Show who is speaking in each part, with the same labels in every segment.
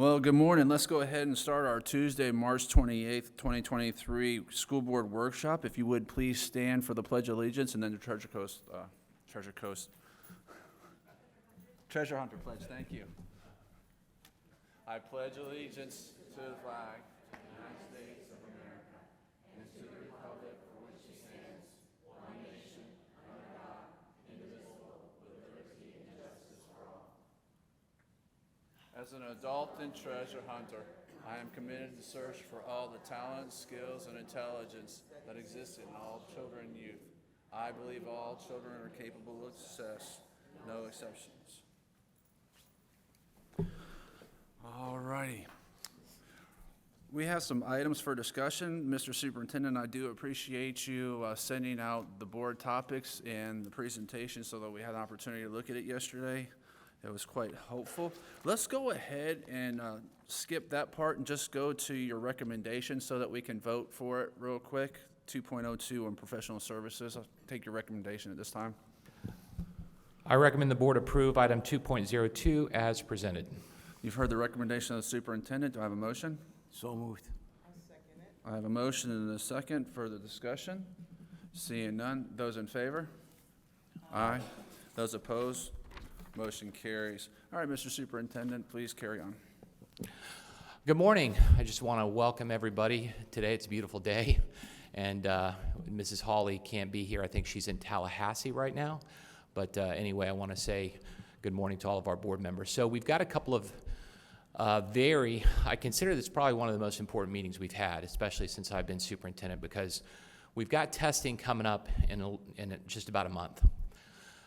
Speaker 1: Well, good morning. Let's go ahead and start our Tuesday, March 28th, 2023 School Board Workshop. If you would please stand for the Pledge of Allegiance and then the Treasure Hunter Pledge. Thank you. I pledge allegiance to the flag of the United States of America and to the republic for which it stands, one nation, under God, indivisible, with liberty and justice for all. As an adult and treasure hunter, I am committed to search for all the talents, skills, and intelligence that exist in all children and youth. I believe all children are capable of success, no exceptions. All righty. We have some items for discussion. Mr. Superintendent, I do appreciate you sending out the board topics and the presentation so that we had an opportunity to look at it yesterday. It was quite hopeful. Let's go ahead and skip that part and just go to your recommendation so that we can vote for it real quick. 2.02 on professional services. I'll take your recommendation at this time.
Speaker 2: I recommend the board approve item 2.02 as presented.
Speaker 1: You've heard the recommendation of the superintendent. Do I have a motion?
Speaker 3: So moved.
Speaker 4: I'll second it.
Speaker 1: I have a motion and a second. Further discussion? Seeing none. Those in favor? Aye. Those opposed? Motion carries. All right, Mr. Superintendent, please carry on.
Speaker 2: Good morning. I just want to welcome everybody. Today it's a beautiful day, and Mrs. Hawley can't be here. I think she's in Tallahassee right now. But anyway, I want to say good morning to all of our board members. So we've got a couple of I consider this probably one of the most important meetings we've had, especially since I've been superintendent, because we've got testing coming up in just about a month.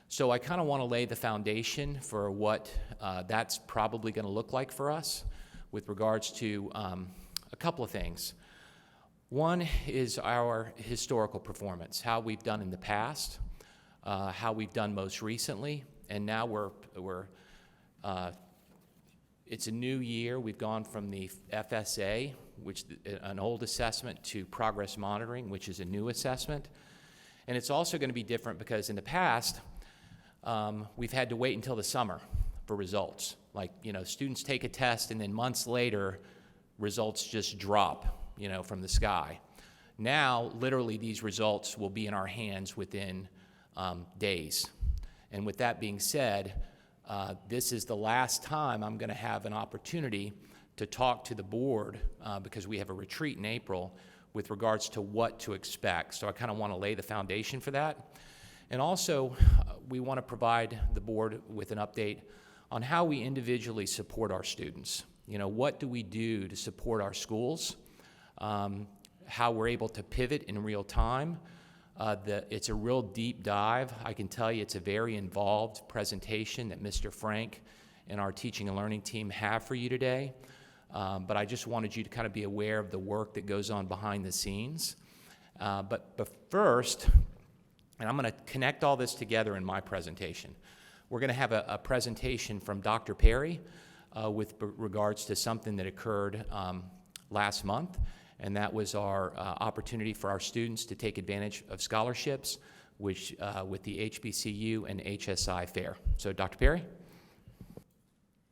Speaker 2: So I kind of want to lay the foundation for what that's probably going to look like for us with regards to a couple of things. One is our historical performance, how we've done in the past, how we've done most recently, and now it's a new year. We've gone from the FSA, which an old assessment, to progress monitoring, which is a new assessment. And it's also going to be different because in the past, we've had to wait until the summer for results. Like, students take a test and then months later, results just drop, from the sky. Now, literally, these results will be in our hands within days. And with that being said, this is the last time I'm going to have an opportunity to talk to the board because we have a retreat in April with regards to what to expect. So I kind of want to lay the foundation for that. And also, we want to provide the board with an update on how we individually support our students. What do we do to support our schools? How we're able to pivot in real time. It's a real deep dive. I can tell you it's a very involved presentation that Mr. Frank and our teaching and learning team have for you today. But I just wanted you to kind of be aware of the work that goes on behind the scenes. But first, and I'm going to connect all this together in my presentation. We're going to have a presentation from Dr. Perry with regards to something that occurred last month. And that was our opportunity for our students to take advantage of scholarships, which with the HBCU and HSI Fair. So, Dr. Perry?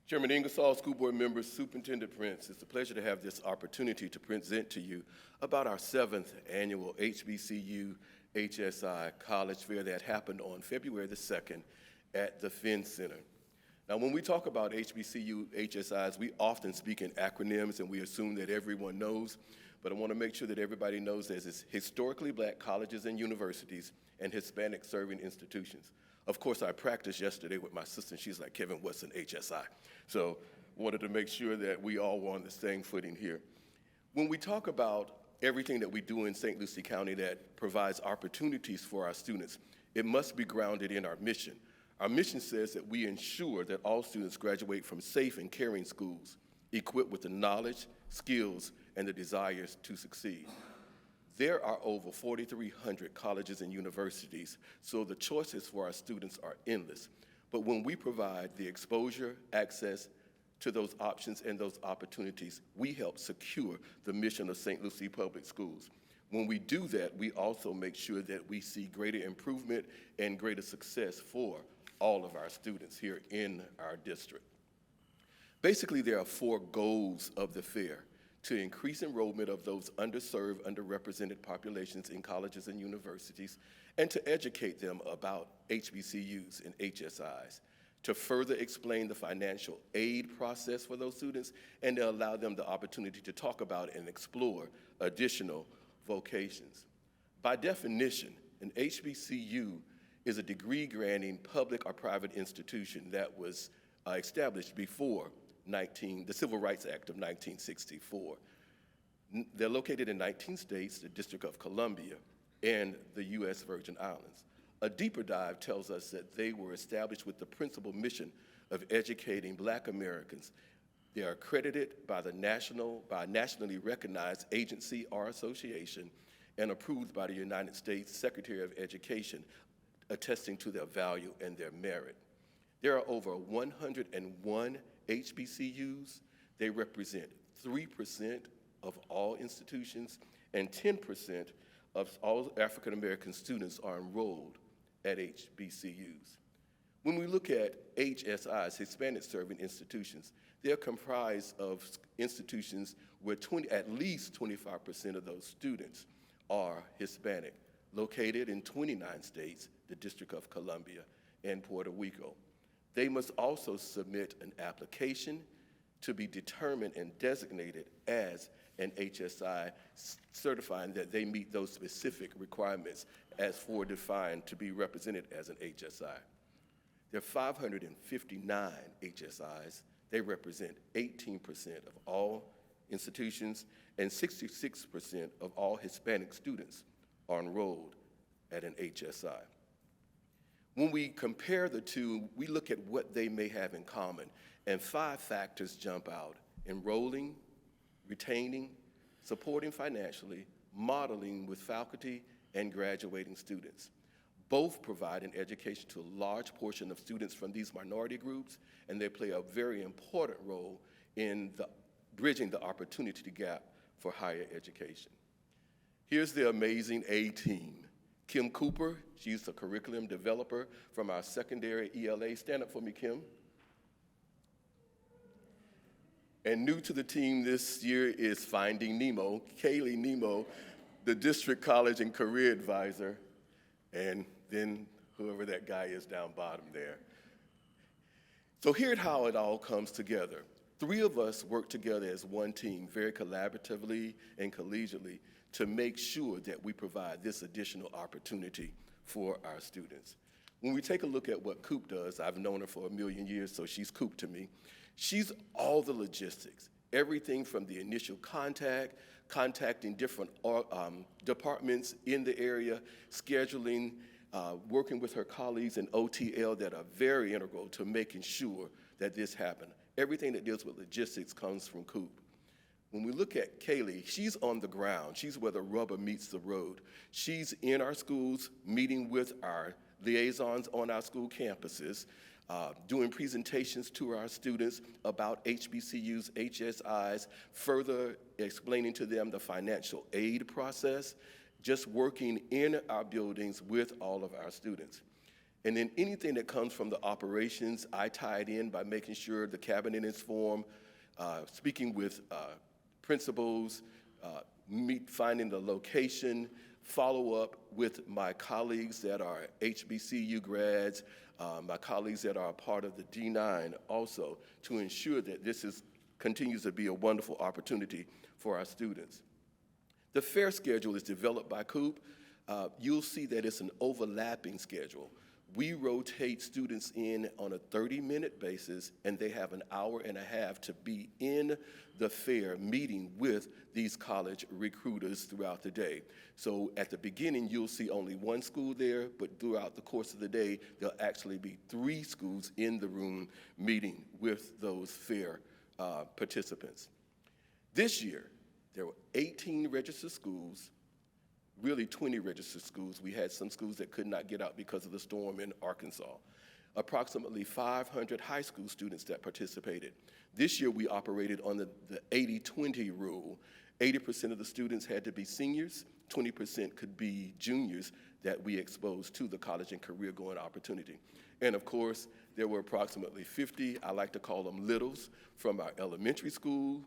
Speaker 5: Chairman Ingersoll, school board members, Superintendent Prince, it's a pleasure to have this opportunity to present to you about our 7th annual HBCU HSI College Fair that happened on February the 2nd at the Finn Center. Now, when we talk about HBCU HSIs, we often speak in acronyms and we assume that everyone knows. But I want to make sure that everybody knows that it's historically black colleges and universities and Hispanic serving institutions. Of course, I practiced yesterday with my sister, and she's like, Kevin, what's an HSI? So wanted to make sure that we all were on the same footing here. When we talk about everything that we do in St. Lucie County that provides opportunities for our students, it must be grounded in our mission. Our mission says that we ensure that all students graduate from safe and caring schools, equipped with the knowledge, skills, and the desires to succeed. There are over 4,300 colleges and universities, so the choices for our students are endless. But when we provide the exposure, access to those options and those opportunities, we help secure the mission of St. Lucie Public Schools. When we do that, we also make sure that we see greater improvement and greater success for all of our students here in our district. Basically, there are 4 goals of the fair: to increase enrollment of those underserved, underrepresented populations in colleges and universities, and to educate them about HBCUs and HSIs, to further explain the financial aid process for those students, and to allow them the opportunity to talk about and explore additional vocations. By definition, an HBCU is a degree-granting public or private institution that was established before the Civil Rights Act of 1964. They're located in 19 states, the District of Columbia, and the U.S. Virgin Islands. A deeper dive tells us that they were established with the principal mission of educating Black Americans. They are accredited by a nationally recognized agency or association and approved by the United States Secretary of Education, attesting to their value and their merit. There are over 101 HBCUs. They represent 3% of all institutions, and 10% of all African American students are enrolled at HBCUs. When we look at HSIs, Hispanic Serving Institutions, they're comprised of institutions where at least 25% of those students are Hispanic, located in 29 states, the District of Columbia, and Puerto Rico. They must also submit an application to be determined and designated as an HSI, certifying that they meet those specific requirements as defined to be represented as an HSI. There are 559 HSIs. They represent 18% of all institutions, and 66% of all Hispanic students are enrolled at an HSI. When we compare the two, we look at what they may have in common, and 5 factors jump out: enrolling, retaining, supporting financially, modeling with faculty, and graduating students. Both provide an education to a large portion of students from these minority groups, and they play a very important role in bridging the opportunity gap for higher education. Here's the amazing A-team. Kim Cooper, she's a curriculum developer from our secondary ELA. Stand up for me, Kim. And new to the team this year is Finding Nemo, Kaylee Nemo, the District College and Career Advisor, and then whoever that guy is down bottom there. So here's how it all comes together. 3 of us work together as one team, very collaboratively and collegially, to make sure that we provide this additional opportunity for our students. When we take a look at what Coop does, I've known her for 1,000,000 years, so she's Coop to me. She's all the logistics, everything from the initial contacting different departments in the area, scheduling, working with her colleagues in OTL that are very integral to making sure that this happens. Everything that deals with logistics comes from Coop. When we look at Kaylee, she's on the ground. She's where the rubber meets the road. She's in our schools, meeting with our liaisons on our school campuses, doing presentations to our students about HBCUs, HSIs, further explaining to them the financial aid process, just working in our buildings with all of our students. And then anything that comes from the operations, I tie it in by making sure the cabinet is formed, speaking with principals, finding the location, follow up with my colleagues that are HBCU grads, my colleagues that are a part of the D9 also, to ensure that this continues to be a wonderful opportunity for our students. The fair schedule is developed by Coop. You'll see that it's an overlapping schedule. We rotate students in on a 30-minute basis, and they have an hour and a half to be in the fair meeting with these college recruiters throughout the day. So at the beginning, you'll see only 1 school there, but throughout the course of the day, there'll actually be 3 schools in the room meeting with those fair participants. This year, there were 18 registered schools, really 20 registered schools. We had some schools that could not get out because of the storm in Arkansas. Approximately 500 high school students that participated. This year we operated on the 80-20 rule. 80% of the students had to be seniors, 20% could be juniors that we exposed to the college and career going opportunity. And of course, There were approximately 50, I like to call them littles, from our elementary school,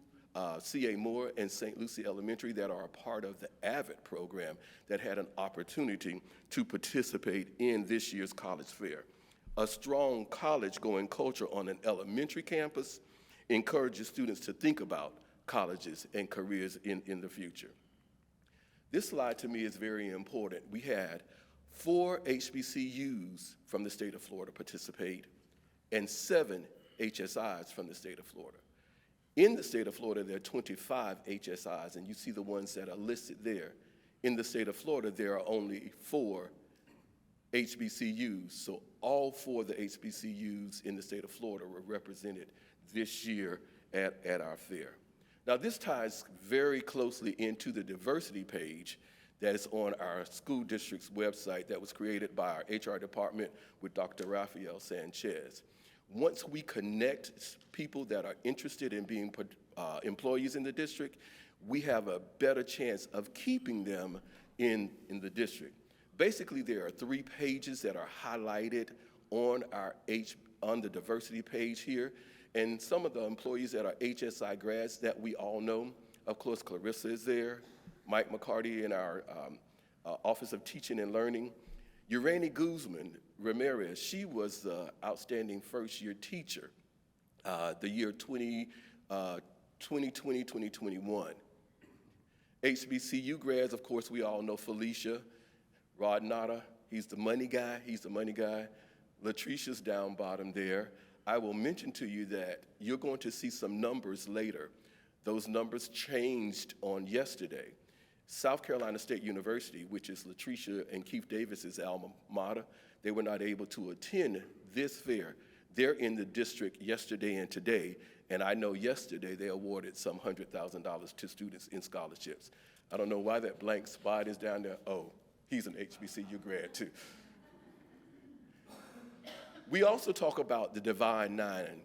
Speaker 5: C.A. Moore and St. Lucie Elementary, that are a part of the AVID program that had an opportunity to participate in this year's college fair. A strong college-going culture on an elementary campus encourages students to think about colleges and careers in the future. This slide to me is very important. We had 4 HBCUs from the state of Florida participate and 7 HSIs from the state of Florida. In the state of Florida, there are 25 HSIs, and you see the ones that are listed there. In the state of Florida, there are only 4 HBCUs, so all 4 of the HBCUs in the state of Florida were represented this year at our fair. Now, this ties very closely into the diversity page that is on our school district's website that was created by our HR department with Dr. Rafael Sanchez. Once we connect people that are interested in being employees in the district, we have a better chance of keeping them in the district. Basically, there are 3 pages that are highlighted on the diversity page here. And some of the employees that are HSI grads that we all know, of course, Clarissa is there, Mike McCarty in our Office of Teaching and Learning. Urani Guzman Ramirez, she was the outstanding first-year teacher the year 2020, 2021. HBCU grads, of course, we all know Felicia, Rod Nada, he's the money guy. Latricia's down bottom there. I will mention to you that you're going to see some numbers later. Those numbers changed on yesterday. South Carolina State University, which is Latricia and Keith Davis's alma mater, they were not able to attend this fair. They're in the district yesterday and today, and I know yesterday they awarded some $100,000 to students in scholarships. I don't know why that blank spot is down there. Oh, he's an HBCU grad too. We also talk about the Divine Nine,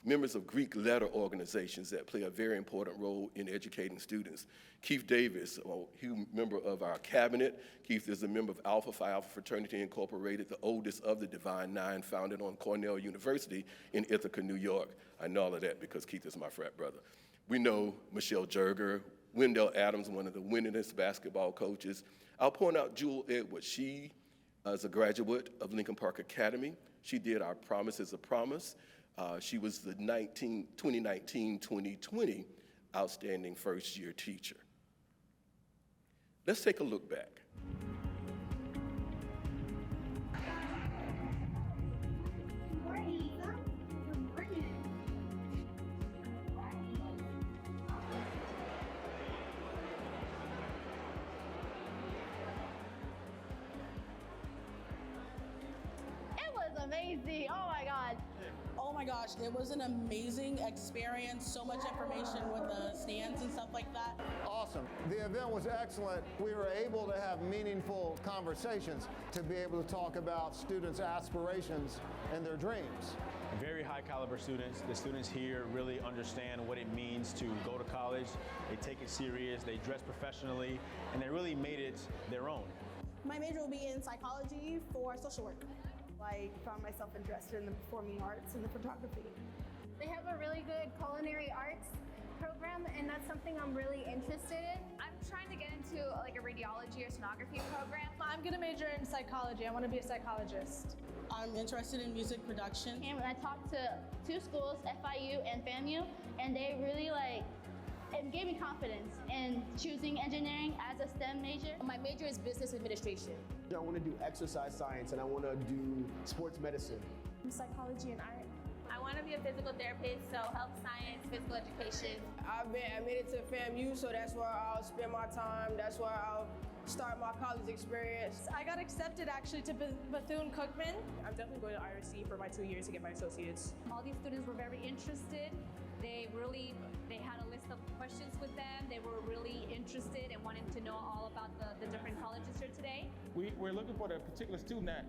Speaker 5: members of Greek letter organizations that play a very important role in educating students. Keith Davis, a member of our cabinet. Keith is a member of Alpha Phi Alpha Fraternity Incorporated, the oldest of the Divine Nine, founded on Cornell University in Ithaca, New York. I know all of that because Keith is my frat brother. We know Michelle Jerger, Wendell Adams, one of the winningest basketball coaches. I'll point out Jewel Edwards. She is a graduate of Lincoln Park Academy. She did our Promise is a Promise. She was the 2019-2020 Outstanding First Year Teacher. Let's take a look back.
Speaker 3: Amazing. Oh my God.
Speaker 4: Oh my gosh, it was an amazing experience. So much information with the stands and stuff like that.
Speaker 6: Awesome. The event was excellent. We were able to have meaningful conversations to be able to talk about students' aspirations and their dreams.
Speaker 7: Very high caliber students. The students here really understand what it means to go to college. They take it serious, they dress professionally, and they really made it their own.
Speaker 4: My major will be in psychology for social work.
Speaker 3: I found myself interested in the performing arts and the photography.
Speaker 8: They have a really good culinary arts program, and that's something I'm really interested in.
Speaker 9: I'm trying to get into like a radiology or sonography program.
Speaker 10: I'm gonna major in psychology. I want to be a psychologist.
Speaker 4: I'm interested in music production.
Speaker 8: And I talked to 2 schools, FIU and FAMU, and they really it gave me confidence in choosing engineering as a STEM major.
Speaker 11: My major is business administration.
Speaker 12: I want to do exercise science and I want to do sports medicine.
Speaker 10: Psychology and art.
Speaker 9: I want to be a physical therapist, so health science, physical education.
Speaker 13: I made it to FAMU, so that's where I'll spend my time. That's where I'll start my college experience.
Speaker 10: I got accepted actually to Bethune-Cookman.
Speaker 14: I'm definitely going to IRC for my 2 years to get my associates.
Speaker 15: All these students were very interested. They had a list of questions with them. They were really interested and wanted to know all about the different colleges here today.
Speaker 16: We're looking for the particular student that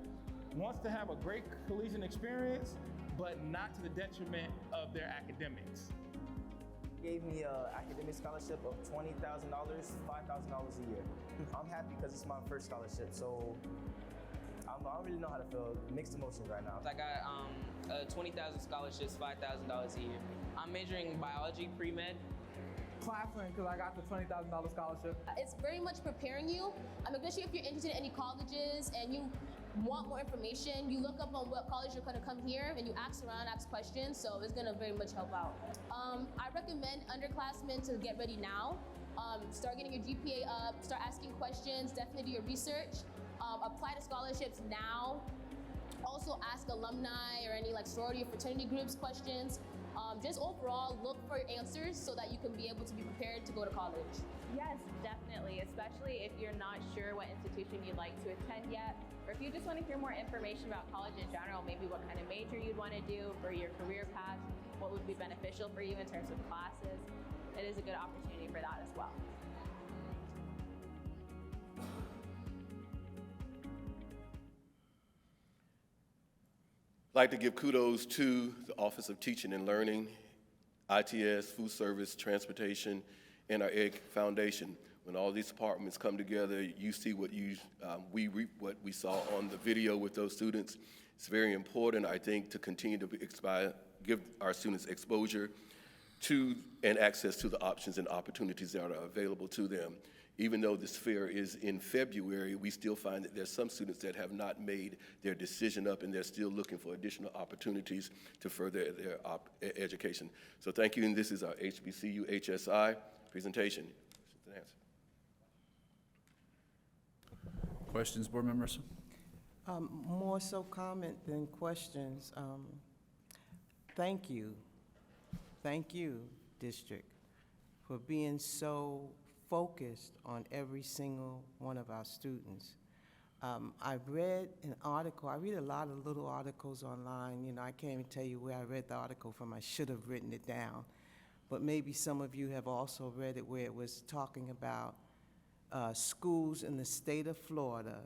Speaker 16: wants to have a great collegiate experience, but not to the detriment of their academics.
Speaker 17: Gave me an academic scholarship of $20,000, $5,000 a year. I'm happy because it's my first scholarship, so I I don't really know how to feel. Mixed emotions right now.
Speaker 18: I got 20,000 scholarships, $5,000 a year. I'm majoring biology, pre-med.
Speaker 19: Claflin, because I got the $20,000 scholarship.
Speaker 11: It's very much preparing you. Especially if you're interested in any colleges and you want more information, you look up on what college you're going to come here and you ask around, ask questions, so it's going to very much help out. I recommend underclassmen to get ready now. Start getting your GPA up, start asking questions, definitely do your research, apply to scholarships now. Also ask alumni or any like sorority or fraternity groups questions. Just overall look for answers so that you can be able to be prepared to go to college.
Speaker 9: Yes, definitely, especially if you're not sure what institution you'd like to attend yet, or if you just want to hear more information about college in general, maybe what kind of major you'd want to do for your career path, what would be beneficial for you in terms of classes. It is a good opportunity for that as well.
Speaker 5: I'd like to give kudos to the Office of Teaching and Learning, ITS, Food Service, Transportation, and our Egg Foundation. When all these departments come together, you see what we reap what we saw on the video with those students. It's very important, I think, to continue to give our students exposure to and access to the options and opportunities that are available to them. Even though this fair is in February, we still find that there's some students that have not made their decision up and they're still looking for additional opportunities to further their education. So thank you, and this is our HBCU HSI presentation. Questions and answers.
Speaker 20: Questions, board members?
Speaker 21: More so comment than questions. Thank you, district, for being so focused on every single one of our students. I read an article, I read a lot of little articles online, you know, I can't even tell you where I read the article from, I should have written it down, but maybe some of you have also read it where it was talking about schools in the state of Florida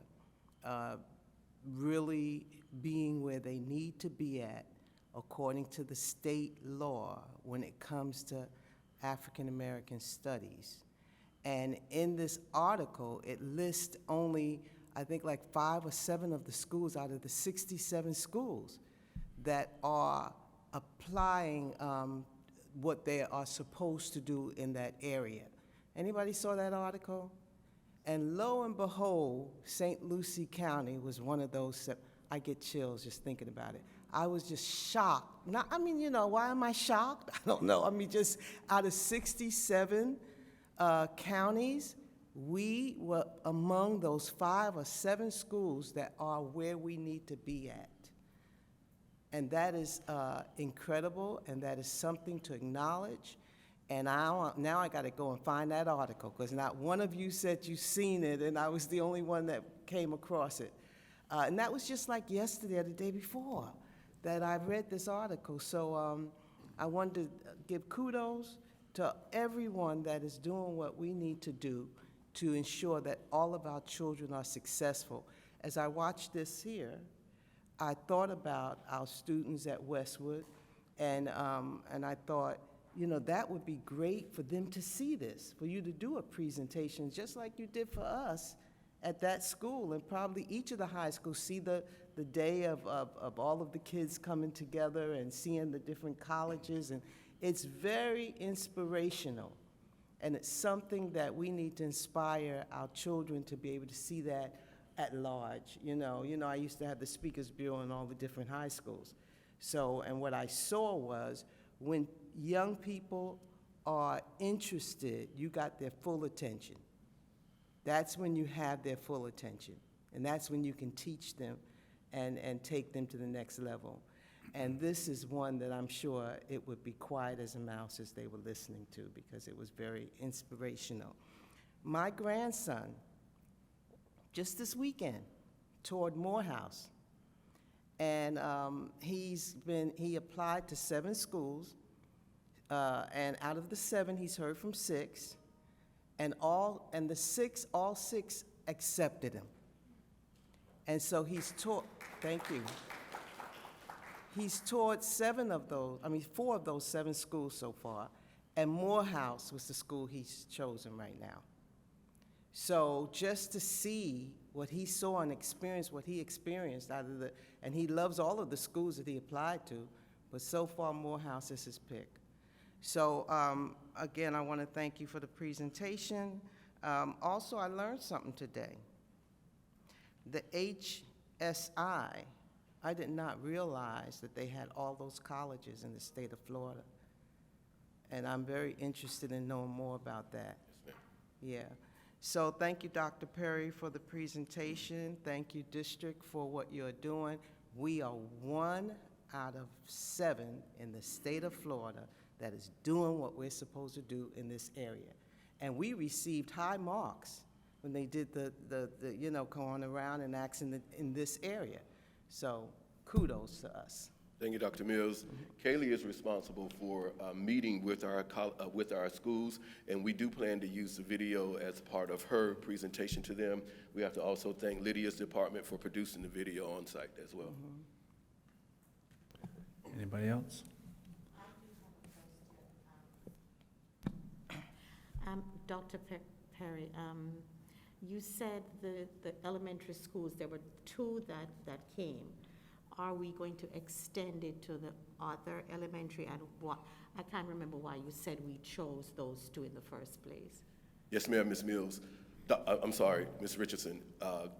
Speaker 21: really being where they need to be at according to the state law when it comes to African American studies. And in this article, it lists only, I think, like 5 or 7 of the schools out of the 67 schools that are applying what they are supposed to do in that area. Anybody saw that article? And lo and behold, St. Lucie County was one of those. I get chills just thinking about it. I was just shocked. Now, I mean, you know, why am I shocked? I don't know. I mean, just out of 67 counties, we were among those 5 or 7 schools that are where we need to be at. And that is incredible, and that is something to acknowledge. And now I got to go and find that article, because not one of you said you've seen it, and I was the only one that came across it. And that was just like yesterday or the day before that I read this article. So I wanted to give kudos to everyone that is doing what we need to do to ensure that all of our children are successful. As I watched this here, I thought about our students at Westwood, and I thought, you know, that would be great for them to see this, for you to do a presentation just like you did for us at that school, and probably each of the high schools see the day of all of the kids coming together and seeing the different colleges, and it's very inspirational, and it's something that we need to inspire our children to be able to see that at large. You know, I used to have the Speakers Bureau in all the different high schools. So, and what I saw was when young people are interested, you got their full attention. That's when you have their full attention, and that's when you can teach them and take them to the next level. And this is one that I'm sure it would be quiet as a mouse as they were listening to, because it was very inspirational. My grandson, just this weekend, toured Morehouse, and he applied to 7 schools, and out of the 7, he's heard from 6, and all 6 accepted him. And so he's taught, thank you. He's taught 4 of those 7 schools so far, and Morehouse was the school he's chosen right now. So just to see what he saw and experienced, what he experienced out of the, and he loves all of the schools that he applied to, but so far Morehouse is his pick. So again, I want to thank you for the presentation. Also, I learned something today. The HSI, I did not realize that they had all those colleges in the state of Florida. And I'm very interested in knowing more about that.
Speaker 5: Yes, ma'am.
Speaker 21: Yeah. So thank you, Dr. Perry, for the presentation. Thank you, district, for what you're doing. We are 1 out of 7 in the state of Florida that is doing what we're supposed to do in this area. And we received high marks when they did the you know, going around and acting in this area. So kudos to us.
Speaker 5: Thank you, Dr. Mills. Kaylee is responsible for meeting with our schools, and we do plan to use the video as part of her presentation to them. We have to also thank Lydia's department for producing the video on site as well.
Speaker 20: Anybody else?
Speaker 1: Dr. Perry, you said the elementary schools, there were 2 that came. Are we going to extend it to the other elementary? And what? I can't remember why you said we chose those 2 in the first place.
Speaker 5: Yes, ma'am, Ms. Mills. I'm sorry, Ms. Richardson.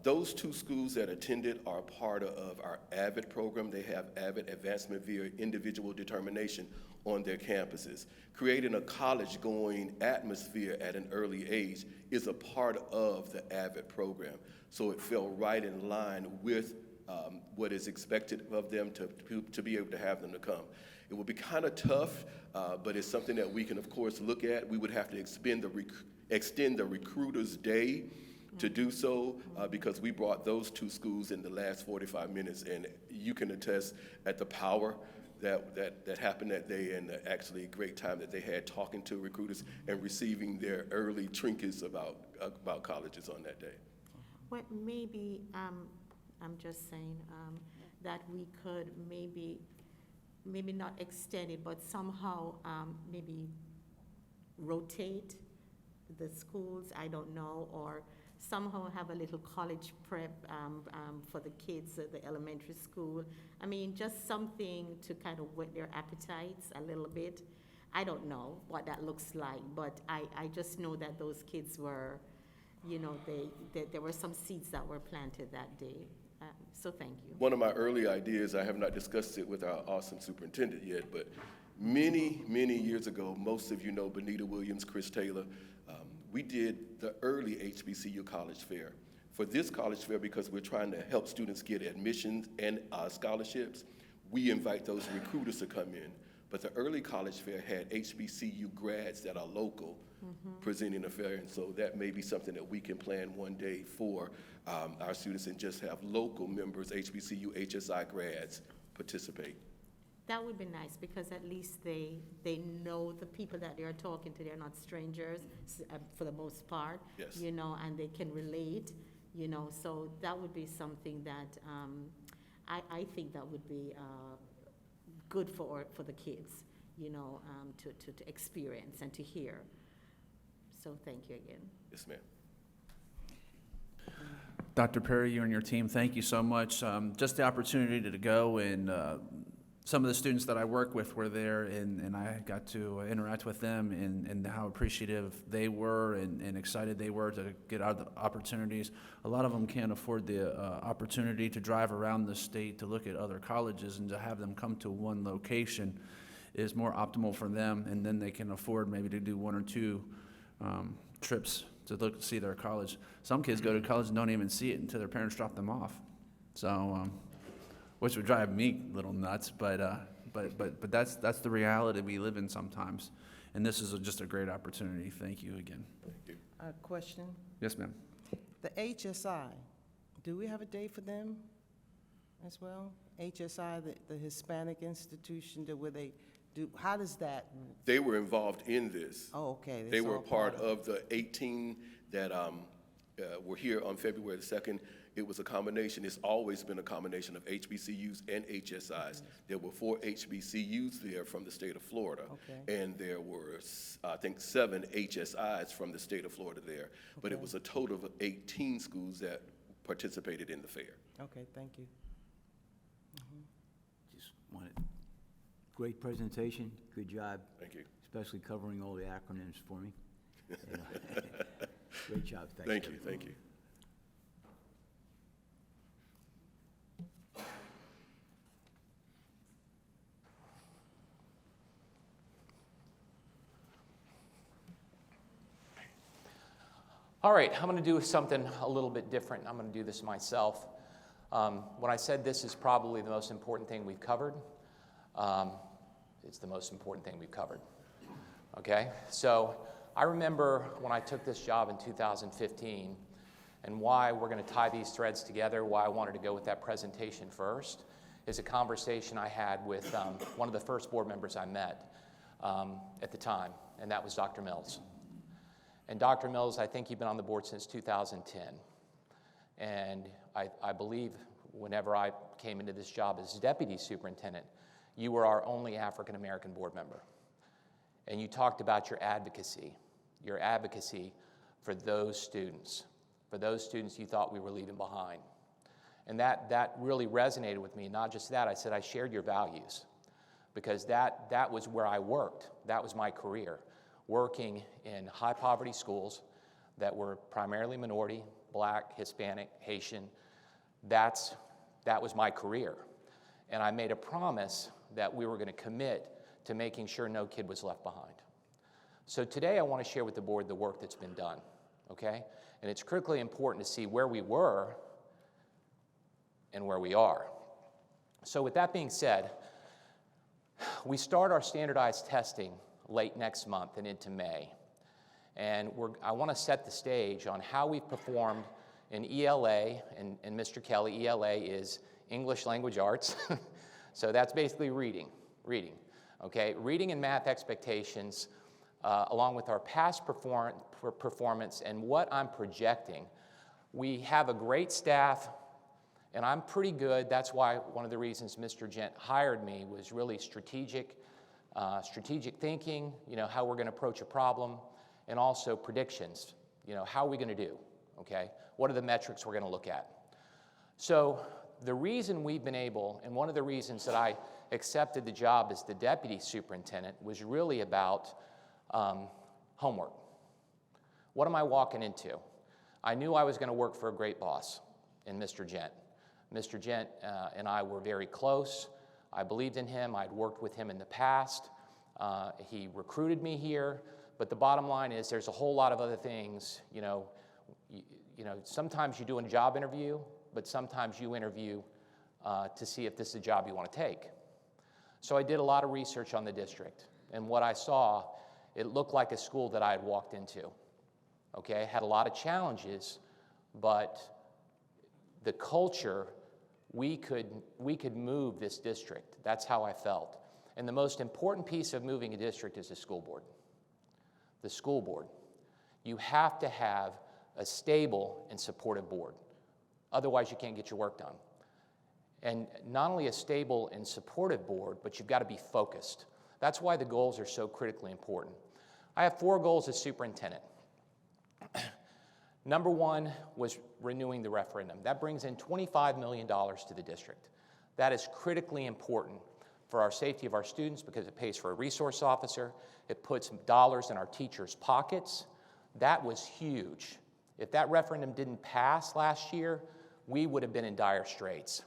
Speaker 5: Those 2 schools that attended are part of our AVID program. They have AVID advancement via individual determination on their campuses. Creating a college-going atmosphere at an early age is a part of the AVID program. So it fell right in line with what is expected of them to be able to have them to come. It will be kind of tough, but it's something that we can, of course, look at. We would have to extend the Recruiters Day to do so because we brought those 2 schools in the last 45 minutes, and you can attest at the power that happened that day, and actually a great time that they had talking to recruiters and receiving their early trinkets about colleges on that day.
Speaker 1: Well, maybe, I'm just saying that we could maybe not extend it, but somehow maybe rotate the schools, I don't know, or somehow have a little college prep for the kids at the elementary school. I mean, just something to kind of whet their appetites a little bit. I don't know what that looks like, but I just know that those kids were, you know, there were some seeds that were planted that day. So thank you.
Speaker 5: One of my early ideas, I have not discussed it with our awesome superintendent yet, but many, many years ago, most of you know Benita Williams, Chris Taylor, we did the early HBCU College Fair. For this college fair, because we're trying to help students get admissions and scholarships, we invite those recruiters to come in. But the early college fair had HBCU grads that are local presenting a fair, and so that may be something that we can plan one day for our students and just have local members, HBCU, HSI grads, participate.
Speaker 1: That would be nice, because at least they know the people that they're talking to. They're not strangers for the most part,
Speaker 5: yes.
Speaker 1: You know, and they can relate, you know, so that would be something that I think that would be good for the kids, you know, to experience and to hear. So thank you again.
Speaker 5: Yes, ma'am.
Speaker 20: Dr. Perry, you and your team, thank you so much. Just the opportunity to go, and some of the students that I work with were there, and I got to interact with them and how appreciative they were and excited they were to get out of the opportunities. A lot of them can't afford the opportunity to drive around the state to look at other colleges, and to have them come to one location is more optimal for them, and then they can afford maybe to do 1 or 2 trips to look to see their college. Some kids go to college and don't even see it until their parents drop them off. So, which would drive me a little nuts, but that's the reality we live in sometimes. And this is just a great opportunity. Thank you again.
Speaker 5: Thank you.
Speaker 21: Question?
Speaker 20: Yes, ma'am.
Speaker 21: The HSI, do we have a day for them as well? HSI, the Hispanic institution, where they do, how does that?
Speaker 5: They were involved in this.
Speaker 21: Oh, okay.
Speaker 5: They were part of the 18 that were here on February the 2nd. It was a combination. It's always been a combination of HBCUs and HSIs. There were 4 HBCUs there from the state of Florida.
Speaker 21: Okay.
Speaker 5: And there were, I think, 7 HSIs from the state of Florida there. But it was a total of 18 schools that participated in the fair.
Speaker 21: Okay, thank you.
Speaker 2: Just wanted, great presentation, good job.
Speaker 5: Thank you.
Speaker 2: Especially covering all the acronyms for me. Great job,
Speaker 5: Thank you, thank you.
Speaker 22: All right, I'm going to do something a little bit different. I'm going to do this myself. When I said this is probably the most important thing we've covered, it's the most important thing we've covered. Okay, so I remember when I took this job in 2015, and why we're going to tie these threads together, why I wanted to go with that presentation first, is a conversation I had with one of the first board members I met at the time, and that was Dr. Mills. And Dr. Mills, I think you've been on the board since 2010. And I believe whenever I came into this job as deputy superintendent, you were our only African-American board member. And you talked about your advocacy for those students you thought we were leaving behind. And that really resonated with me. Not just that, I said I shared your values, because that was where I worked. That was my career, working in high poverty schools that were primarily minority, Black, Hispanic, Haitian. That was my career. And I made a promise that we were going to commit to making sure no kid was left behind. So today I want to share with the board the work that's been done, okay? And it's critically important to see where we were and where we are. So with that being said, we start our standardized testing late next month and into May. And I want to set the stage on how we've performed in ELA, and Mr. Kelly, ELA is English Language Arts. So that's basically reading, okay? Reading and math expectations, along with our past performance and what I'm projecting. We have a great staff, and I'm pretty good. That's why one of the reasons Mr. Gent hired me was really strategic thinking, how we're going to approach a problem, and also predictions, how are we going to do, okay? What are the metrics we're going to look at? So the reason we've been able, and one of the reasons that I accepted the job as the deputy superintendent, was really about homework. What am I walking into? I knew I was going to work for a great boss in Mr. Gent. Mr. Gent and I were very close. I believed in him. I'd worked with him in the past. He recruited me here. But the bottom line is there's a whole lot of other things. Sometimes you do a job interview, but sometimes you interview to see if this is a job you want to take. So I did a lot of research on the district. And what I saw, it looked like a school that I had walked into. Okay, had a lot of challenges, but the culture, we could move this district. That's how I felt. And the most important piece of moving a district is the school board. The school board. You have to have a stable and supportive board. Otherwise, you can't get your work done. And not only a stable and supportive board, but you've got to be focused. That's why the goals are so critically important. I have 4 goals as superintendent. Number 1 was renewing the referendum. That brings in $25 million to the district. That is critically important for our safety of our students because it pays for a resource officer. It puts dollars in our teachers' pockets. That was huge. If that referendum didn't pass last year, we would have been in dire straits.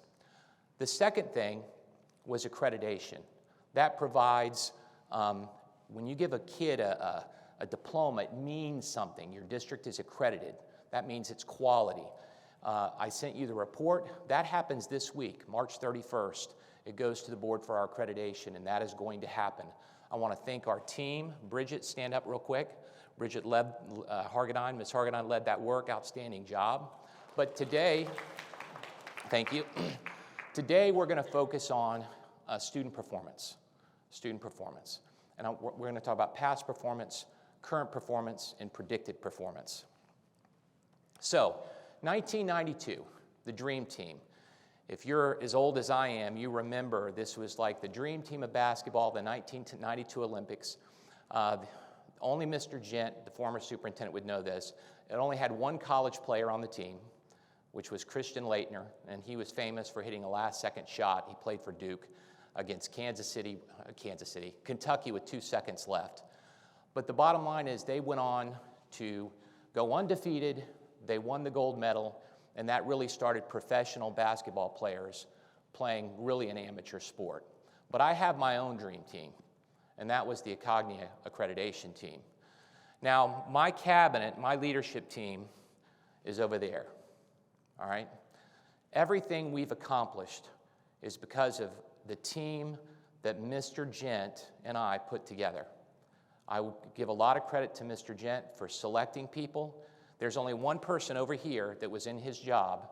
Speaker 22: The second thing was accreditation. That provides, when you give a kid a diploma, it means something. Your district is accredited. That means it's quality. I sent you the report. That happens this week, March 31st. It goes to the board for our accreditation, and that is going to happen. I want to thank our team. Bridget, stand up real quick. Bridget Hargadine, Ms. Hargadine led that work, outstanding job. But today, thank you. Today we're going to focus on student performance. And we're going to talk about past performance, current performance, and predicted performance. So, 1992, the Dream Team. If you're as old as I am, you remember this was like the Dream Team of basketball, the 1992 Olympics. Only Mr. Gent, the former superintendent, would know this. It only had one college player on the team, which was Christian Laettner, and he was famous for hitting a last-second shot. He played for Duke against Kentucky with 2 seconds left. But the bottom line is they went on to go undefeated. They won the gold medal, and that really started professional basketball players playing really an amateur sport. But I have my own dream team, and that was the Acognia accreditation team. Now, my cabinet, my leadership team is over there, all right? Everything we've accomplished is because of the team that Mr. Gent and I put together. I would give a lot of credit to Mr. Gent for selecting people. There's only one person over here that was in his job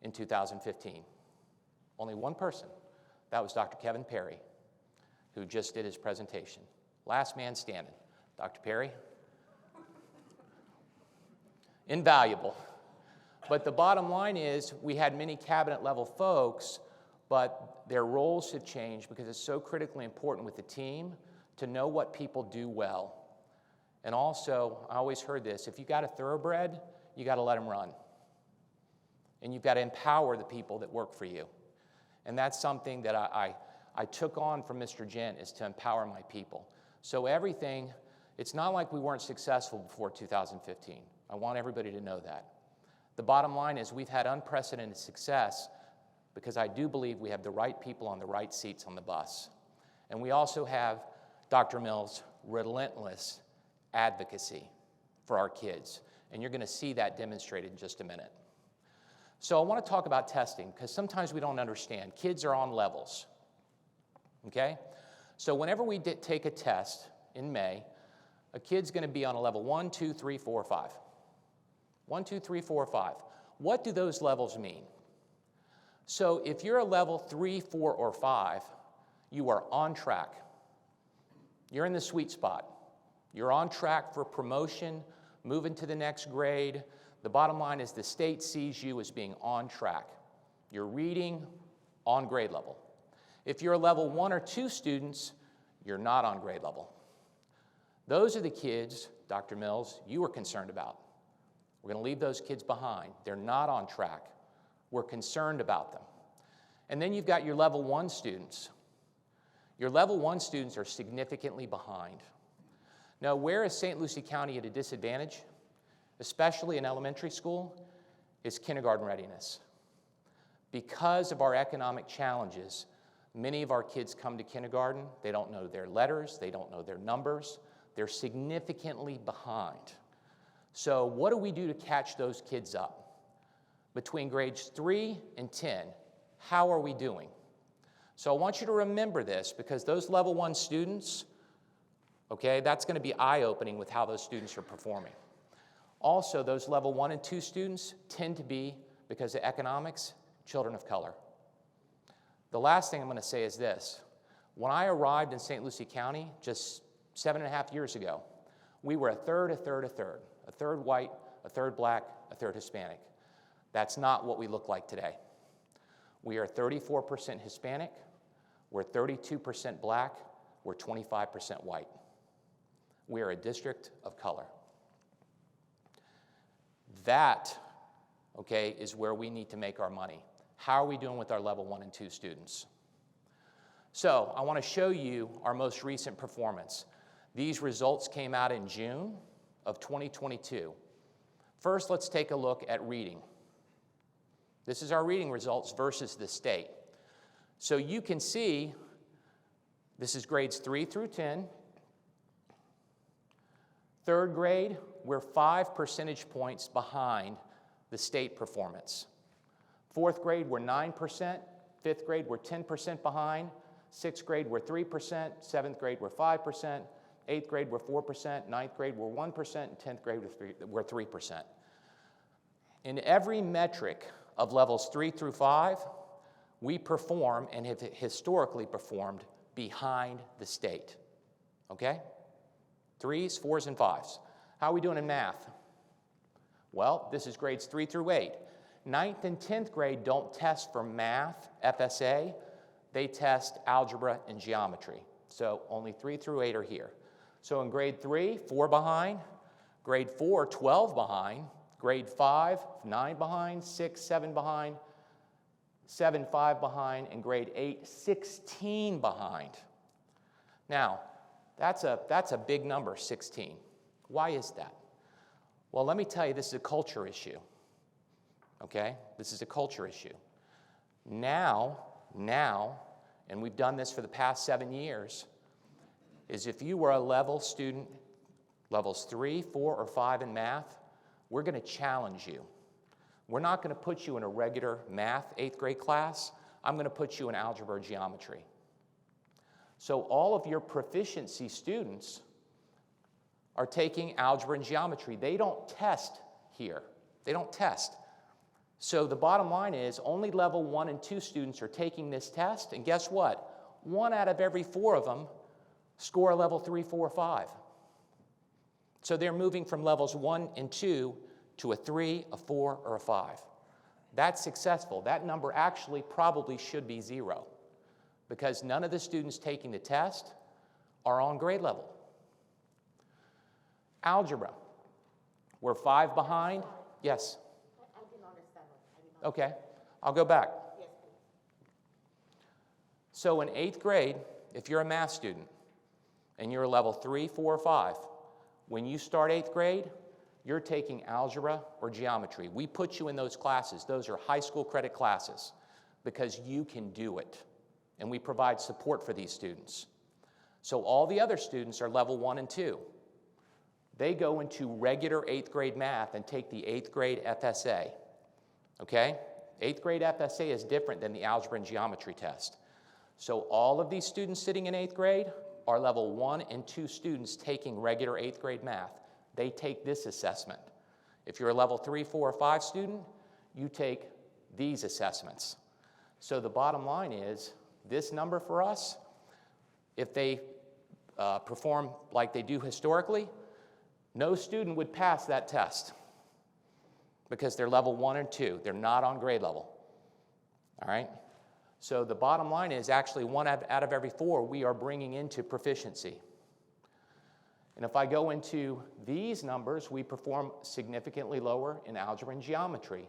Speaker 22: in 2015. Only one person. That was Dr. Kevin Perry, who just did his presentation. Last man standing. Dr. Perry? Invaluable. But the bottom line is we had many cabinet level folks, but their roles have changed because it's so critically important with the team to know what people do well. And also, I always heard this, if you got a thoroughbred, you got to let them run. And you've got to empower the people that work for you. And that's something that I took on from Mr. Gent, is to empower my people. So everything, it's not like we weren't successful before 2015. I want everybody to know that. The bottom line is we've had unprecedented success because I do believe we have the right people on the right seats on the bus. And we also have Dr. Mills' relentless advocacy for our kids. And you're going to see that demonstrated in just a minute. So I want to talk about testing because sometimes we don't understand. Kids are on levels, okay? So whenever we take a test in May, a kid's going to be on a level 1, 2, 3, 4, 5. 1, 2, 3, 4, 5. What do those levels mean? So if you're a level 3, 4, or 5, you are on track. You're in the sweet spot. You're on track for promotion, moving to the next grade. The bottom line is the state sees you as being on track. You're reading on grade level. If you're a level 1 or 2 students, you're not on grade level. Those are the kids, Dr. Mills, you were concerned about. We're going to leave those kids behind. They're not on track. We're concerned about them. And then you've got your level 1 students. Your level 1 students are significantly behind. Now, where is St. Lucie County at a disadvantage, especially in elementary school, is kindergarten readiness. Because of our economic challenges, many of our kids come to kindergarten, they don't know their letters, they don't know their numbers, they're significantly behind. So what do we do to catch those kids up? Between grades 3 and 10, how are we doing? So I want you to remember this because those level 1 students, okay, that's going to be eye-opening with how those students are performing. Also, those level 1 and 2 students tend to be, because of economics, children of color. The last thing I'm going to say is this. When I arrived in St. Lucie County just 7.5 years ago, we were a third, a third, a third. A third white, a third black, a third Hispanic. That's not what we look like today. We are 34% Hispanic, we're 32% black, we're 25% white. We are a district of color. That, okay, is where we need to make our money. How are we doing with our level 1 and 2 students? So I want to show you our most recent performance. These results came out in June of 2022. First, let's take a look at reading. This is our reading results versus the state. So you can see this is grades 3 through 10. Third grade, we're 5 percentage points behind the state performance. Fourth grade, we're 9%. Fifth grade, we're 10% behind. Sixth grade, we're 3%. Seventh grade, we're 5%. Eighth grade, we're 4%. Ninth grade, we're 1%. And 10th grade, we're 3%. In every metric of levels 3 through 5, we perform and have historically performed behind the state. Okay? 3s, 4s, and 5s. How are we doing in math? Well, this is grades 3 through 8. 9th and 10th grade don't test for math, FSA. They test algebra and geometry. So only 3 through 8 are here. So in grade 3, 4 behind. Grade 4, 12 behind. Grade 5, 9 behind, 6, 7 behind, 7, 5 behind, and grade 8, 16 behind. Now, that's a big number, 16. Why is that? Well, let me tell you, this is a culture issue. Okay? This is a culture issue. Now, and we've done this for the past 7 years, is if you were a level student, levels 3, 4, or 5 in math, we're going to challenge you. We're not going to put you in a regular math 8th grade class. I'm going to put you in algebra or geometry. So all of your proficiency students are taking algebra and geometry. They don't test here. They don't test. So the bottom line is only level 1 and 2 students are taking this test, and guess what? 1 out of every 4 of them score a level 3, 4, 5. So they're moving from levels 1 and 2 to a 3, a 4, or a 5. That's successful. That number actually probably should be 0 because none of the students taking the test are on grade level. Algebra, we're 5 behind. Yes?
Speaker 1: I didn't understand.
Speaker 22: Okay, I'll go back. So in 8th grade, if you're a math student and you're a level 3, 4, or 5, when you start 8th grade, you're taking algebra or geometry. We put you in those classes. Those are high school credit classes because you can do it. And we provide support for these students. So all the other students are level 1 and 2. They go into regular 8th grade math and take the 8th grade FSA. Okay? 8th grade FSA is different than the algebra and geometry test. So all of these students sitting in 8th grade are level 1 and 2 students taking regular 8th grade math. They take this assessment. If you're a level 3, 4, or 5 student, you take these assessments. So the bottom line is, this number for us, if they perform like they do historically, no student would pass that test because they're level 1 and 2. They're not on grade level. All right? So the bottom line is actually 1 out of every 4 we are bringing into proficiency. And if I go into these numbers, we perform significantly lower in algebra and geometry.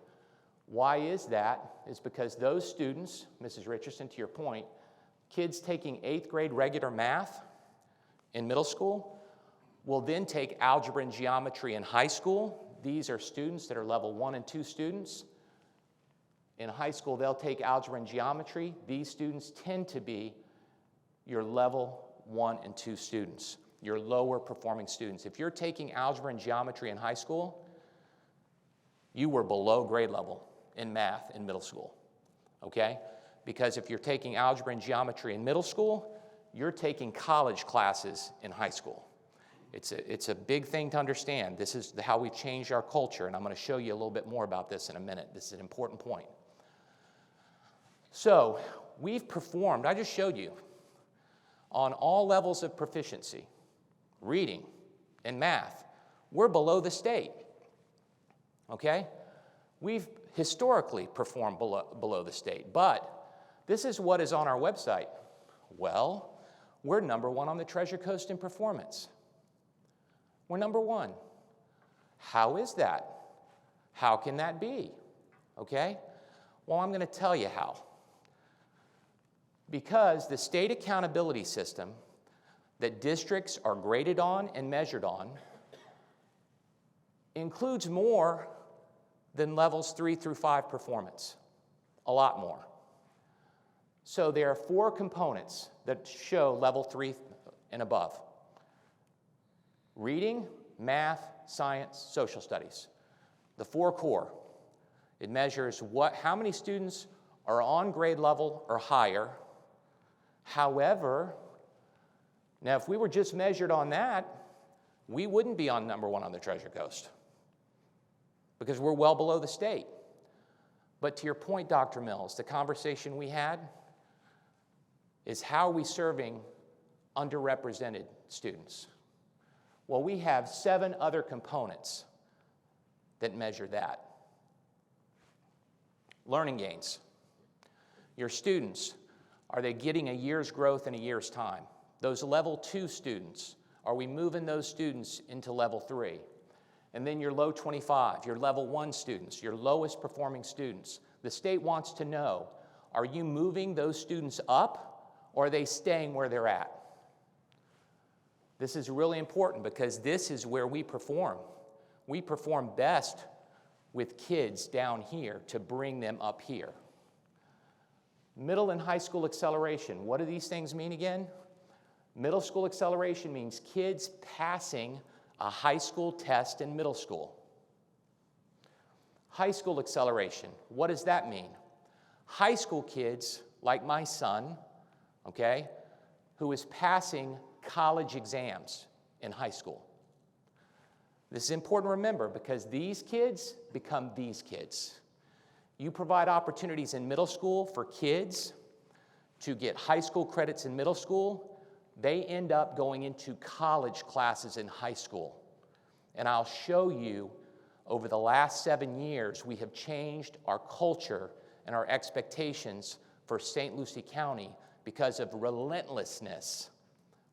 Speaker 22: Why is that? It's because those students, Mrs. Richardson, to your point, kids taking 8th grade regular math in middle school will then take algebra and geometry in high school. These are students that are level 1 and 2 students. In high school, they'll take algebra and geometry. These students tend to be your level 1 and 2 students, your lower performing students. If you're taking algebra and geometry in high school, you were below grade level in math in middle school, okay? Because if you're taking algebra and geometry in middle school, you're taking college classes in high school. It's a big thing to understand. This is how we've changed our culture, and I'm going to show you a little bit more about this in a minute. This is an important point. So we've performed, I just showed you, on all levels of proficiency, reading and math. We're below the state, okay? We've historically performed below the state, but this is what is on our website. Well, we're number 1 on the Treasure Coast in performance. We're number 1. How is that? How can that be? Okay? Well, I'm going to tell you how. Because the state accountability system that districts are graded on and measured on includes more than levels 3 through 5 performance, a lot more. So there are 4 components that show level 3 and above. Reading, math, science, social studies. The 4 core. It measures how many students are on grade level or higher. However, now if we were just measured on that, we wouldn't be on number 1 on the Treasure Coast because we're well below the state. But to your point, Dr. Mills, the conversation we had is how are we serving underrepresented students? Well, we have 7 other components that measure that. Learning gains. Your students, are they getting a year's growth in a year's time? Those level 2 students, are we moving those students into level 3? and then your low 25, your level 1 students, your lowest performing students. The state wants to know, are you moving those students up, or are they staying where they're at? This is really important because this is where we perform. We perform best with kids down here to bring them up here. Middle and high school acceleration. What do these things mean again? Middle school acceleration means kids passing a high school test in middle school. High school acceleration. What does that mean? High school kids, like my son, okay, who is passing college exams in high school. This is important to remember because these kids become these kids. You provide opportunities in middle school for kids to get high school credits in middle school. They end up going into college classes in high school. And I'll show you over the last 7 years, we have changed our culture and our expectations for St. Lucie County because of relentlessness,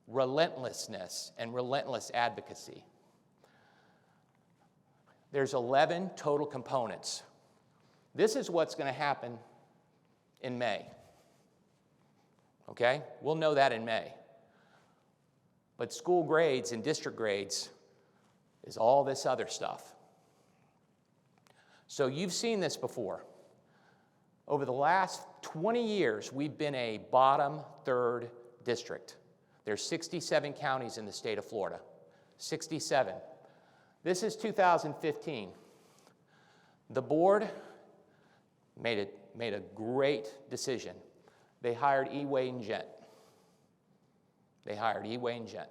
Speaker 22: and relentless advocacy. There's 11 total components. This is what's going to happen in May. Okay? We'll know that in May. But school grades and district grades is all this other stuff. So you've seen this before. Over the last 20 years, we've been a bottom third district. There's 67 counties in the state of Florida. 67. This is 2015. The board made a great decision. They hired E. Wayne Gent. They hired E. Wayne Gent.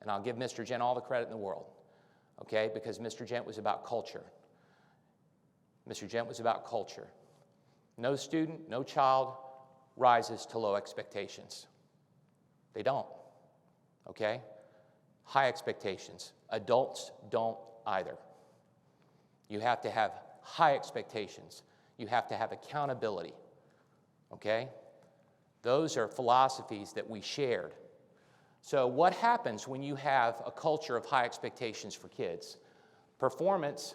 Speaker 22: And I'll give Mr. Gent all the credit in the world, okay, because Mr. Gent was about culture. Mr. Gent was about culture. No student, no child rises to low expectations. They don't, okay? High expectations. Adults don't either. You have to have high expectations. You have to have accountability, okay? Those are philosophies that we shared. So what happens when you have a culture of high expectations for kids? Performance,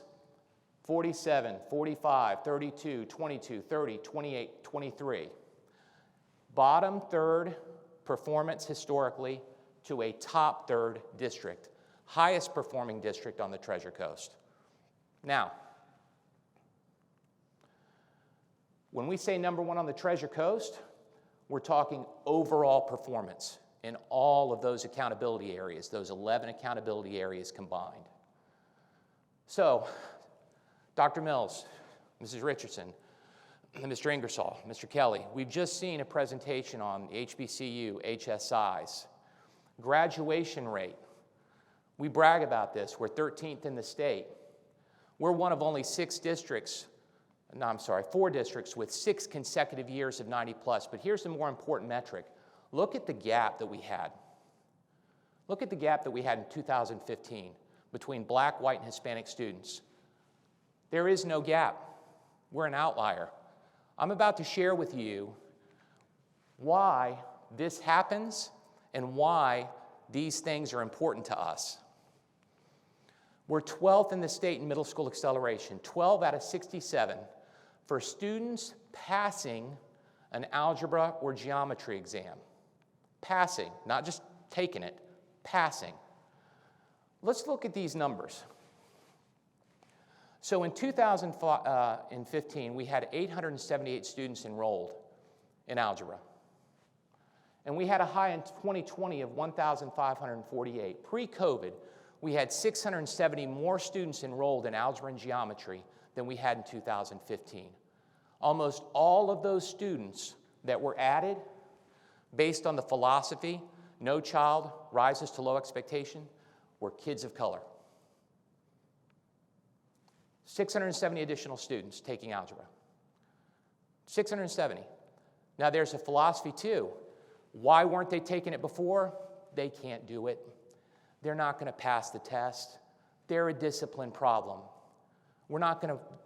Speaker 22: 47, 45, 32, 22, 30, 28, 23. Bottom third performance historically to a top third district. Highest performing district on the Treasure Coast. Now, when we say number one on the Treasure Coast, we're talking overall performance in all of those accountability areas, those 11 accountability areas combined. So, Dr. Mills, Mrs. Richardson, Mr. Ingersoll, Mr. Kelly, we've just seen a presentation on HBCU, HSIs. Graduation rate. We brag about this. We're 13th in the state. We're one of only 4 districts with 6 consecutive years of 90 plus. But here's the more important metric. Look at the gap that we had. Look at the gap that we had in 2015 between black, white, and Hispanic students. There is no gap. We're an outlier. I'm about to share with you why this happens and why these things are important to us. We're 12th in the state in middle school acceleration, 12 out of 67 for students passing an algebra or geometry exam. Passing, not just taking it, passing. Let's look at these numbers. So in 2015, we had 878 students enrolled in algebra. And we had a high in 2020 of 1,548. Pre-COVID, we had 670 more students enrolled in algebra and geometry than we had in 2015. Almost all of those students that were added based on the philosophy, no child rises to low expectation, were kids of color. 670 additional students taking algebra. 670. Now there's a philosophy too. Why weren't they taking it before? They can't do it. They're not going to pass the test. They're a discipline problem.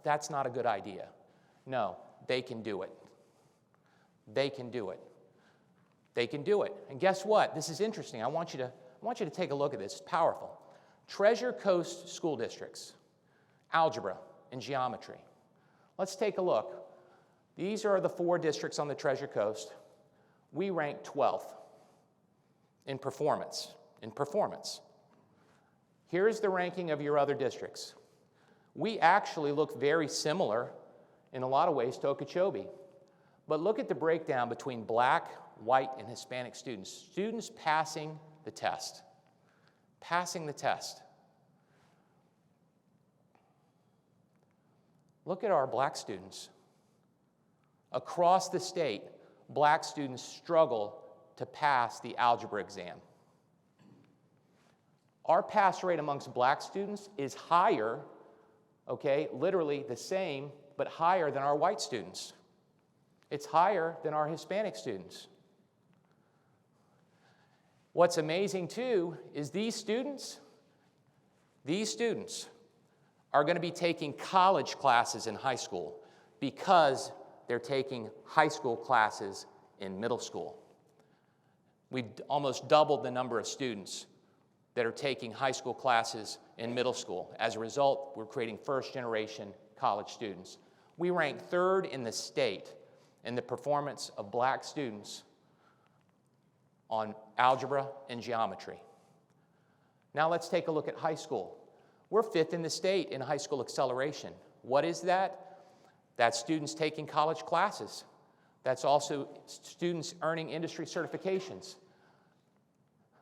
Speaker 22: That's not a good idea. No, they can do it. They can do it. They can do it. And guess what? This is interesting. I want you to take a look at this. It's powerful. Treasure Coast school districts, algebra and geometry. Let's take a look. These are the 4 districts on the Treasure Coast. We rank 12th in performance. Here's the ranking of your other districts. We actually look very similar in a lot of ways to Okeechobee. But look at the breakdown between black, white, and Hispanic students. Students passing the test. Passing the test. Look at our black students. Across the state, black students struggle to pass the algebra exam. Our pass rate amongst black students is higher, okay, literally the same, but higher than our white students. It's higher than our Hispanic students. What's amazing too is these students are going to be taking college classes in high school because they're taking high school classes in middle school. We almost doubled the number of students that are taking high school classes in middle school. As a result, we're creating first-generation college students. We rank 3rd in the state in the performance of black students on algebra and geometry. Now let's take a look at high school. We're 5th in the state in high school acceleration. What is that? That's students taking college classes. That's also students earning industry certifications.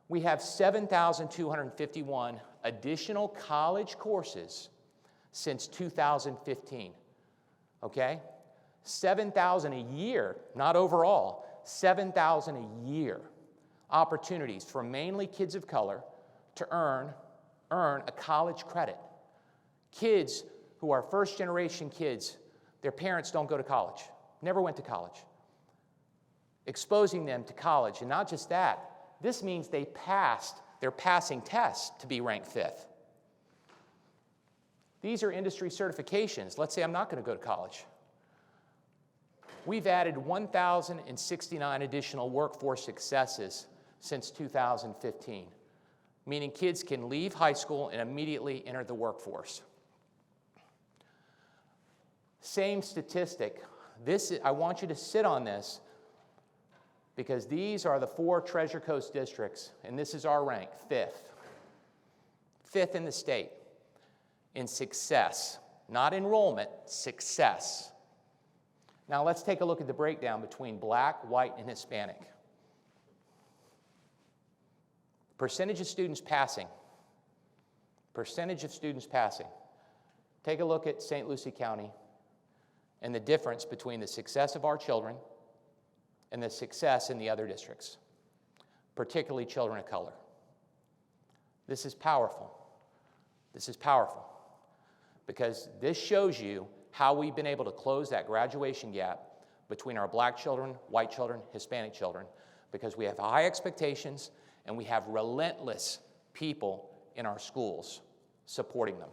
Speaker 22: We have 7,251 additional college courses since 2015, okay? 7,000 a year, not overall, 7,000 a year opportunities for mainly kids of color to earn a college credit. Kids who are first-generation kids, their parents don't go to college, never went to college. Exposing them to college, and not just that, this means they're passing tests to be ranked 5th. These are industry certifications. Let's say I'm not going to go to college. We've added 1,069 additional workforce successes since 2015, meaning kids can leave high school and immediately enter the workforce. Same statistic. I want you to sit on this because these are the 4 Treasure Coast districts, and this is our rank, 5th. 5th in the state in success, not enrollment, success. Now let's take a look at the breakdown between black, white, and Hispanic. Percentage of students passing. Percentage of students passing. Take a look at St. Lucie County and the difference between the success of our children and the success in the other districts, particularly children of color. This is powerful. This is powerful because this shows you how we've been able to close that graduation gap between our black children, white children, Hispanic children, because we have high expectations and we have relentless people in our schools supporting them.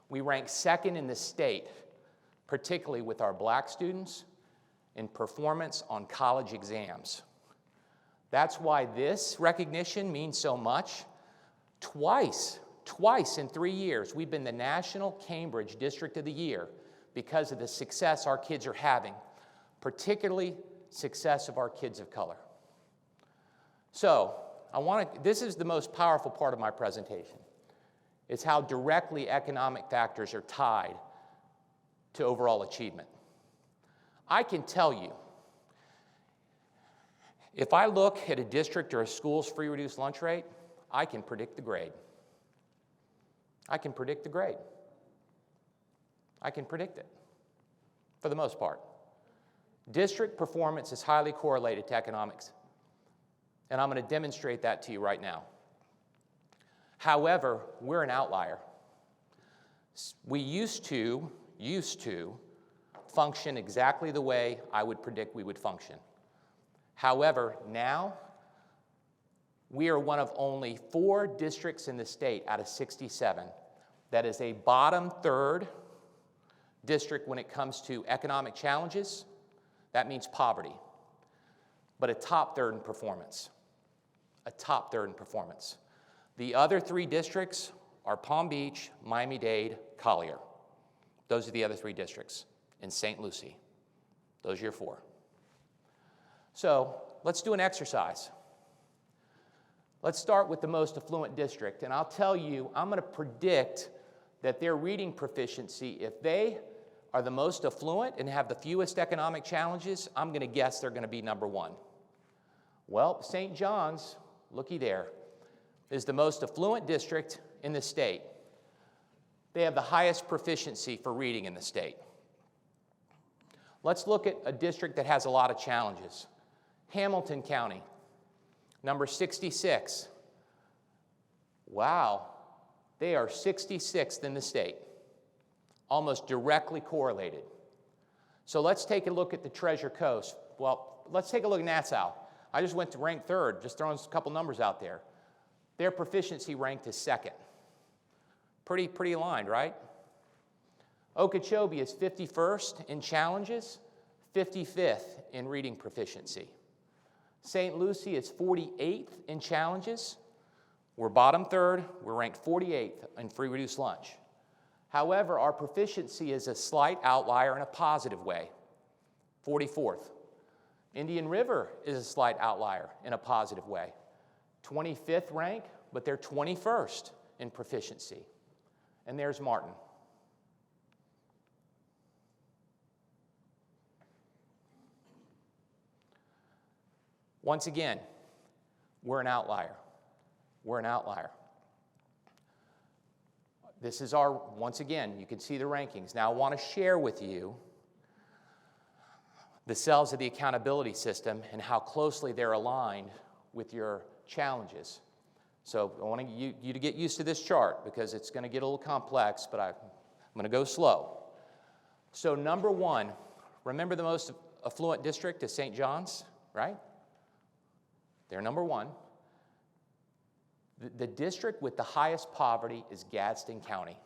Speaker 22: We rank 2nd in the state, particularly with our black students, in performance on college exams. That's why this recognition means so much. Twice in 3 years, we've been the National Cambridge District of the Year because of the success our kids are having, particularly success of our kids of color. So, this is the most powerful part of my presentation. It's how directly economic factors are tied to overall achievement. I can tell you, if I look at a district or a school's free reduced lunch rate, I can predict the grade. I can predict the grade. I can predict it, for the most part. District performance is highly correlated to economics, and I'm going to demonstrate that to you right now. However, we're an outlier. We used to function exactly the way I would predict we would function. However, now, we are one of only 4 districts in the state out of 67 that is a bottom 3rd district when it comes to economic challenges. That means poverty, but a top 3rd in performance. A top 3rd in performance. The other 3 districts are Palm Beach, Miami-Dade, Collier. Those are the other 3 districts. In St. Lucie. Those are your 4. So let's do an exercise. Let's start with the most affluent district, and I'll tell you, I'm going to predict that their reading proficiency, if they are the most affluent and have the fewest economic challenges, I'm going to guess they're going to be number 1. Well, St. John's, looky there, is the most affluent district in the state. They have the highest proficiency for reading in the state. Let's look at a district that has a lot of challenges. Hamilton County, number 66. Wow, they are 66th in the state, almost directly correlated. So let's take a look at the Treasure Coast. Well, let's take a look at Nassau. I just went to rank 3rd, just throwing a couple numbers out there. Their proficiency ranked is 2nd. Pretty aligned, right? Okeechobee is 51st in challenges, 55th in reading proficiency. St. Lucie is 48th in challenges. We're bottom 3rd. We're ranked 48th in free reduced lunch. However, our proficiency is a slight outlier in a positive way, 44th. Indian River is a slight outlier in a positive way, 25th rank, but they're 21st in proficiency. And there's Martin. Once again, we're an outlier. We're an outlier. This is our, once again, you can see the rankings. Now I want to share with you the cells of the accountability system and how closely they're aligned with your challenges. So I want you to get used to this chart because it's going to get a little complex, but I'm going to go slow. So number 1, remember the most affluent district is St. John's, right? They're number 1. The district with the highest poverty is Gadsden County.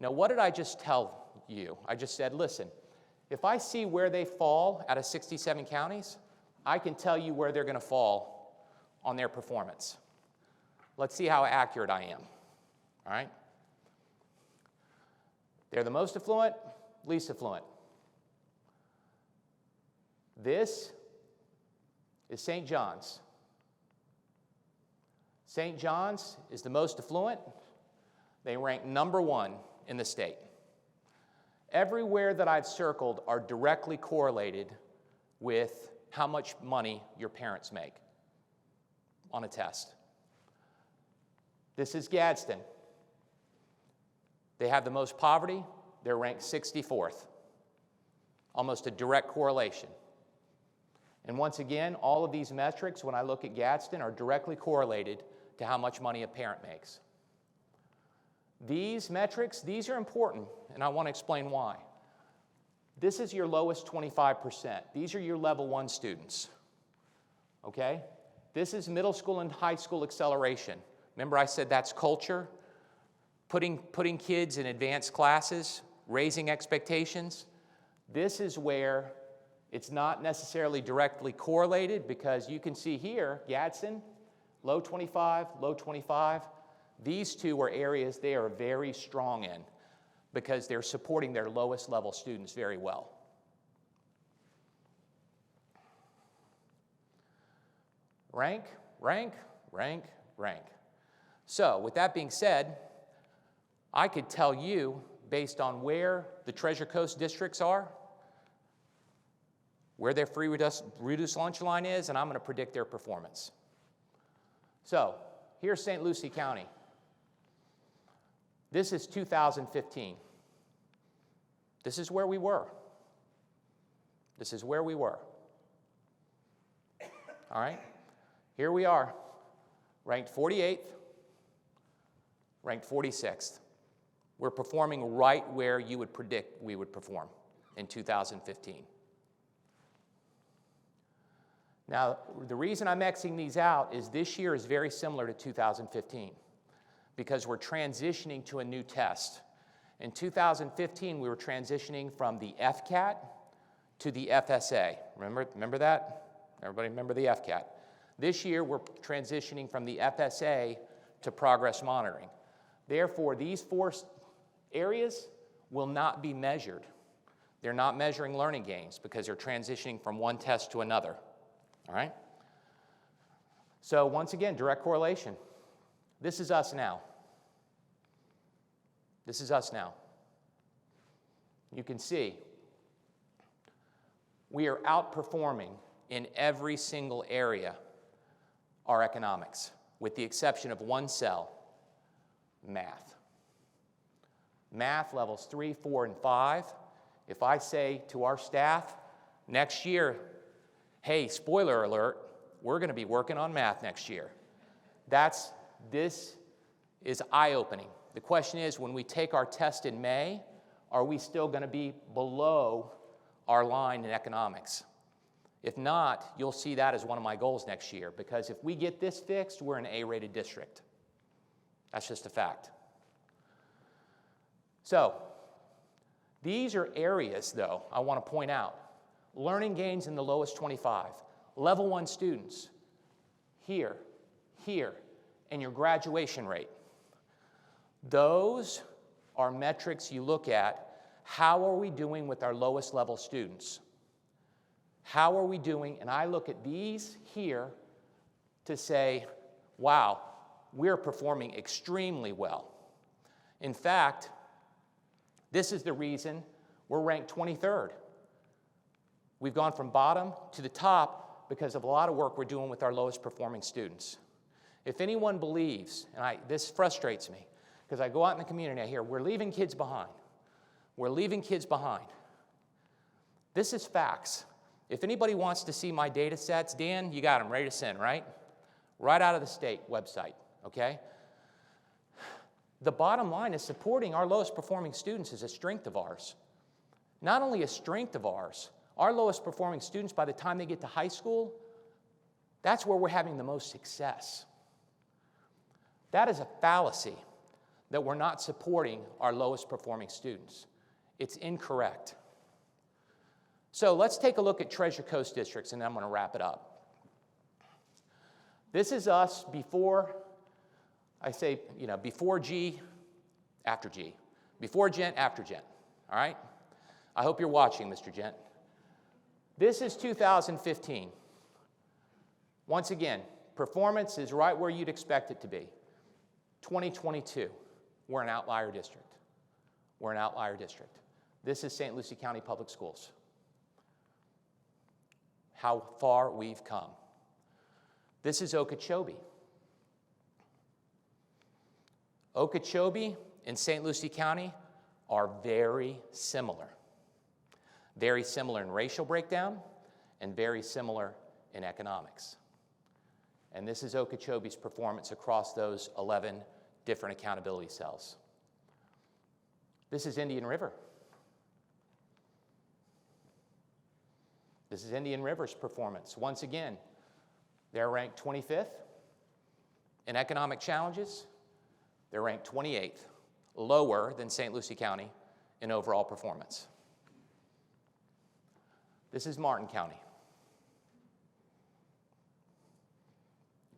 Speaker 22: Now, what did I just tell you? I just said, listen, if I see where they fall out of 67 counties, I can tell you where they're going to fall on their performance. Let's see how accurate I am. All right? They're the most affluent, least affluent. This is St. John's. St. John's is the most affluent. They rank number 1 in the state. Everywhere that I've circled are directly correlated with how much money your parents make on a test. This is Gadsden. They have the most poverty. They're ranked 64th. Almost a direct correlation. And once again, all of these metrics, when I look at Gadsden, are directly correlated to how much money a parent makes. These metrics, these are important, and I want to explain why. This is your lowest 25%. These are your level 1 students, okay? This is middle school and high school acceleration. Remember I said that's culture? Putting kids in advanced classes, raising expectations. This is where it's not necessarily directly correlated because you can see here, Gadsden, low 25, low 25. These 2 are areas they are very strong in because they're supporting their lowest level students very well. Rank, rank, rank, rank. So with that being said, I could tell you based on where the Treasure Coast districts are, where their free reduced lunch line is, and I'm going to predict their performance. So here's St. Lucie County. This is 2015. This is where we were. This is where we were. All right? Here we are, ranked 48th, ranked 46th. We're performing right where you would predict we would perform in 2015. Now, the reason I'm Xing these out is this year is very similar to 2015 because we're transitioning to a new test. In 2015, we were transitioning from the FCAT to the FSA. Remember that? Everybody remember the FCAT? This year, we're transitioning from the FSA to progress monitoring. Therefore, these 4 areas will not be measured. They're not measuring learning gains because they're transitioning from one test to another, all right? So once again, direct correlation. This is us now. This is us now. You can see we are outperforming in every single area our economics, with the exception of one cell, math. Math levels 3, 4, and 5. If I say to our staff next year, hey, spoiler alert, we're going to be working on math next year. This is eye-opening. The question is, when we take our test in May, are we still going to be below our line in economics? If not, you'll see that as one of my goals next year, because if we get this fixed, we're an A-rated district. That's just a fact. So, these are areas, though, I want to point out. Learning gains in the lowest 25. Level 1 students, here, and your graduation rate. Those are metrics you look at. How are we doing with our lowest level students? How are we doing? And I look at these here to say, wow, we're performing extremely well. In fact, this is the reason we're ranked 23rd. We've gone from bottom to the top because of a lot of work we're doing with our lowest performing students. If anyone believes, and this frustrates me, because I go out in the community and I hear, we're leaving kids behind. We're leaving kids behind. This is facts. If anybody wants to see my data sets, Dan, you got them ready to send, right? Right out of the state website, okay? The bottom line is supporting our lowest performing students is a strength of ours. Not only a strength of ours, our lowest performing students, by the time they get to high school, that's where we're having the most success. That is a fallacy that we're not supporting our lowest performing students. It's incorrect. So let's take a look at Treasure Coast districts, and then I'm going to wrap it up. This is us before, I say, before G, after G. Before Gent, after Gent, all right? I hope you're watching, Mr. Gent. This is 2015. Once again, performance is right where you'd expect it to be. 2022, we're an outlier district. We're an outlier district. This is St. Lucie County Public Schools. How far we've come. This is Okeechobee. Okeechobee and St. Lucie County are very similar. Very similar in racial breakdown and very similar in economics. And this is Okeechobee's performance across those 11 different accountability cells. This is Indian River. This is Indian River's performance. Once again, they're ranked 25th in economic challenges. They're ranked 28th, lower than St. Lucie County in overall performance. This is Martin County.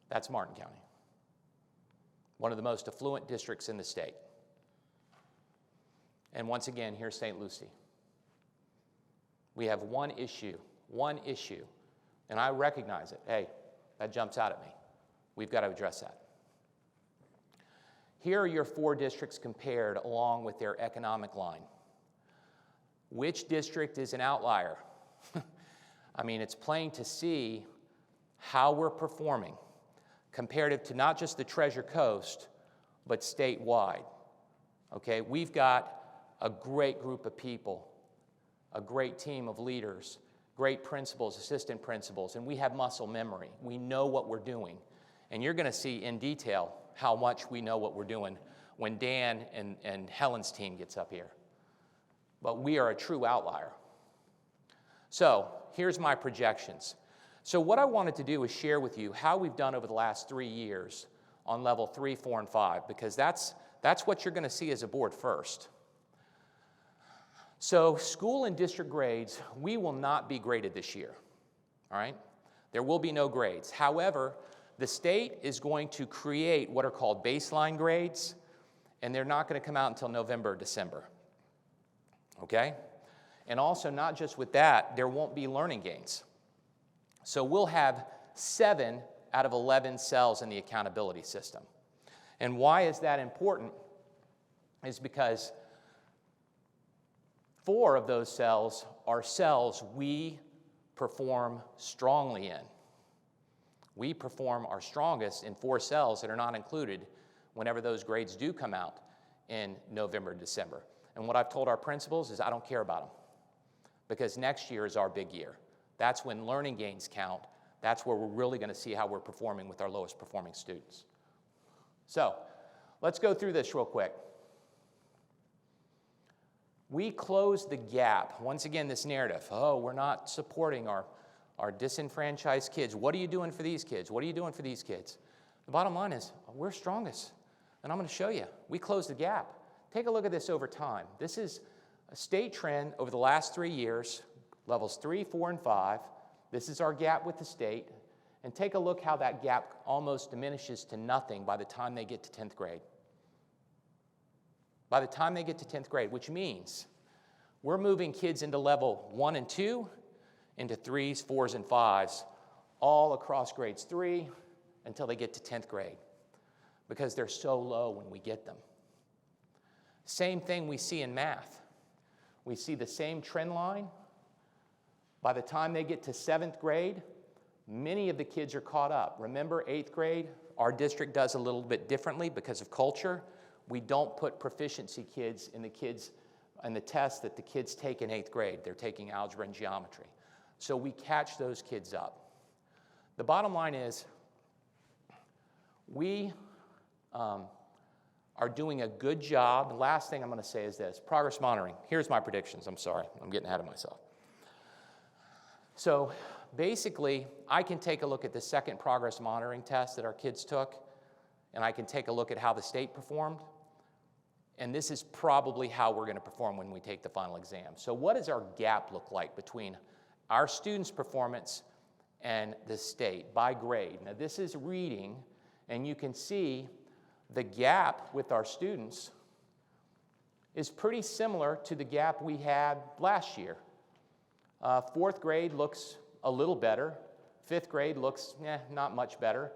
Speaker 22: That's Martin County, one of the most affluent districts in the state. And once again, here's St. Lucie. We have one issue, and I recognize it. Hey, that jumps out at me. We've got to address that. Here are your 4 districts compared along with their economic line. Which district is an outlier? I mean, it's plain to see how we're performing comparative to not just the Treasure Coast, but statewide. Okay, we've got a great group of people, a great team of leaders, great principals, assistant principals, and we have muscle memory. We know what we're doing. And you're going to see in detail how much we know what we're doing when Dan and Helen's team gets up here. But we are a true outlier. So here's my projections. So what I wanted to do is share with you how we've done over the last 3 years on level 3, 4, and 5, because that's what you're going to see as a board first. So school and district grades, we will not be graded this year, all right? There will be no grades. However, The state is going to create what are called baseline grades, and they're not going to come out until November or December. Okay? And also, not just with that, there won't be learning gains. So we'll have 7 out of 11 cells in the accountability system. And why is that important? Is because 4 of those cells are cells we perform strongly in. We perform our strongest in 4 cells that are not included whenever those grades do come out in November, December. And what I've told our principals is I don't care about them, because next year is our big year. That's when learning gains count. That's where we're really going to see how we're performing with our lowest performing students. So let's go through this real quick. We closed the gap. Once again, this narrative, oh, we're not supporting our disenfranchised kids. What are you doing for these kids? What are you doing for these kids? The bottom line is we're strongest, and I'm going to show you. We closed the gap. Take a look at this over time. This is a state trend over the last 3 years, levels 3, 4, and 5. This is our gap with the state. And take a look how that gap almost diminishes to nothing by the time they get to 10th grade. By the time they get to 10th grade, which means we're moving kids into level 1 and 2, into 3s, 4s, and 5s, all across grades 3 until they get to 10th grade, because they're so low when we get them. Same thing we see in math. We see the same trend line. By the time they get to 7th grade, many of the kids are caught up. Remember, 8th grade, our district does a little bit differently because of culture. We don't put proficiency kids in the tests that the kids take in 8th grade. They're taking algebra and geometry. So we catch those kids up. The bottom line is we are doing a good job. The last thing I'm going to say is this: progress monitoring. Here's my predictions. I'm sorry, I'm getting ahead of myself. So basically, I can take a look at the second progress monitoring test that our kids took, and I can take a look at how the state performed. And this is probably how we're going to perform when we take the final exam. So what does our gap look like between our students' performance and the state by grade? Now, this is reading, and you can see the gap with our students is pretty similar to the gap we had last year. 4th grade looks a little better. 5th grade looks not much better.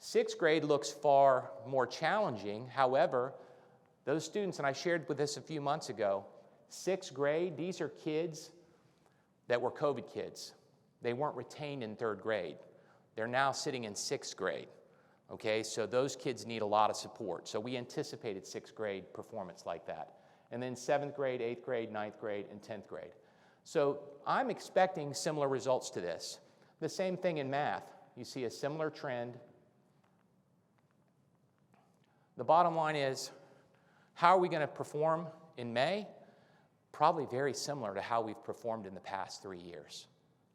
Speaker 22: 6th grade looks far more challenging. However, those students, and I shared with this a few months ago, 6th grade, these are kids that were COVID kids. They weren't retained in 3rd grade. They're now sitting in 6th grade. Okay, so those kids need a lot of support. So we anticipated 6th grade performance like that. And then 7th grade, 8th grade, 9th grade, and 10th grade. So I'm expecting similar results to this. The same thing in math. You see a similar trend. The bottom line is, how are we going to perform in May? Probably very similar to how we've performed in the past 3 years.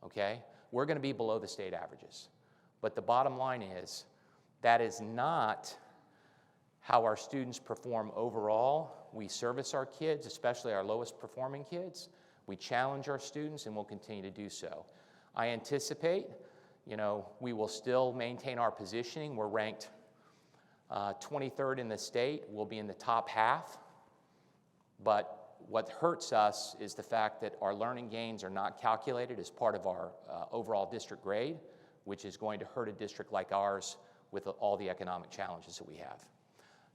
Speaker 22: Okay? We're going to be below the state averages. But the bottom line is, that is not how our students perform overall. We service our kids, especially our lowest performing kids. We challenge our students, and we'll continue to do so. I anticipate, we will still maintain our positioning. We're ranked 23rd in the state. We'll be in the top half. But what hurts us is the fact that our learning gains are not calculated as part of our overall district grade, which is going to hurt a district like ours with all the economic challenges that we have.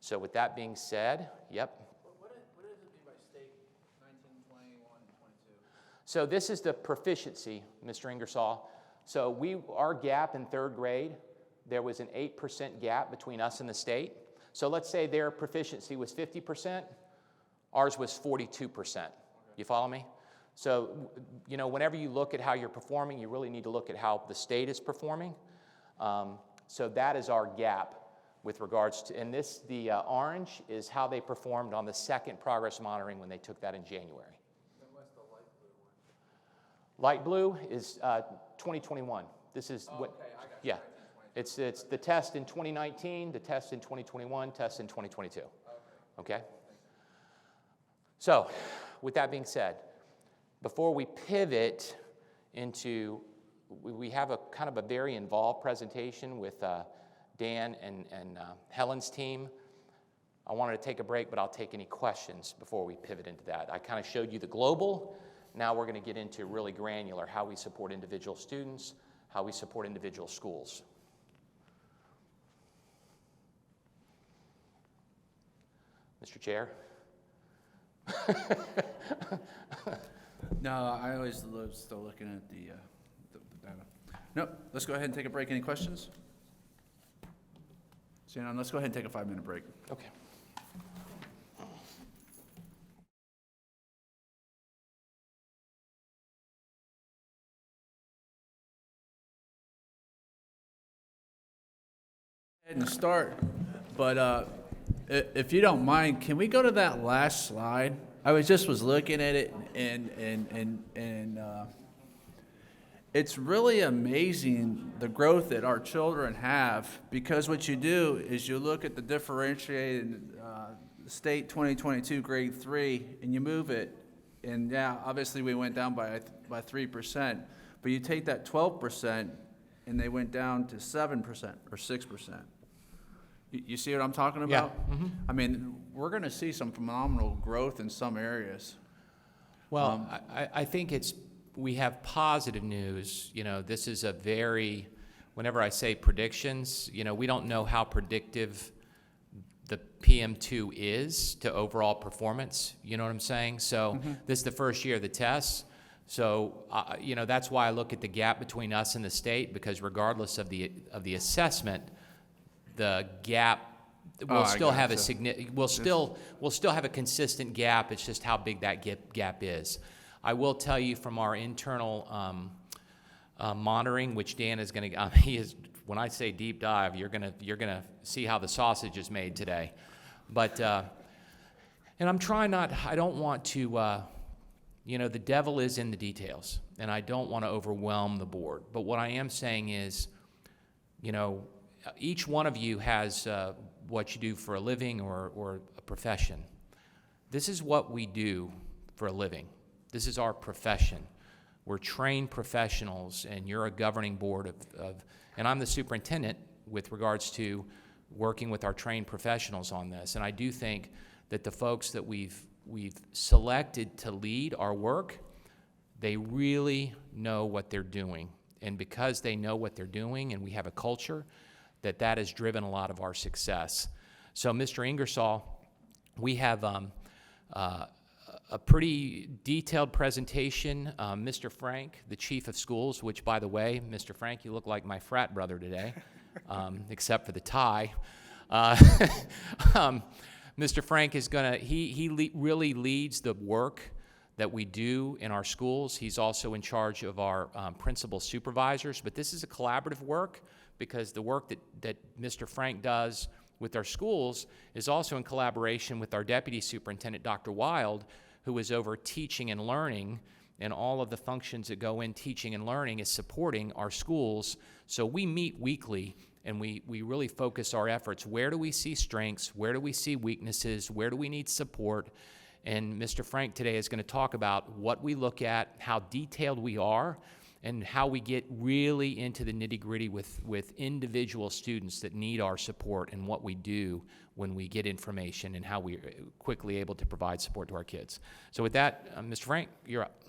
Speaker 22: So with that being said, yep.
Speaker 20: What does it mean by state 19, 21, and 22?
Speaker 22: So this is the proficiency, Mr. Ingersoll. So our gap in 3rd grade, there was an 8% gap between us and the state. So let's say their proficiency was 50%, ours was 42%. Okay. You follow me? So, whenever you look at how you're performing, you really need to look at how the state is performing. So that is our gap with regards to, and the orange is how they performed on the second progress monitoring when they took that in January.
Speaker 20: And what's the light blue one?
Speaker 22: Light blue is 2021. This is
Speaker 20: okay, I got
Speaker 22: yeah. It's the test in 2019, the test in 2021, test in 2022. Okay? So, with that being said, before we pivot into, we have a kind of a very involved presentation with Dan and Helen's team. I wanted to take a break, but I'll take any questions before we pivot into that. I kind of showed you the global. Now we're going to get into really granular, how we support individual students, how we support individual schools. Mr. Chair?
Speaker 20: No, I always love still looking at the data. Nope, let's go ahead and take a break. Any questions? Seeing none, let's go ahead and take a 5-minute break.
Speaker 22: Okay.
Speaker 20: And start, but if you don't mind, can we go to that last slide? I was looking at it, and it's really amazing the growth that our children have, because what you do is you look at the differentiated state 2022 grade 3, and you move it, and yeah, obviously we went down by 3%, but you take that 12% and they went down to 7% or 6%. You see what I'm talking about?
Speaker 22: Yeah. Mm-hmm.
Speaker 20: I mean, we're going to see some phenomenal growth in some areas.
Speaker 22: Well, I think we have positive news. You know, this is whenever I say predictions, you know, we don't know how predictive the PM2 is to overall performance. You know what I'm saying? So this is the first year of the tests. So, you know, that's why I look at the gap between us and the state, because regardless of the assessment, the gap will still have we'll still have a consistent gap. It's just how big that gap is. I will tell you from our internal monitoring, which Dan is going to, when I say deep dive, you're gonna see how the sausage is made today. But and I'm trying I don't want to, you know, the devil is in the details, and I don't want to overwhelm the board. But what I am saying is, you know, each one of you has what you do for a living or a profession. This is what we do for a living. This is our profession. We're trained professionals, and you're a governing board and I'm the superintendent with regards to working with our trained professionals on this. And I do think that the folks that we've selected to lead our work, they really know what they're doing. And because they know what they're doing, and we have a culture, that has driven a lot of our success. So, Mr. Ingersoll, we have a pretty detailed presentation. Mr. Frank, the chief of schools, which, by the way, Mr. Frank, you look like my frat brother today, except for the tie. Mr. Frank is really leads the work that we do in our schools. He's also in charge of our principal supervisors, but this is a collaborative work, because the work that Mr. Frank does with our schools is also in collaboration with our deputy superintendent, Dr. Wild, who is over teaching and learning, and all of the functions that go in teaching and learning is supporting our schools. So we meet weekly, and we really focus our efforts. Where do we see strengths? Where do we see weaknesses? Where do we need support? And Mr. Frank today is going to talk about what we look at, how detailed we are, and how we get really into the nitty-gritty with individual students that need our support, and what we do when we get information, and how we're quickly able to provide support to our kids. So with that, Mr. Frank, you're up.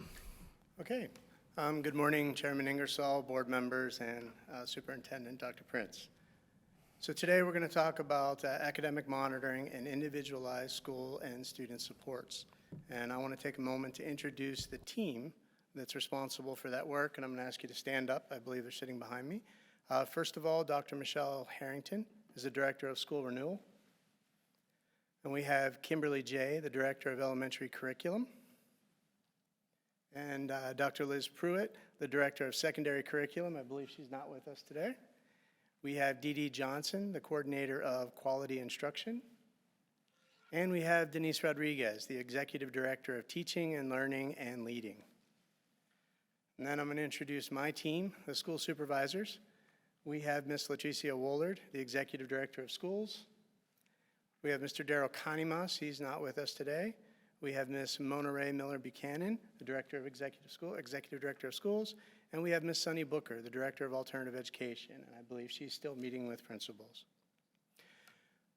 Speaker 6: Okay. Good morning, Chairman Ingersoll, board members, and Superintendent Dr. Prince. So today we're going to talk about academic monitoring and individualized school and student supports. And I want to take a moment to introduce the team that's responsible for that work, and I'm going to ask you to stand up. I believe they're sitting behind me. First of all, Dr. Michelle Harrington is the Director of School Renewal. And we have Kimberly Jay, the Director of Elementary Curriculum. And Dr. Liz Pruitt, the Director of Secondary Curriculum. I believe she's not with us today. We have Dee Dee Johnson, the Coordinator of Quality Instruction. And we have Denise Rodriguez, the Executive Director of Teaching and Learning and Leading. And then I'm going to introduce my team, the school supervisors. We have Ms. Latricia Woolard, the Executive Director of Schools. We have Mr. Daryl Kanimas, he's not with us today. We have Ms. Mona Ray Miller Buchanan, the Executive Director of Schools. And we have Ms. Sunny Booker, the Director of Alternative Education, and I believe she's still meeting with principals.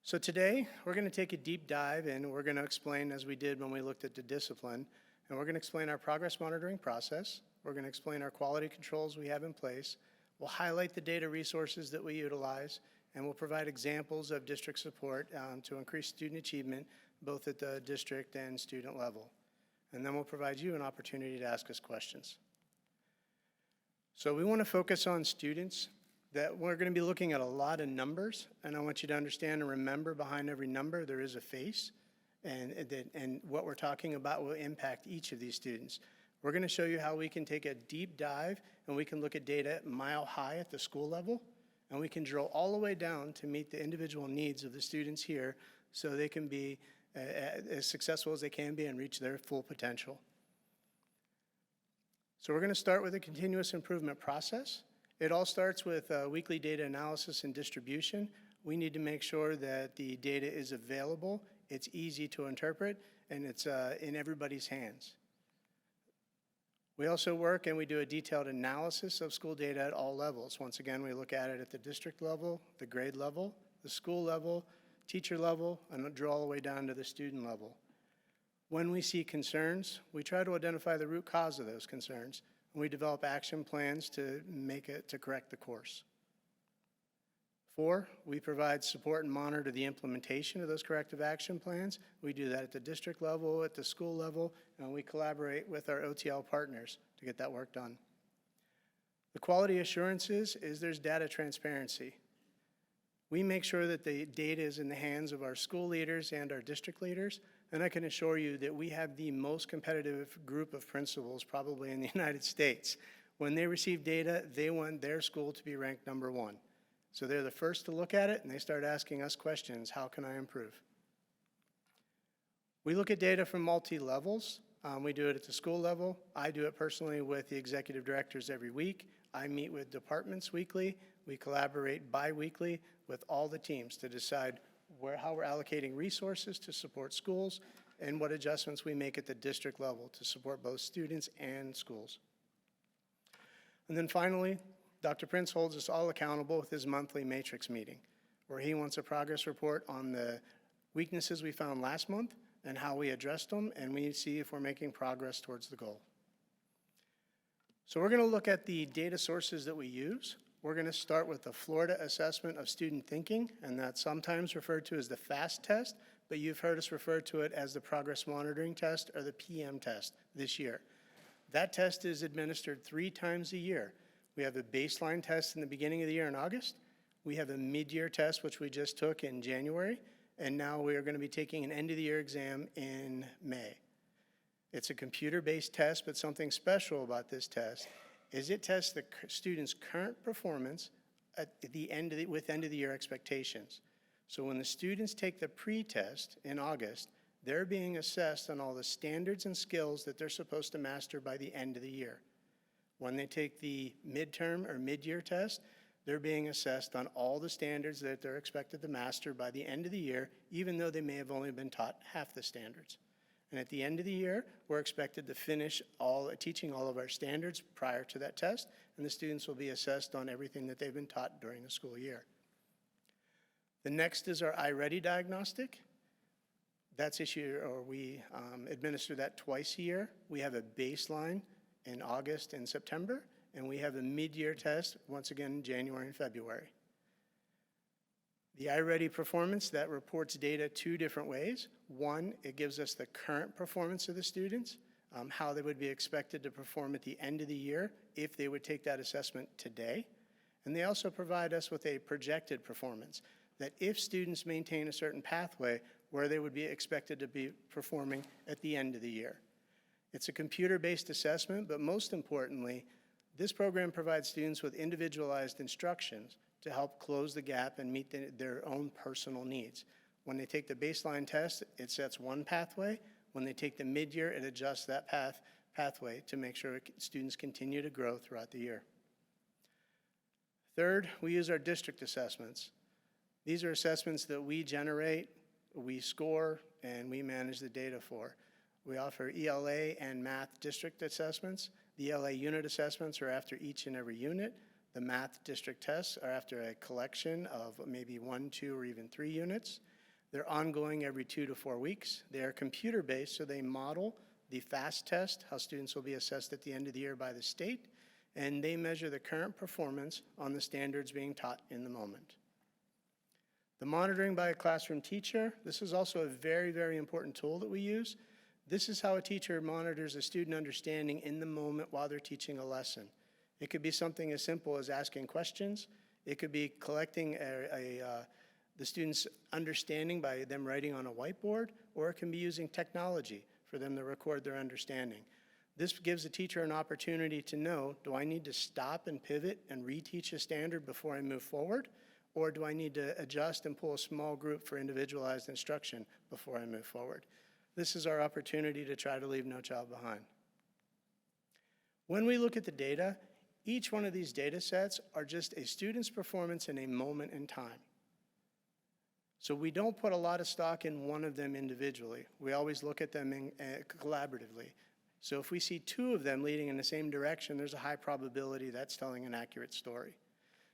Speaker 6: So today, we're going to take a deep dive and we're going to explain, as we did when we looked at the discipline, and we're going to explain our progress monitoring process. We're going to explain our quality controls we have in place. We'll highlight the data resources that we utilize, and we'll provide examples of district support to increase student achievement, both at the district and student level. And then we'll provide you an opportunity to ask us questions. So we want to focus on students. That we're going to be looking at a lot of numbers, and I want you to understand and remember behind every number there is a face, and what we're talking about will impact each of these students. We're going to show you how we can take a deep dive and we can look at data mile high at the school level, and we can drill all the way down to meet the individual needs of the students here so they can be as successful as they can be and reach their full potential. So we're going to start with a continuous improvement process. It all starts with weekly data analysis and distribution. We need to make sure that the data is available, it's easy to interpret, and it's in everybody's hands. We also work and we do a detailed analysis of school data at all levels. Once again, we look at it at the district level, the grade level, the school level, teacher level, and draw all the way down to the student level. When we see concerns, we try to identify the root cause of those concerns. We develop action plans to correct the course. 4, we provide support and monitor the implementation of those corrective action plans. We do that at the district level, at the school level, and we collaborate with our OTL partners to get that work done. The quality assurances is there's data transparency. We make sure that the data is in the hands of our school leaders and our district leaders, and I can assure you that we have the most competitive group of principals probably in the United States. When they receive data, they want their school to be ranked #1. So they're the first to look at it, and they start asking us questions, how can I improve? We look at data from multi-levels. We do it at the school level. I do it personally with the executive directors every week. I meet with departments weekly. We collaborate bi-weekly with all the teams to decide how we're allocating resources to support schools and what adjustments we make at the district level to support both students and schools. And then finally, Dr. Prince holds us all accountable with his monthly matrix meeting, where he wants a progress report on the weaknesses we found last month and how we addressed them, and we see if we're making progress towards the goal. So we're going to look at the data sources that we use. We're going to start with the Florida Assessment of Student Thinking, and that's sometimes referred to as the FAST test, but you've heard us refer to it as the Progress Monitoring Test or the PM test this year. That test is administered 3 times a year. We have a baseline test in the beginning of the year in August. We have a mid-year test, which we just took in January, and now we are going to be taking an end-of-the-year exam in May. It's a computer-based test, but something special about this test is it tests the student's current performance at the with end-of-the-year expectations. So when the students take the pre-test in August, they're being assessed on all the standards and skills that they're supposed to master by the end of the year. When they take the midterm or mid-year test, they're being assessed on all the standards that they're expected to master by the end of the year, even though they may have only been taught half the standards. And at the end of the year, we're expected to finish teaching all of our standards prior to that test, and the students will be assessed on everything that they've been taught during the school year. The next is our iReady diagnostic. That's issued, or we administer that twice a year. We have a baseline in August and September, and we have a mid-year test, once again, in January and February. The iReady performance, that reports data 2 different ways. One, it gives us the current performance of the students, how they would be expected to perform at the end of the year if they would take that assessment today. And they also provide us with a projected performance, that if students maintain a certain pathway, where they would be expected to be performing at the end of the year. It's a computer-based assessment, but most importantly, this program provides students with individualized instructions to help close the gap and meet their own personal needs. When they take the baseline test, it sets one pathway. When they take the mid-year, it adjusts that pathway to make sure students continue to grow throughout the year. Third, we use our district assessments. These are assessments that we generate, we score, and we manage the data for. We offer ELA and math district assessments. The ELA unit assessments are after each and every unit. The math district tests are after a collection of maybe 1, 2, or even 3 units. They're ongoing every 2 to 4 weeks. They are computer-based, so they model the FAST test, how students will be assessed at the end of the year by the state, and they measure the current performance on the standards being taught in the moment. The monitoring by a classroom teacher, this is also a very, very important tool that we use. This is how a teacher monitors a student understanding in the moment while they're teaching a lesson. It could be something as simple as asking questions. It could be collecting the student's understanding by them writing on a whiteboard, or it can be using technology for them to record their understanding. This gives the teacher an opportunity to know, do I need to stop and pivot and reteach a standard before I move forward? Or do I need to adjust and pull a small group for individualized instruction before I move forward? This is our opportunity to try to leave no child behind. When we look at the data, each one of these data sets are just a student's performance in a moment in time. So we don't put a lot of stock in one of them individually. We always look at them collaboratively. So if we see 2 of them leading in the same direction, there's a high probability that's telling an accurate story.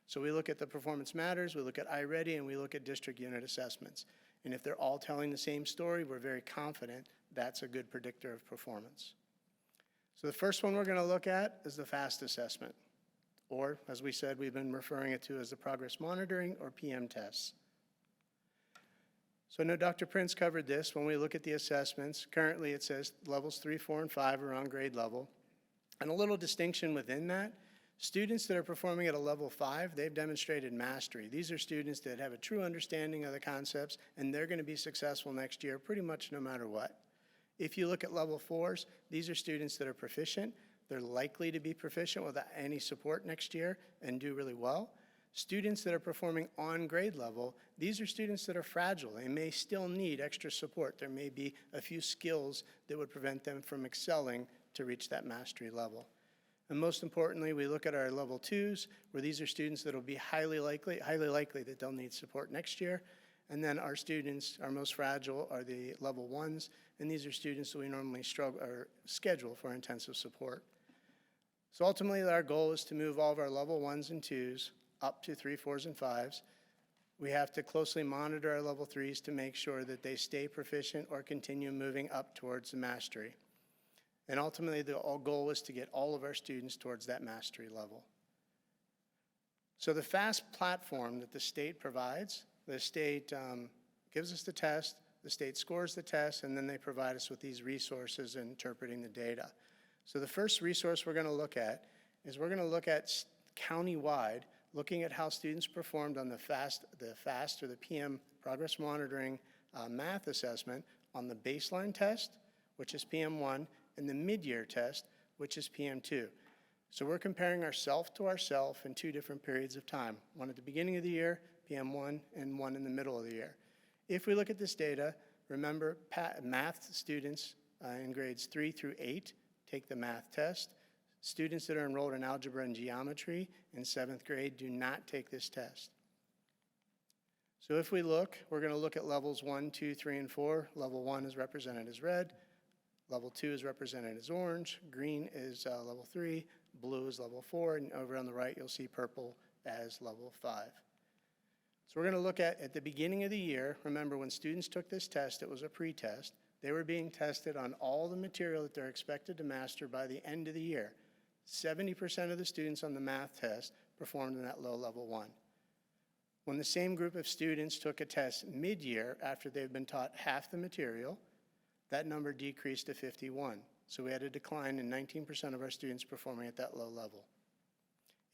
Speaker 6: So we look at the performance matters, we look at iReady, and we look at district unit assessments. And if they're all telling the same story, we're very confident that's a good predictor of performance. So the first one we're going to look at is the FAST assessment, or as we said, we've been referring it to as the progress monitoring or PM tests. So I know Dr. Prince covered this. When we look at the assessments, currently it says levels 3, 4, and 5 are on grade level. And a little distinction within that, students that are performing at a level 5, they've demonstrated mastery. These are students that have a true understanding of the concepts, and they're going to be successful next year pretty much no matter what. If you look at level 4s, these are students that are proficient. They're likely to be proficient without any support next year and do really well. Students that are performing on grade level, these are students that are fragile. They may still need extra support. There may be a few skills that would prevent them from excelling to reach that mastery level. And most importantly, we look at our level 2s, where these are students that will be highly likely that they'll need support next year. And then our students, our most fragile, are the level 1s, and these are students that we normally schedule for intensive support. So ultimately, our goal is to move all of our level 1s and 2s up to 3, 4s, and 5s. We have to closely monitor our level 3s to make sure that they stay proficient or continue moving up towards the mastery. And ultimately, the goal is to get all of our students towards that mastery level. So the FAST platform that the state provides, the state gives us the test, the state scores the test, and then they provide us with these resources in interpreting the data. So the first resource we're going to look at is we're going to look at county-wide, looking at how students performed on the FAST or the PM progress monitoring math assessment on the baseline test, which is PM1, and the mid-year test, which is PM2. So we're comparing ourselves to ourselves in 2 different periods of time, one at the beginning of the year, PM1, and one in the middle of the year. If we look at this data, remember math students in grades 3 through 8 take the math test. Students that are enrolled in algebra and geometry in 7th grade do not take this test. So if we look, we're going to look at levels 1, 2, 3, and 4. Level 1 is represented as red. Level 2 is represented as orange. Green is level 3. Blue is level 4. And over on the right, you'll see purple as level 5. So we're going to look at the beginning of the year. Remember, when students took this test, it was a pre-test. They were being tested on all the material that they're expected to master by the end of the year. 70% of the students on the math test performed in that low level 1. When the same group of students took a test mid-year after they've been taught half the material, that number decreased to 51. So we had a decline in 19% of our students performing at that low level.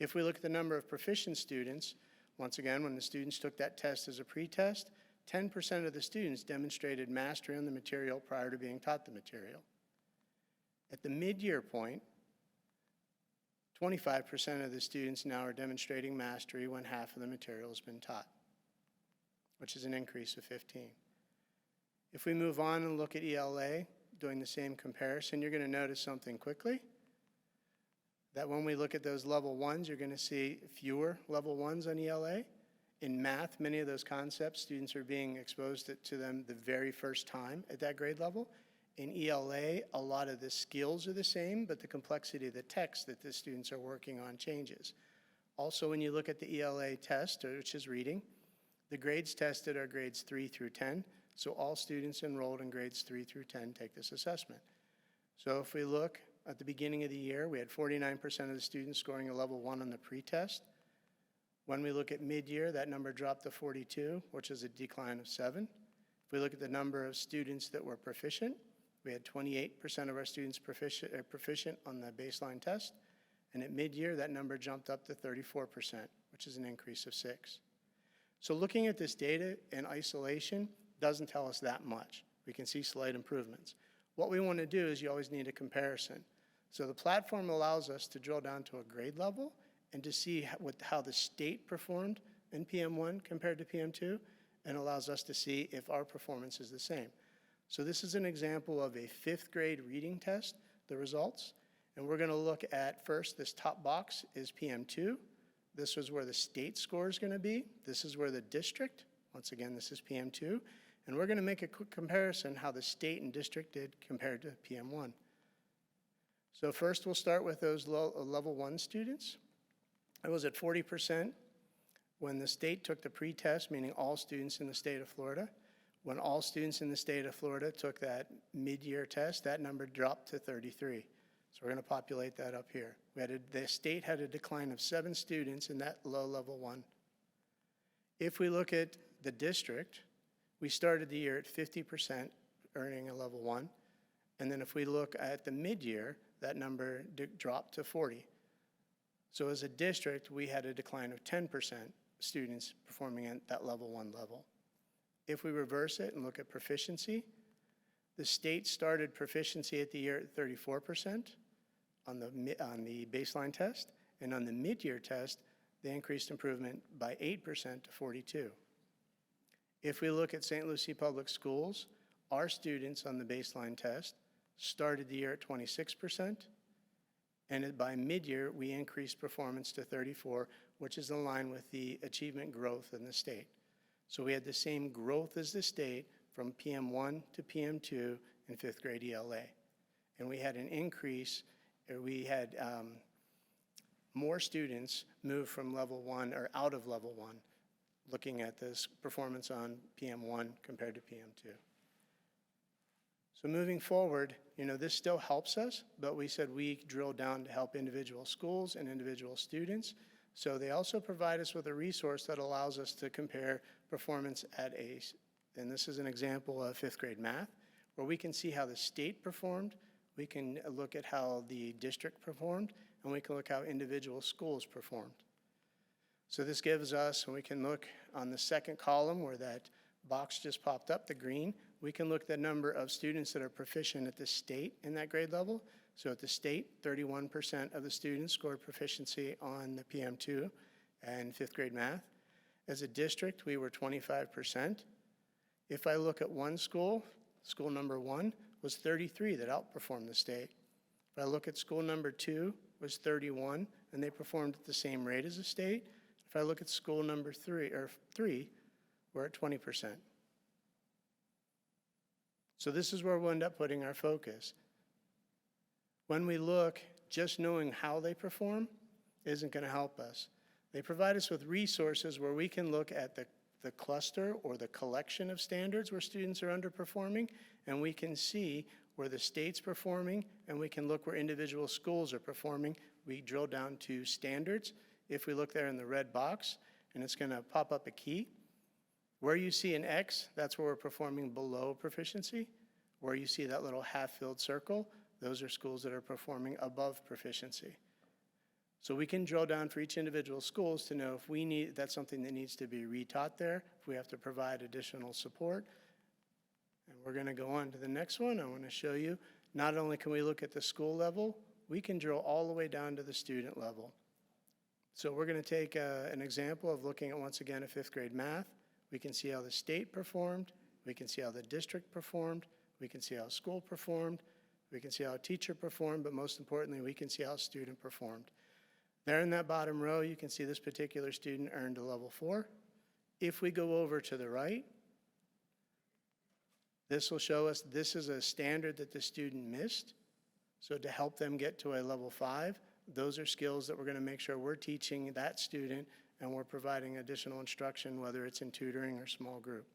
Speaker 6: If we look at the number of proficient students, once again, when the students took that test as a pre-test, 10% of the students demonstrated mastery on the material prior to being taught the material. At the mid-year point, 25% of the students now are demonstrating mastery when half of the material has been taught, which is an increase of 15. If we move on and look at ELA, doing the same comparison, you're going to notice something quickly, that when we look at those level 1s, you're going to see fewer level 1s on ELA. In math, many of those concepts, students are being exposed to them the very first time at that grade level. In ELA, a lot of the skills are the same, but the complexity of the text that the students are working on changes. Also, when you look at the ELA test, which is reading, the grades tested are grades 3 through 10, so all students enrolled in grades 3 through 10 take this assessment. So if we look at the beginning of the year, we had 49% of the students scoring a level 1 on the pre-test. When we look at mid-year, that number dropped to 42, which is a decline of 7. If we look at the number of students that were proficient, we had 28% of our students proficient on the baseline test, and at mid-year, that number jumped up to 34%, which is an increase of 6. So looking at this data in isolation doesn't tell us that much. We can see slight improvements. What we want to do is you always need a comparison. So the platform allows us to drill down to a grade level and to see how the state performed in PM1 compared to PM2, and allows us to see if our performance is the same. So this is an example of a 5th grade reading test, the results. And we're going to look at first, this top box is PM2. This was where the state score is going to be. This is where the district, once again, this is PM2. And we're going to make a quick comparison how the state and district did compared to PM1. So first we'll start with those level 1 students. I was at 40% when the state took the pre-test, meaning all students in the state of Florida. When all students in the state of Florida took that mid-year test, that number dropped to 33. So we're going to populate that up here. The state had a decline of 7 students in that low level 1. If we look at the district, we started the year at 50% earning a level 1. And then if we look at the mid-year, that number dropped to 40. So as a district, we had a decline of 10% students performing at that level 1 level. If we reverse it and look at proficiency, the state started proficiency at the year at 34% on the baseline test, and on the mid-year test, they increased improvement by 8% to 42. If we look at St. Lucie Public Schools, our students on the baseline test started the year at 26%, and by mid-year, we increased performance to 34, which is in line with the achievement growth in the state. So we had the same growth as the state from PM1 to PM2 in 5th grade ELA. And we had an increase, we had more students move from level 1 or out of level 1, looking at this performance on PM1 compared to PM2. So moving forward, this still helps us, but we said we drill down to help individual schools and individual students. So they also provide us with a resource that allows us to compare performance at and this is an example of 5th grade math, where we can see how the state performed, we can look at how the district performed, and we can look how individual schools performed. So this gives us, and we can look on the second column where that box just popped up, the green, we can look at the number of students that are proficient at the state in that grade level. So at the state, 31% of the students scored proficiency on the PM2 and 5th grade math. As a district, we were 25%. If I look at one school, school number 1 was 33 that outperformed the state. If I look at school number 2, was 31, and they performed at the same rate as the state. If I look at school number 3, we're at 20%. So this is where we'll end up putting our focus. When we look, just knowing how they perform isn't going to help us. They provide us with resources where we can look at the cluster or the collection of standards where students are underperforming, and we can see where the state's performing, and we can look where individual schools are performing. We drill down to standards. If we look there in the red box, and it's going to pop up a key. Where you see an X, that's where we're performing below proficiency. Where you see that little half-filled circle, those are schools that are performing above proficiency. So we can drill down for each individual schools to know if that's something that needs to be retaught there, if we have to provide additional support. And we're going to go on to the next one. I want to show you, not only can we look at the school level, we can drill all the way down to the student level. So we're going to take an example of looking at, once again, a 5th grade math. We can see how the state performed. We can see how the district performed. We can see how school performed. We can see how a teacher performed, but most importantly, we can see how a student performed. There in that bottom row, you can see this particular student earned a level 4. If we go over to the right, This will show us this is a standard that the student missed. So to help them get to a level 5, those are skills that we're going to make sure we're teaching that student, and we're providing additional instruction, whether it's in tutoring or small group.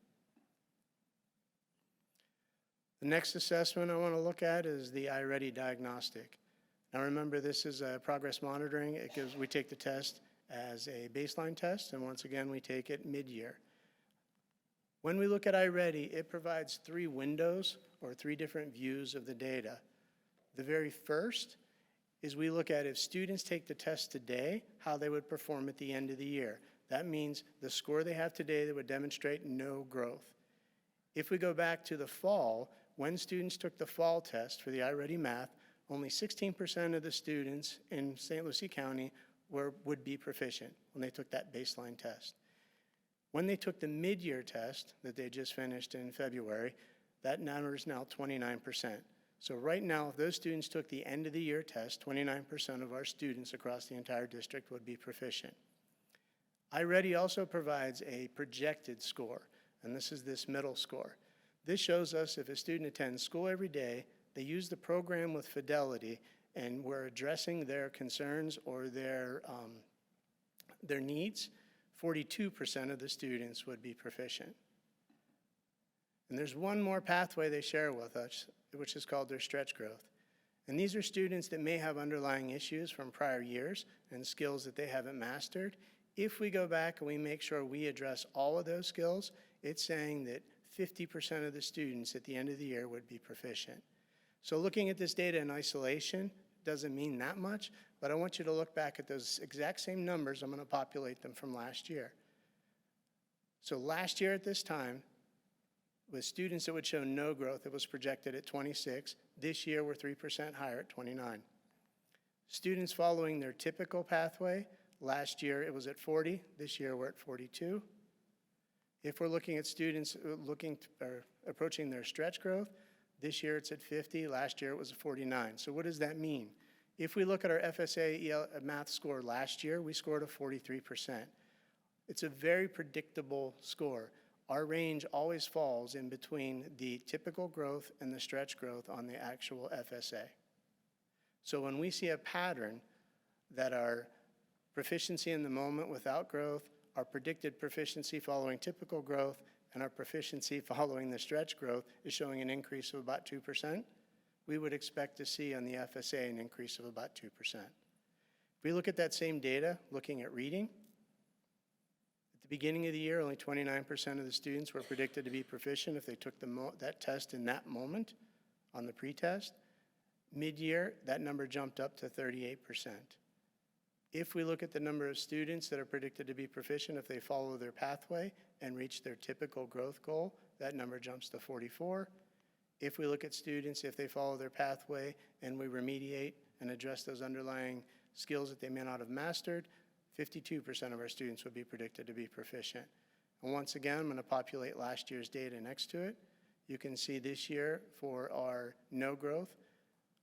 Speaker 6: The next assessment I want to look at is the iReady diagnostic. Now remember, this is a progress monitoring. We take the test as a baseline test, and once again, we take it mid-year. When we look at iReady, it provides 3 windows or 3 different views of the data. The very first is we look at if students take the test today, how they would perform at the end of the year. That means the score they have today that would demonstrate no growth. If we go back to the fall, when students took the fall test for the iReady Math, only 16% of the students in St. Lucie County would be proficient when they took that baseline test. When they took the mid-year test that they just finished in February, that number is now 29%. So right now, if those students took the end of the year test, 29% of our students across the entire district would be proficient. iReady also provides a projected score, and this is this middle score. This shows us if a student attends school every day, they use the program with fidelity, and we're addressing their concerns or their needs, 42% of the students would be proficient. And there's one more pathway they share with us, which is called their stretch growth. And these are students that may have underlying issues from prior years and skills that they haven't mastered. If we go back and we make sure we address all of those skills, it's saying that 50% of the students at the end of the year would be proficient. So looking at this data in isolation doesn't mean that much, but I want you to look back at those exact same numbers. I'm going to populate them from last year. So last year at this time, with students that would show no growth, it was projected at 26. This year, we're 3% higher at 29. Students following their typical pathway, last year it was at 40. This year, we're at 42. If we're looking at students approaching their stretch growth, this year it's at 50. Last year, it was 49. So what does that mean? If we look at our FSA math score last year, we scored a 43%. It's a very predictable score. Our range always falls in between the typical growth and the stretch growth on the actual FSA. So when we see a pattern that our proficiency in the moment without growth, our predicted proficiency following typical growth, and our proficiency following the stretch growth is showing an increase of about 2%, we would expect to see on the FSA an increase of about 2%. If we look at that same data, looking at reading, at the beginning of the year, only 29% of the students were predicted to be proficient if they took that test in that moment on the pretest. Mid-year, that number jumped up to 38%. If we look at the number of students that are predicted to be proficient if they follow their pathway and reach their typical growth goal, that number jumps to 44. If we look at students, if they follow their pathway and we remediate and address those underlying skills that they may not have mastered, 52% of our students would be predicted to be proficient. And once again, I'm going to populate last year's data next to it. You can see this year for our no growth,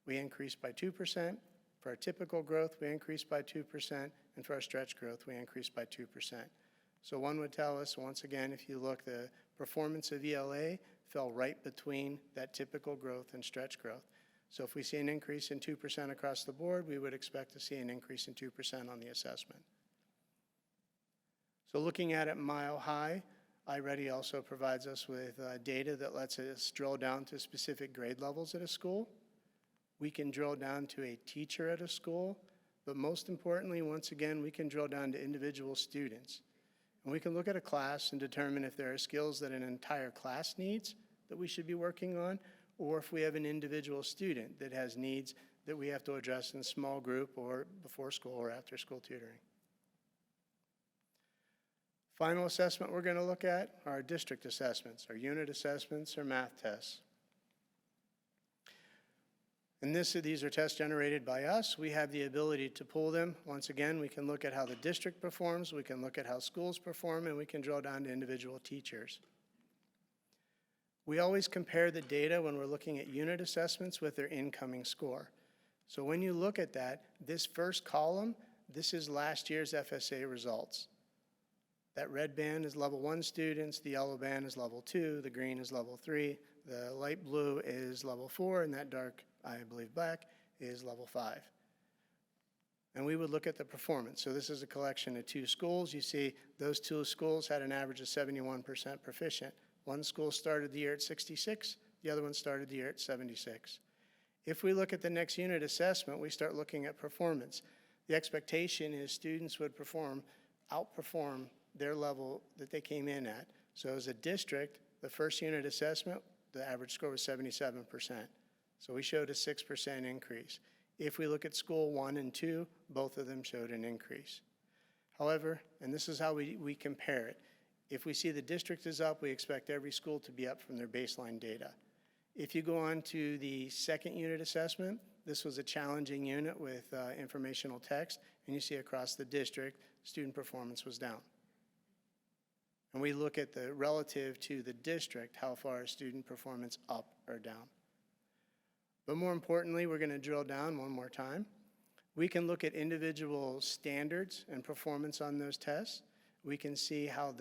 Speaker 6: we increased by 2%. For our typical growth, we increased by 2%. And for our stretch growth, we increased by 2%. So one would tell us, once again, if you look, the performance of ELA fell right between that typical growth and stretch growth. So if we see an increase in 2% across the board, we would expect to see an increase in 2% on the assessment. So looking at it mile high, iReady also provides us with data that lets us drill down to specific grade levels at a school. We can drill down to a teacher at a school, but most importantly, once again, we can drill down to individual students. And we can look at a class and determine if there are skills that an entire class needs that we should be working on, or if we have an individual student that has needs that we have to address in small group or before school or after school tutoring. Final assessment we're going to look at are our district assessments, our unit assessments, or math tests. And these are tests generated by us. We have the ability to pull them. Once again, we can look at how the district performs, we can look at how schools perform, and we can drill down to individual teachers. We always compare the data when we're looking at unit assessments with their incoming score. So when you look at that, this first column, this is last year's FSA results. That red band is level 1 students, the yellow band is level 2, the green is level 3, The light blue is level 4, and that dark, I believe black, is level 5. And we would look at the performance. So this is a collection of 2 schools. You see those 2 schools had an average of 71% proficient. One school started the year at 66, the other one started the year at 76. If we look at the next unit assessment, we start looking at performance. The expectation is students would outperform their level that they came in at. So as a district, the first unit assessment, the average score was 77%. So we showed a 6% increase. If we look at school 1 and 2, both of them showed an increase. However, and this is how we compare it, if we see the district is up, we expect every school to be up from their baseline data. If you go on to the second unit assessment, this was a challenging unit with informational text, and you see across the district, student performance was down. And we look at the relative to the district, how far is student performance up or down. But more importantly, we're going to drill down one more time. We can look at individual standards and performance on those tests. We can see how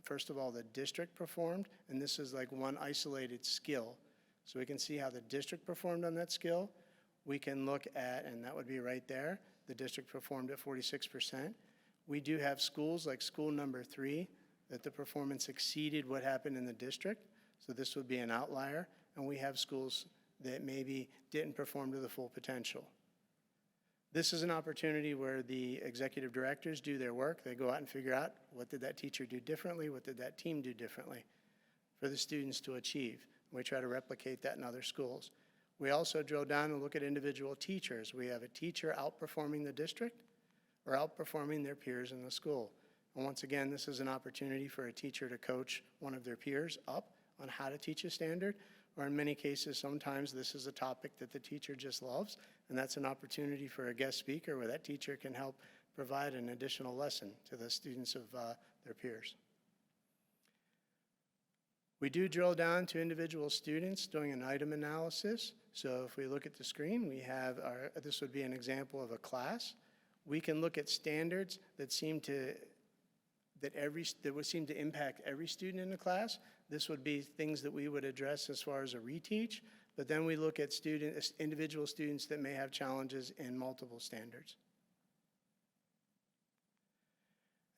Speaker 6: first of all, the district performed, and this is like one isolated skill. So we can see how the district performed on that skill. We can look at, and that would be right there, the district performed at 46%. We do have schools like school number 3 that the performance exceeded what happened in the district. So this would be an outlier. And we have schools that maybe didn't perform to the full potential. This is an opportunity where the executive directors do their work. They go out and figure out what did that teacher do differently, what did that team do differently for the students to achieve. We try to replicate that in other schools. We also drill down and look at individual teachers. We have a teacher outperforming the district or outperforming their peers in the school. And once again, this is an opportunity for a teacher to coach one of their peers up on how to teach a standard, or in many cases, sometimes this is a topic that the teacher just loves, and that's an opportunity for a guest speaker where that teacher can help provide an additional lesson to the students of their peers. We do drill down to individual students doing an item analysis. So if we look at the screen, we have this would be an example of a class. We can look at standards that would seem to impact every student in the class. This would be things that we would address as far as a reteach, but then we look at individual students that may have challenges in multiple standards.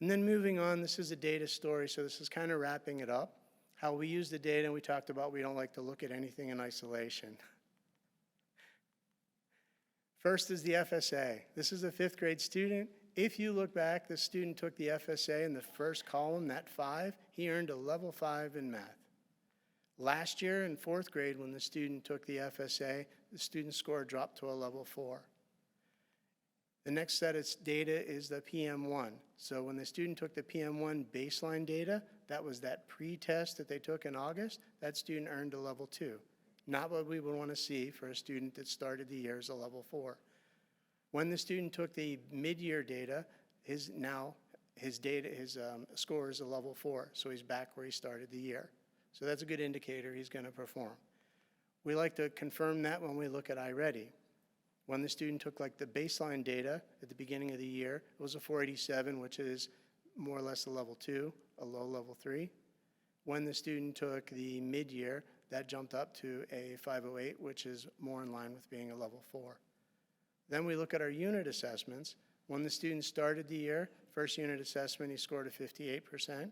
Speaker 6: And then moving on, this is a data story, so this is kind of wrapping it up. How we use the data, and we talked about we don't like to look at anything in isolation. First is the FSA. This is a 5th grade student. If you look back, the student took the FSA in the first column, that 5. He earned a level 5 in math. Last year in 4th grade, when the student took the FSA, the student's score dropped to a level 4. The next set of data is the PM1. So when the student took the PM1 baseline data, that was that pre-test that they took in August, that student earned a level 2. Not what we would want to see for a student that started the year as a level 4. When the student took the mid-year data, his score is a level 4, so he's back where he started the year. So that's a good indicator he's going to perform. We like to confirm that when we look at iReady. When the student took like the baseline data at the beginning of the year, it was a 487, which is more or less a level 2, a low level 3. When the student took the mid-year, that jumped up to a 508, which is more in line with being a level 4. Then we look at our unit assessments. When the student started the year, first unit assessment, he scored a 58%,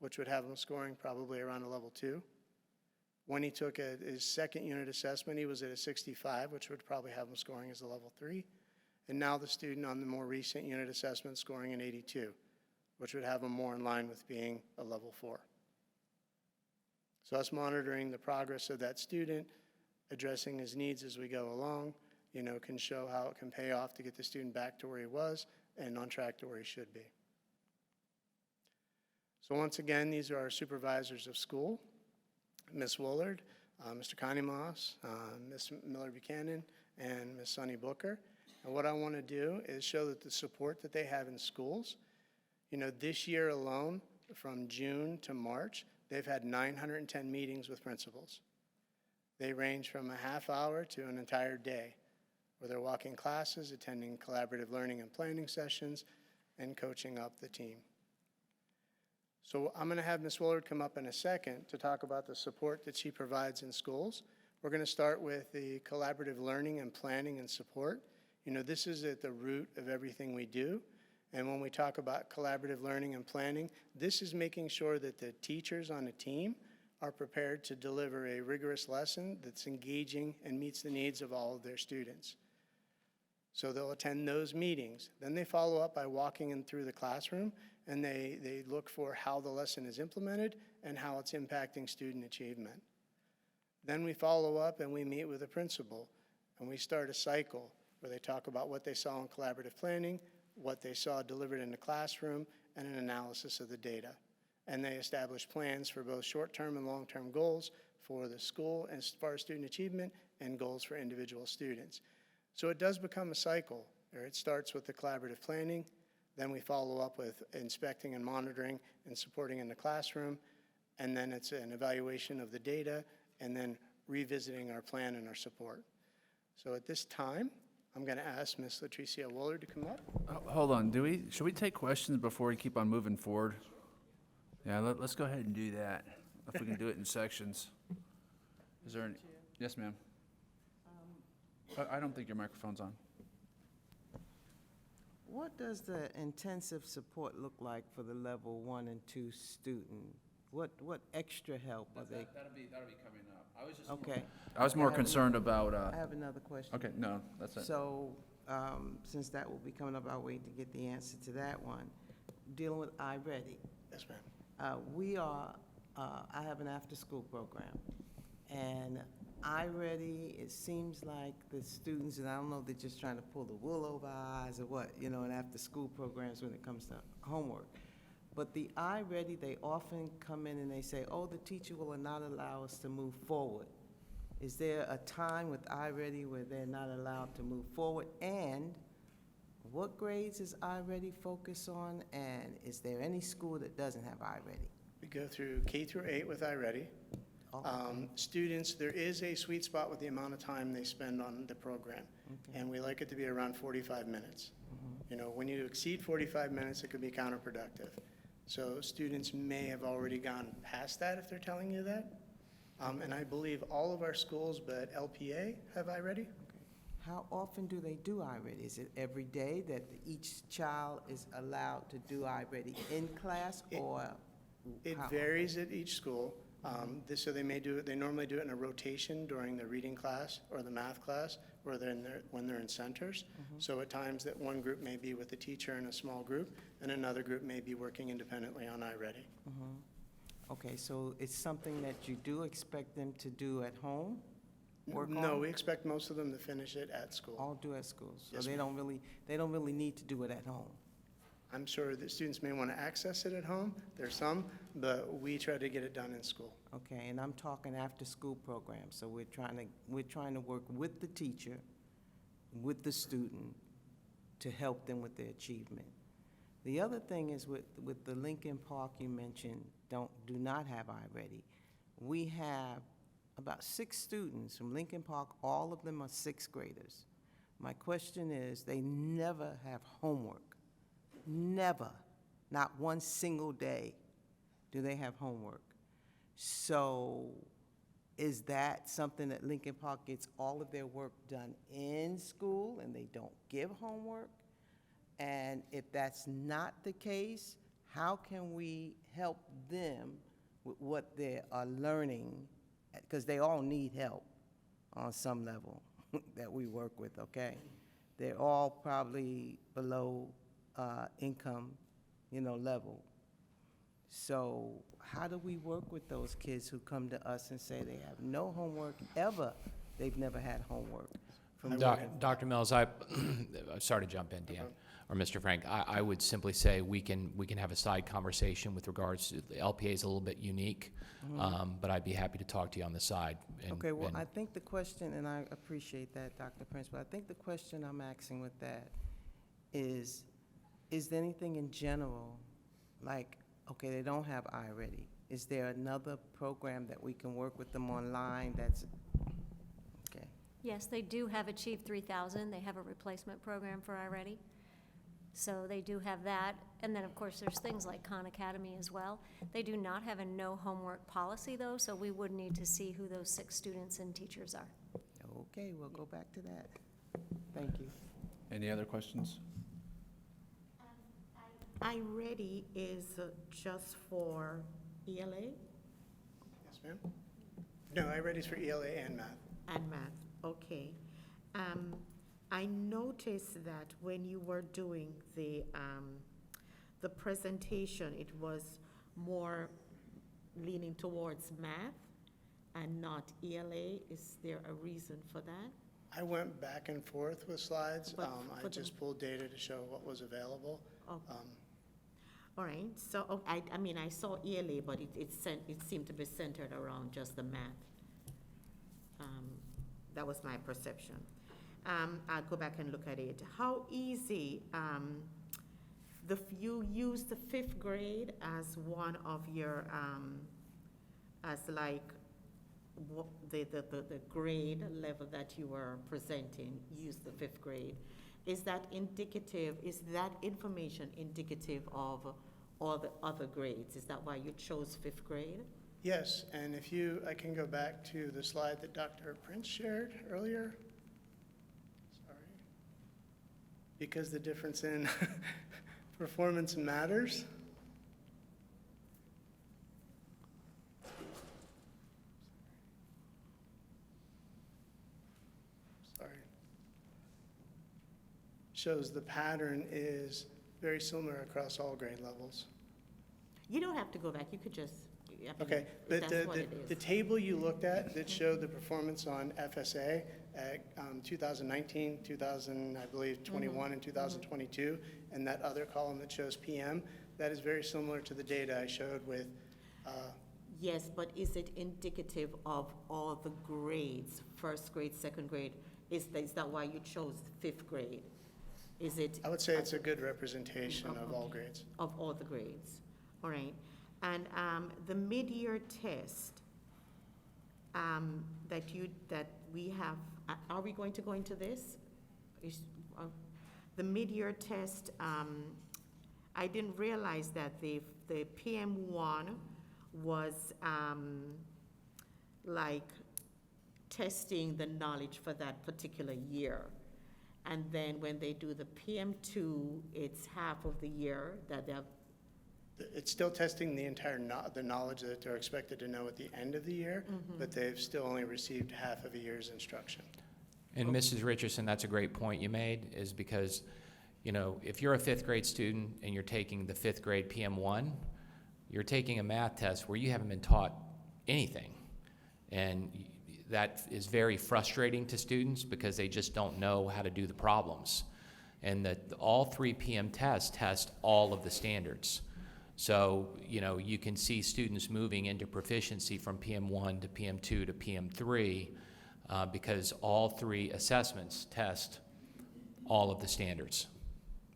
Speaker 6: which would have him scoring probably around a level 2. When he took his second unit assessment, he was at a 65, which would probably have him scoring as a level 3. And now the student on the more recent unit assessment scoring an 82, which would have him more in line with being a level 4. So us monitoring the progress of that student, addressing his needs as we go along, can show how it can pay off to get the student back to where he was and on track to where he should be. So once again, these are our supervisors of school, Ms. Woolard, Mr. Connie Moss, Ms. Miller Buchanan, and Ms. Sunny Booker. And what I want to do is show that the support that they have in schools, this year alone, from June to March, they've had 910 meetings with principals. They range from a half hour to an entire day, where they're walking classes, attending collaborative learning and planning sessions, and coaching up the team. So I'm going to have Ms. Willard come up in a second to talk about the support that she provides in schools. We're going to start with the collaborative learning and planning and support. You know, this is at the root of everything we do. And when we talk about collaborative learning and planning, this is making sure that the teachers on a team are prepared to deliver a rigorous lesson that's engaging and meets the needs of all of their students. So they'll attend those meetings. Then they follow up by walking in through the classroom, and they look for how the lesson is implemented and how it's impacting student achievement. Then we follow up and we meet with the principal, and we start a cycle where they talk about what they saw in collaborative planning, what they saw delivered in the classroom, and an analysis of the data. And they establish plans for both short-term and long-term goals for the school as far as student achievement and goals for individual students. So it does become a cycle, where it starts with the collaborative planning, then we follow up with inspecting and monitoring and supporting in the classroom, and then it's an evaluation of the data, and then revisiting our plan and our support. So at this time, I'm going to ask Ms. Latricia Willard to come up.
Speaker 20: Hold on, should we take questions before we keep on moving forward? Yeah, let's go ahead and do that, if we can do it in sections. Is there any? Yes, ma'am. I don't think your microphone's on.
Speaker 21: What does the intensive support look like for the level 1 and 2 student? What extra help are they?
Speaker 20: That'll be coming up. I was just
Speaker 21: Okay.
Speaker 20: I was more concerned about.
Speaker 21: I have another question.
Speaker 20: Okay, no, that's it.
Speaker 21: So, since that will be coming up, I'll wait to get the answer to that one. Dealing with iReady.
Speaker 6: Yes, ma'am.
Speaker 21: I have an after-school program, and iReady, it seems like the students, and I don't know if they're just trying to pull the wool over our eyes or what, you know, in after-school programs when it comes to homework. But the iReady, they often come in and they say, oh, the teacher will not allow us to move forward. Is there a time with iReady where they're not allowed to move forward? And what grades is iReady focus on? And is there any school that doesn't have iReady?
Speaker 6: We go through K through 8 with iReady. Students, there is a sweet spot with the amount of time they spend on the program.
Speaker 21: Okay.
Speaker 6: And we like it to be around 45 minutes. You know, when you exceed 45 minutes, it could be counterproductive. So students may have already gone past that if they're telling you that. And I believe all of our schools but LPA have iReady.
Speaker 21: How often do they do iReady? Is it every day that each child is allowed to do iReady in class, or?
Speaker 6: It
Speaker 21: how
Speaker 6: varies at each school. So they normally do it in a rotation during the reading class or the math class, or when they're in centers. So at times that one group may be with the teacher in a small group, and another group may be working independently on iReady.
Speaker 21: Okay, so it's something that you do expect them to do at home? Work
Speaker 6: No,
Speaker 21: on?
Speaker 6: we expect most of them to finish it at school.
Speaker 21: All do at school, so
Speaker 6: Yes,
Speaker 21: they don't really need to do it at home.
Speaker 6: I'm sure that students may want to access it at home. There's some, but we try to get it done in school.
Speaker 21: Okay, and I'm talking after-school programs, so we're trying to work with the teacher, with the student, to help them with their achievement. The other thing is with the Lincoln Park you mentioned, do not have iReady. We have about 6 students from Lincoln Park, all of them are 6th graders. My question is, they never have homework. Never, not one single day do they have homework. So is that something that Lincoln Park gets all of their work done in school and they don't give homework? And if that's not the case, how can we help them with what they are learning? Because they all need help on some level that we work with, okay? They're all probably below income, level. So how do we work with those kids who come to us and say they have no homework ever? They've never had homework.
Speaker 3: Dr. Mills, sorry to jump in, Dan, or Mr. Frank. I would simply say we can have a side conversation with regards to the LPA is a little bit unique, but I'd be happy to talk to you on the side.
Speaker 21: Okay, well, I think the question, and I appreciate that, Dr. Prince, but I think the question I'm asking with that is there anything in general, like, okay, they don't have iReady. Is there another program that we can work with them online that's, okay?
Speaker 7: Yes, they do have Achieve 3000. They have a replacement program for iReady.
Speaker 4: So they do have that. And then, of course, there's things like Khan Academy as well. They do not have a no homework policy, though, so we would need to see who those 6 students and teachers are.
Speaker 21: Okay, we'll go back to that. Thank you.
Speaker 20: Any other questions?
Speaker 1: iReady is just for ELA
Speaker 6: Yes, ma'am? No, iReady's for ELA and math.
Speaker 1: and math, okay. I noticed that when you were doing the presentation, it was more leaning towards math and not ELA. Is there a reason for that?
Speaker 6: I went back and forth with slides.
Speaker 1: But
Speaker 6: I
Speaker 1: for the-
Speaker 6: just pulled data to show what was available.
Speaker 1: Okay. All right, so, I mean, I saw ELA, but it seemed to be centered around just the math. That was my perception. I'll go back and look at it. How easy, you use the 5th grade as one of your, as like, the grade level that you were presenting, use the 5th grade. Is that indicative, is that information indicative of all the other grades? Is that why you chose 5th grade?
Speaker 6: Yes, and I can go back to the slide that Dr. Prince shared earlier. Sorry. Because the difference in performance matters. Sorry. Shows the pattern is very similar across all grade levels.
Speaker 1: You don't have to go back, you could just, I mean,
Speaker 6: Okay,
Speaker 1: if
Speaker 6: but
Speaker 1: that's what it
Speaker 6: the
Speaker 1: is.
Speaker 6: table you looked at that showed the performance on FSA at 2019, 2000, I believe, 21, and 2022, and that other column that shows PM, that is very similar to the data I showed with,
Speaker 1: Yes, but is it indicative of all the grades, 1st grade, 2nd grade? Is that why you chose 5th grade? Is it?
Speaker 6: I would say it's a good representation of all grades.
Speaker 1: Of all the grades, all right. And the mid-year test that we have, are we going to go into this? The mid-year test, I didn't realize that the PM1 was like testing the knowledge for that particular year. And then when they do the PM2, it's half of the year that they have.
Speaker 6: It's still testing the entire the knowledge that they're expected to know at the end of the year, but they've still only received half of a year's instruction.
Speaker 3: And Mrs. Richardson, that's a great point you made, is because, if you're a 5th grade student and you're taking the 5th grade PM1, you're taking a math test where you haven't been taught anything. And that is very frustrating to students because they just don't know how to do the problems. And that all 3 PM tests test all of the standards. So, you can see students moving into proficiency from PM1 to PM2 to PM3 because all 3 assessments test all of the standards,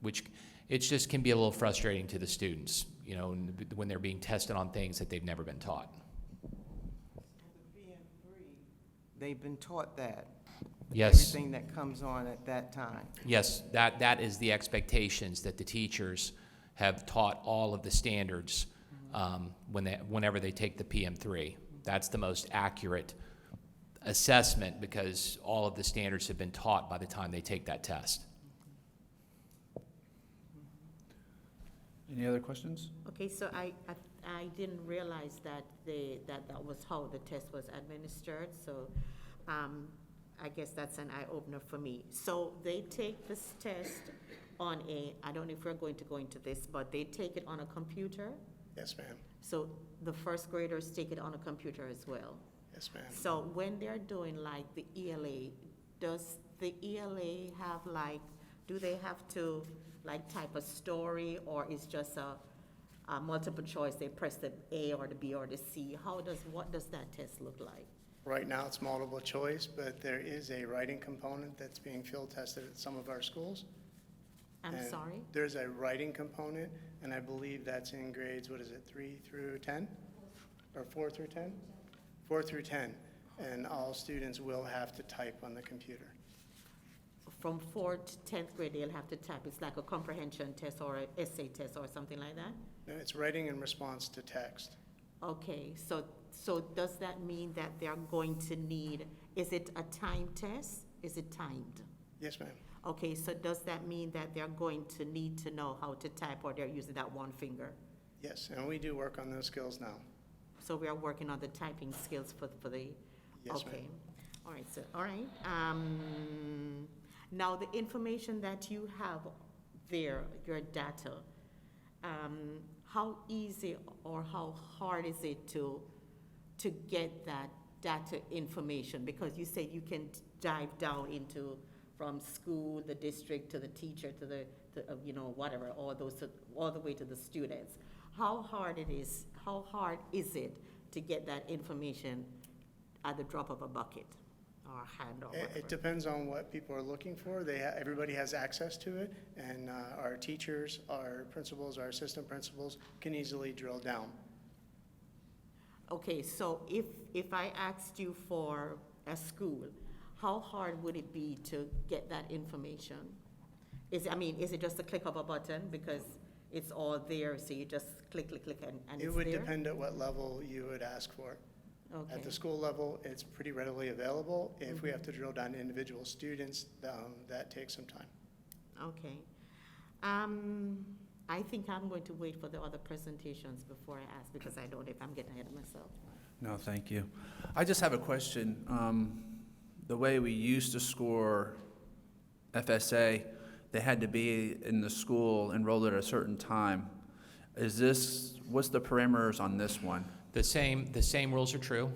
Speaker 3: which it just can be a little frustrating to the students, when they're being tested on things that they've never been taught.
Speaker 21: They've been taught that.
Speaker 3: Yes.
Speaker 21: Everything that comes on at that time.
Speaker 3: Yes, that is the expectations, that the teachers have taught all of the standards whenever they take the PM3. That's the most accurate assessment because all of the standards have been taught by the time they take that test.
Speaker 20: Any other questions?
Speaker 1: Okay, so I didn't realize that that was how the test was administered, so I guess that's an eye-opener for me. So they take this test on I don't know if we're going to go into this, but they take it on a computer?
Speaker 6: Yes, ma'am.
Speaker 1: So the 1st graders take it on a computer as well?
Speaker 6: Yes, ma'am.
Speaker 1: So when they're doing like the ELA, does the ELA have do they have to type a story, or is just a multiple choice? They press the A or the B or the C. What does that test look like?
Speaker 6: Right now, it's multiple choice, but there is a writing component that's being field tested at some of our schools.
Speaker 1: I'm
Speaker 6: And
Speaker 1: sorry?
Speaker 6: There's a writing component, and I believe that's in grades, 3 through 10? Or 4 through 10? 4 through 10. And all students will have to type on the computer.
Speaker 1: from 4th to 10th grade, they'll have to type. It's like a comprehension test or an essay test or something like that?
Speaker 6: No, it's writing in response to text.
Speaker 1: Okay, so does that mean that they're going to need, is it a time test? Is it timed?
Speaker 6: Yes, ma'am.
Speaker 1: Okay, so does that mean that they're going to need to know how to type, or they're using that one finger?
Speaker 6: Yes, and we do work on those skills now.
Speaker 1: So we are working on the typing skills for the,
Speaker 6: Yes, ma'am.
Speaker 1: okay. All right, so, all right. Now, the information that you have there, your data, how easy or how hard is it to get that data information? Because you say you can dive down into, from school, the district, to the teacher, to the you know, whatever, all the way to the students. How hard is it to get that information at the drop of a bucket or hand or whatever?
Speaker 6: It depends on what people are looking for. Everybody has access to it, and our teachers, our principals, our assistant principals can easily drill down.
Speaker 1: Okay, so if I asked you for a school, how hard would it be to get that information? Is it just a click of a button because it's all there, so you just click, and it's there?
Speaker 6: It would depend at what level you would ask for.
Speaker 1: Okay.
Speaker 6: At the school level, it's pretty readily available. If we have to drill down to individual students, that takes some time.
Speaker 1: Okay. I think I'm going to wait for the other presentations before I ask, because I don't know if I'm getting ahead of myself.
Speaker 20: No, thank you. I just have a question. The way we used to score FSA, they had to be in the school enrolled at a certain time. What's the parameters on this one?
Speaker 3: The same rules are true.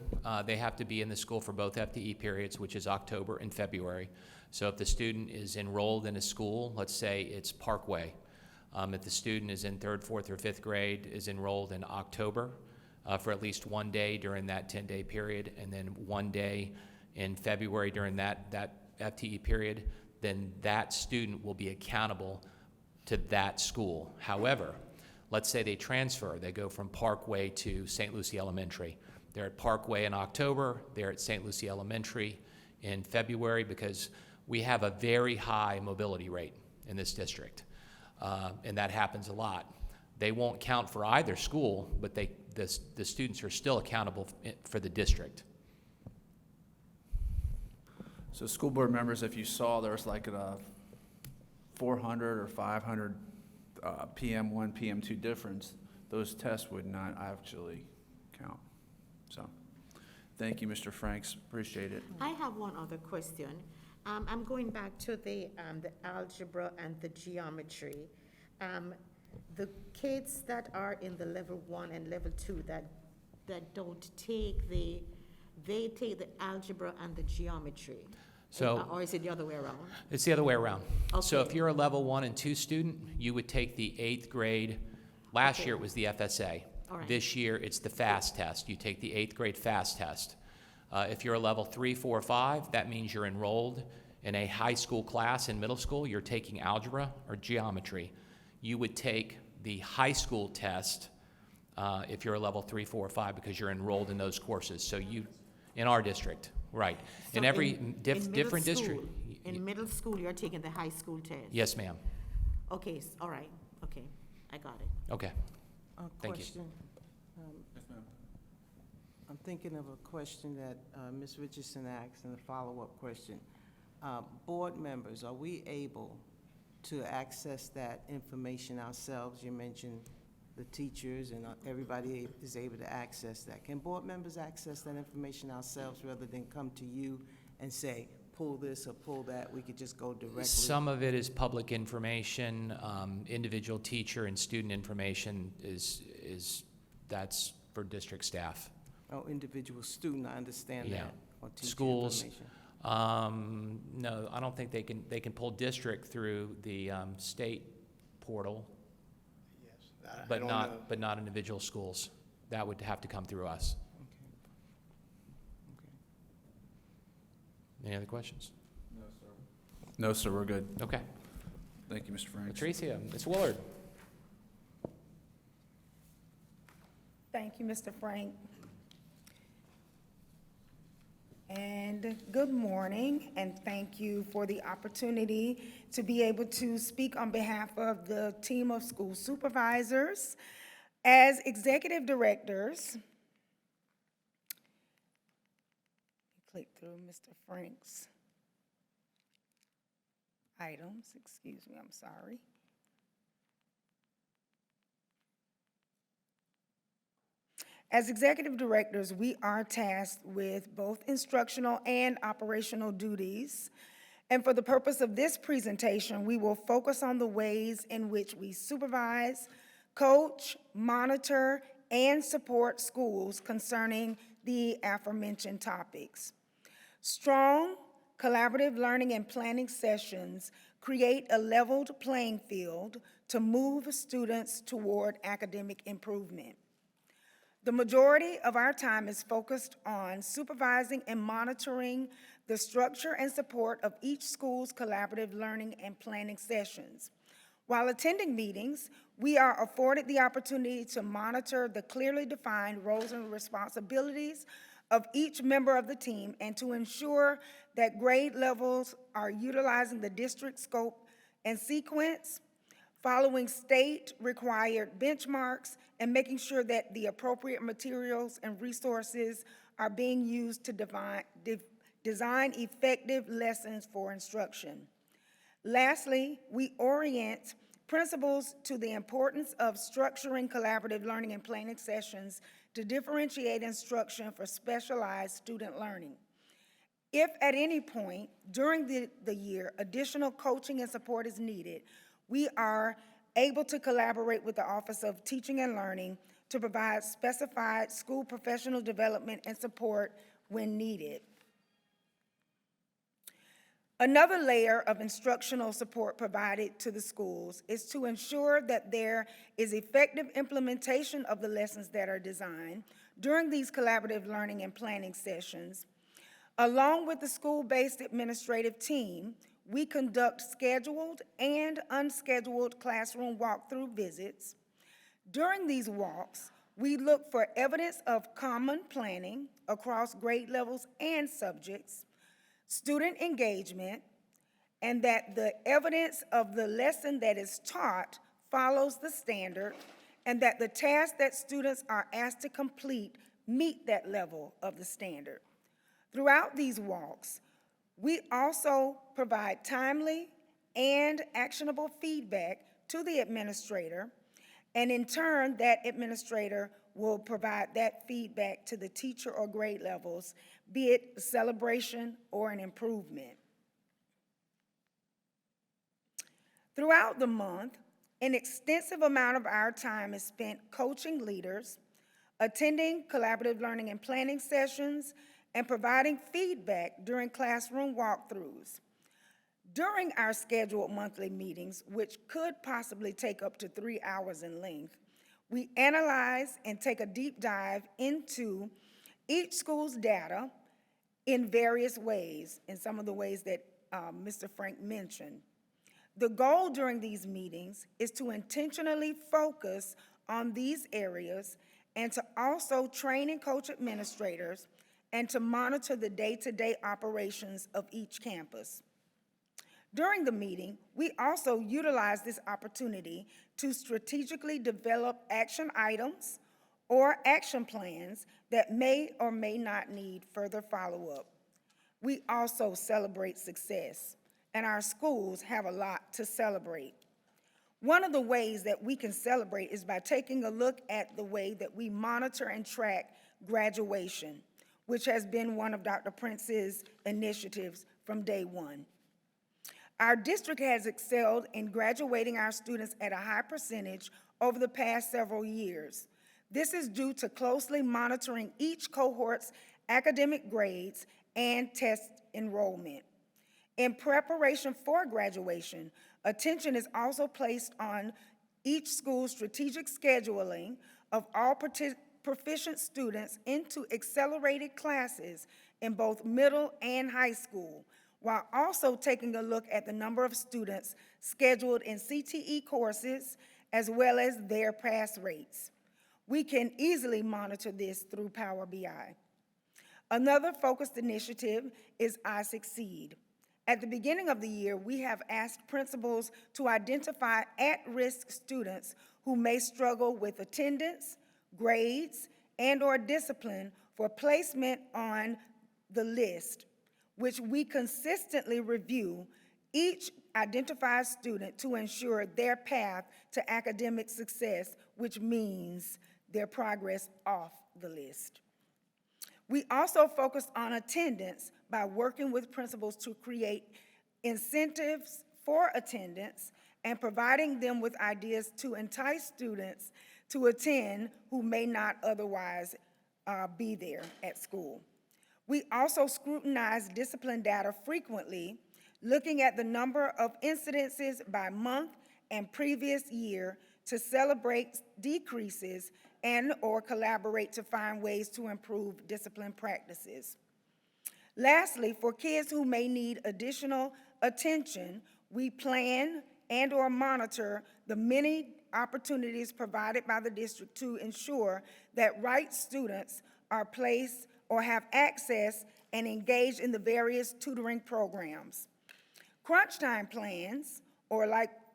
Speaker 3: They have to be in the school for both FTE periods, which is October and February. So if the student is enrolled in a school, let's say it's Parkway, if the student is in 3rd, 4th, or 5th grade, is enrolled in October for at least one day during that 10-day period, and then one day in February during that FTE period, then that student will be accountable to that school. However, let's say they transfer, they go from Parkway to St. Lucie Elementary. They're at Parkway in October, they're at St. Lucie Elementary in February, because we have a very high mobility rate in this district, and that happens a lot. They won't count for either school, but the students are still accountable for the district.
Speaker 20: So school board members, if you saw there was like a 400 or 500 PM1, PM2 difference, those tests would not actually count. So, thank you, Mr. Franks, appreciate it.
Speaker 1: I have one other question. I'm going back to the algebra and the geometry. The kids that are in the level 1 and level 2 that don't take they take the algebra and the geometry.
Speaker 3: So,
Speaker 1: or is it the other way around?
Speaker 3: It's the other way around. So
Speaker 1: Okay.
Speaker 3: if you're a level 1 and 2 student, you would take the 8th grade. Last year it was the FSA.
Speaker 1: All right.
Speaker 3: This year it's the FAST test. You take the 8th grade FAST test. If you're a level 3, 4, 5, that means you're enrolled in a high school class in middle school. You're taking algebra or geometry. You would take the high school test if you're a level 3, 4, 5, because you're enrolled in those courses. So in our district, right.
Speaker 1: So
Speaker 3: in every
Speaker 1: in
Speaker 3: different
Speaker 1: middle
Speaker 3: district.
Speaker 1: school- In middle school, you're taking the high school test?
Speaker 3: Yes, ma'am.
Speaker 1: Okay, all right, okay, I got it.
Speaker 3: Okay. Thank you.
Speaker 21: Question. I'm thinking of a question that Ms. Richardson asked, and a follow-up question. Board members, are we able to access that information ourselves? You mentioned the teachers and everybody is able to access that. Can board members access that information ourselves rather than come to you and say, pull this or pull that? We could just go directly?
Speaker 3: Some of it is public information. Individual teacher and student information that's for district staff.
Speaker 21: Oh, individual student, I understand
Speaker 3: Yeah.
Speaker 21: that. Or teacher
Speaker 3: Schools,
Speaker 21: information.
Speaker 3: no, I don't think they can pull district through the state portal,
Speaker 6: Yes. I
Speaker 3: but
Speaker 6: don't know.
Speaker 3: not individual schools. That would have to come through us. Any other questions?
Speaker 20: No, sir, we're good.
Speaker 3: Okay.
Speaker 20: Thank you, Mr. Franks.
Speaker 3: Patricia, Ms. Willard.
Speaker 7: Thank you, Mr. Frank. And good morning, and thank you for the opportunity to be able to speak on behalf of the team of school supervisors. As executive directors, click through Mr. Frank's items, excuse me, I'm sorry. As executive directors, we are tasked with both instructional and operational duties. And for the purpose of this presentation, we will focus on the ways in which we supervise, coach, monitor, and support schools concerning the aforementioned topics. Strong, collaborative learning and planning sessions create a leveled playing field to move students toward academic improvement. The majority of our time is focused on supervising and monitoring the structure and support of each school's collaborative learning and planning sessions. While attending meetings, we are afforded the opportunity to monitor the clearly defined roles and responsibilities of each member of the team and to ensure that grade levels are utilizing the district scope and sequence, following state-required benchmarks, and making sure that the appropriate materials and resources are being used to design effective lessons for instruction. Lastly, we orient principals to the importance of structuring collaborative learning and planning sessions to differentiate instruction for specialized student learning. If at any point during the year additional coaching and support is needed, we are able to collaborate with the Office of Teaching and Learning to provide specified school professional development and support when needed. Another layer of instructional support provided to the schools is to ensure that there is effective implementation of the lessons that are designed during these collaborative learning and planning sessions. Along with the school-based administrative team, we conduct scheduled and unscheduled classroom walkthrough visits. During these walks, we look for evidence of common planning across grade levels and subjects, student engagement, and that the evidence of the lesson that is taught follows the standard, and that the tasks that students are asked to complete meet that level of the standard. Throughout these walks, we also provide timely and actionable feedback to the administrator, and in turn, that administrator will provide that feedback to the teacher or grade levels, be it a celebration or an improvement. Throughout the month, an extensive amount of our time is spent coaching leaders, attending collaborative learning and planning sessions, and providing feedback during classroom walkthroughs. During our scheduled monthly meetings, which could possibly take up to 3 hours in length, we analyze and take a deep dive into each school's data in various ways, in some of the ways that Mr. Frank mentioned. The goal during these meetings is to intentionally focus on these areas and to also train and coach administrators and to monitor the day-to-day operations of each campus. During the meeting, we also utilize this opportunity to strategically develop action items or action plans that may or may not need further follow-up. We also celebrate success, and our schools have a lot to celebrate. One of the ways that we can celebrate is by taking a look at the way that we monitor and track graduation, which has been one of Dr. Prince's initiatives from day one. Our district has excelled in graduating our students at a high percentage over the past several years. This is due to closely monitoring each cohort's academic grades and test enrollment. In preparation for graduation, attention is also placed on each school's strategic scheduling of all proficient students into accelerated classes in both middle and high school, while also taking a look at the number of students scheduled in CTE courses as well as their pass rates. We can easily monitor this through Power BI. Another focused initiative is I Succeed. At the beginning of the year, we have asked principals to identify at-risk students who may struggle with attendance, grades, and/or discipline for placement on the list, which we consistently review each identified student to ensure their path to academic success, which means their progress off the list. We also focus on attendance by working with principals to create incentives for attendance and providing them with ideas to entice students to attend who may not otherwise be there at school. We also scrutinize discipline data frequently, looking at the number of incidences by month and previous year to celebrate decreases and/or collaborate to find ways to improve discipline practices. Lastly, for kids who may need additional attention, we plan and/or monitor the many opportunities provided by the district to ensure that right students are placed or have access and engaged in the various tutoring programs. Crunch time plans, or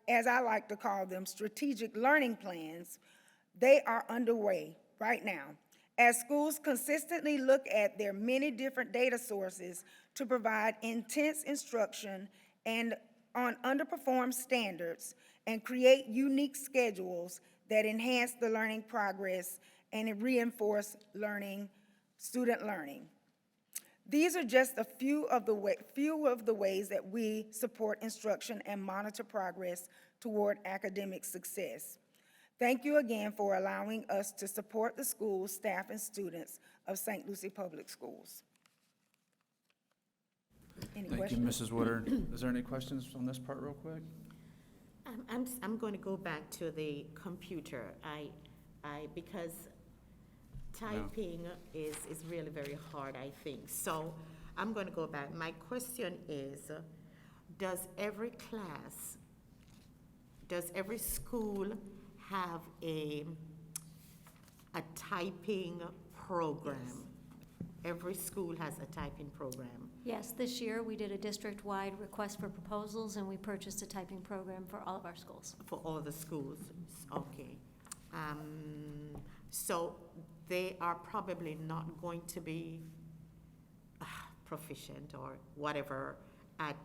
Speaker 7: as I like to call them, strategic learning plans, they are underway right now as schools consistently look at their many different data sources to provide intense instruction and on underperformed standards and create unique schedules that enhance the learning progress and reinforce student learning. These are just a few of the ways that we support instruction and monitor progress toward academic success. Thank you again for allowing us to support the schools, staff, and students of St. Lucie Public Schools. Any
Speaker 20: Thank you,
Speaker 7: questions?
Speaker 20: Mrs. Woodard. Is there any questions on this part real quick?
Speaker 1: I'm going to go back to the computer. Because typing is really very hard, I think. So I'm going to go back. My question is, does every school have a typing program?
Speaker 4: Yes.
Speaker 1: Every school has a typing program.
Speaker 4: Yes, this year we did a district-wide request for proposals, and we purchased a typing program for all of our schools.
Speaker 1: For all the schools, okay. So they are probably not going to be proficient or whatever at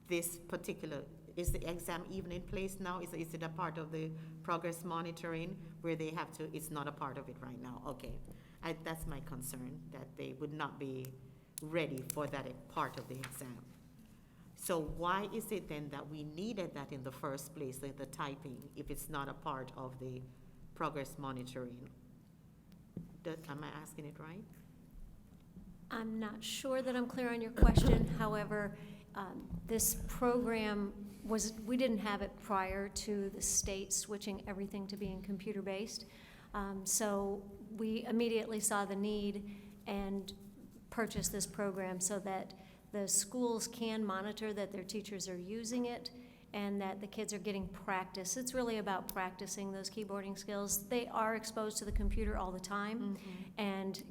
Speaker 1: this particular, is the exam even in place now? Is it a part of the progress monitoring where they have to, it's not a part of it right now, okay. That's my concern, that they would not be ready for that part of the exam. So why is it then that we needed that in the first place, the typing, if it's not a part of the progress monitoring? Am I asking it right?
Speaker 4: I'm not sure that I'm clear on your question. However, this program we didn't have it prior to the state switching everything to being computer-based. So we immediately saw the need and purchased this program so that the schools can monitor that their teachers are using it and that the kids are getting practice. It's really about practicing those keyboarding skills. They are exposed to the computer all the time. Mm-hmm. And,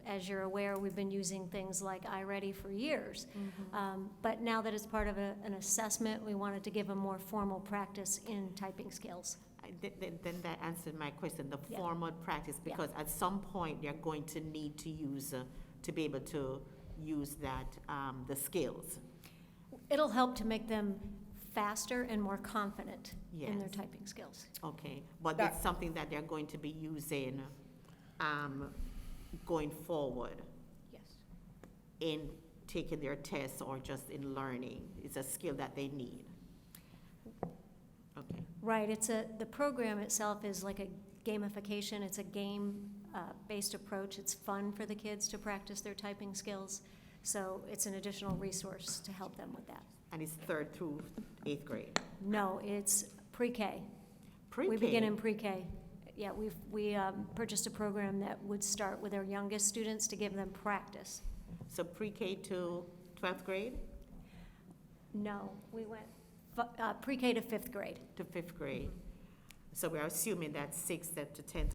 Speaker 4: as you're aware, we've been using things like iReady for years. Mm-hmm. But now that it's part of an assessment, we wanted to give them more formal practice in typing skills.
Speaker 1: Then that answered my question, the formal practice, because at some point they're going to need to use, to be able to use that, the skills.
Speaker 4: It'll help to make them faster and more confident in their
Speaker 1: Yes.
Speaker 4: typing skills.
Speaker 1: Okay, but it's something that they're going to be using going forward
Speaker 4: Yes.
Speaker 1: in taking their tests or just in learning. It's a skill that they need. Okay.
Speaker 4: Right, the program itself is like a gamification. It's a game-based approach. It's fun for the kids to practice their typing skills. So it's an additional resource to help them with that.
Speaker 1: And it's 3rd through 8th grade?
Speaker 4: No, it's pre-K.
Speaker 1: Pre-K?
Speaker 4: We begin in pre-K. Yeah, we purchased a program that would start with our youngest students to give them practice.
Speaker 1: So pre-K to 12th grade?
Speaker 4: No, we went pre-K to 5th grade.
Speaker 1: To 5th grade. So we're assuming that 6th to 10th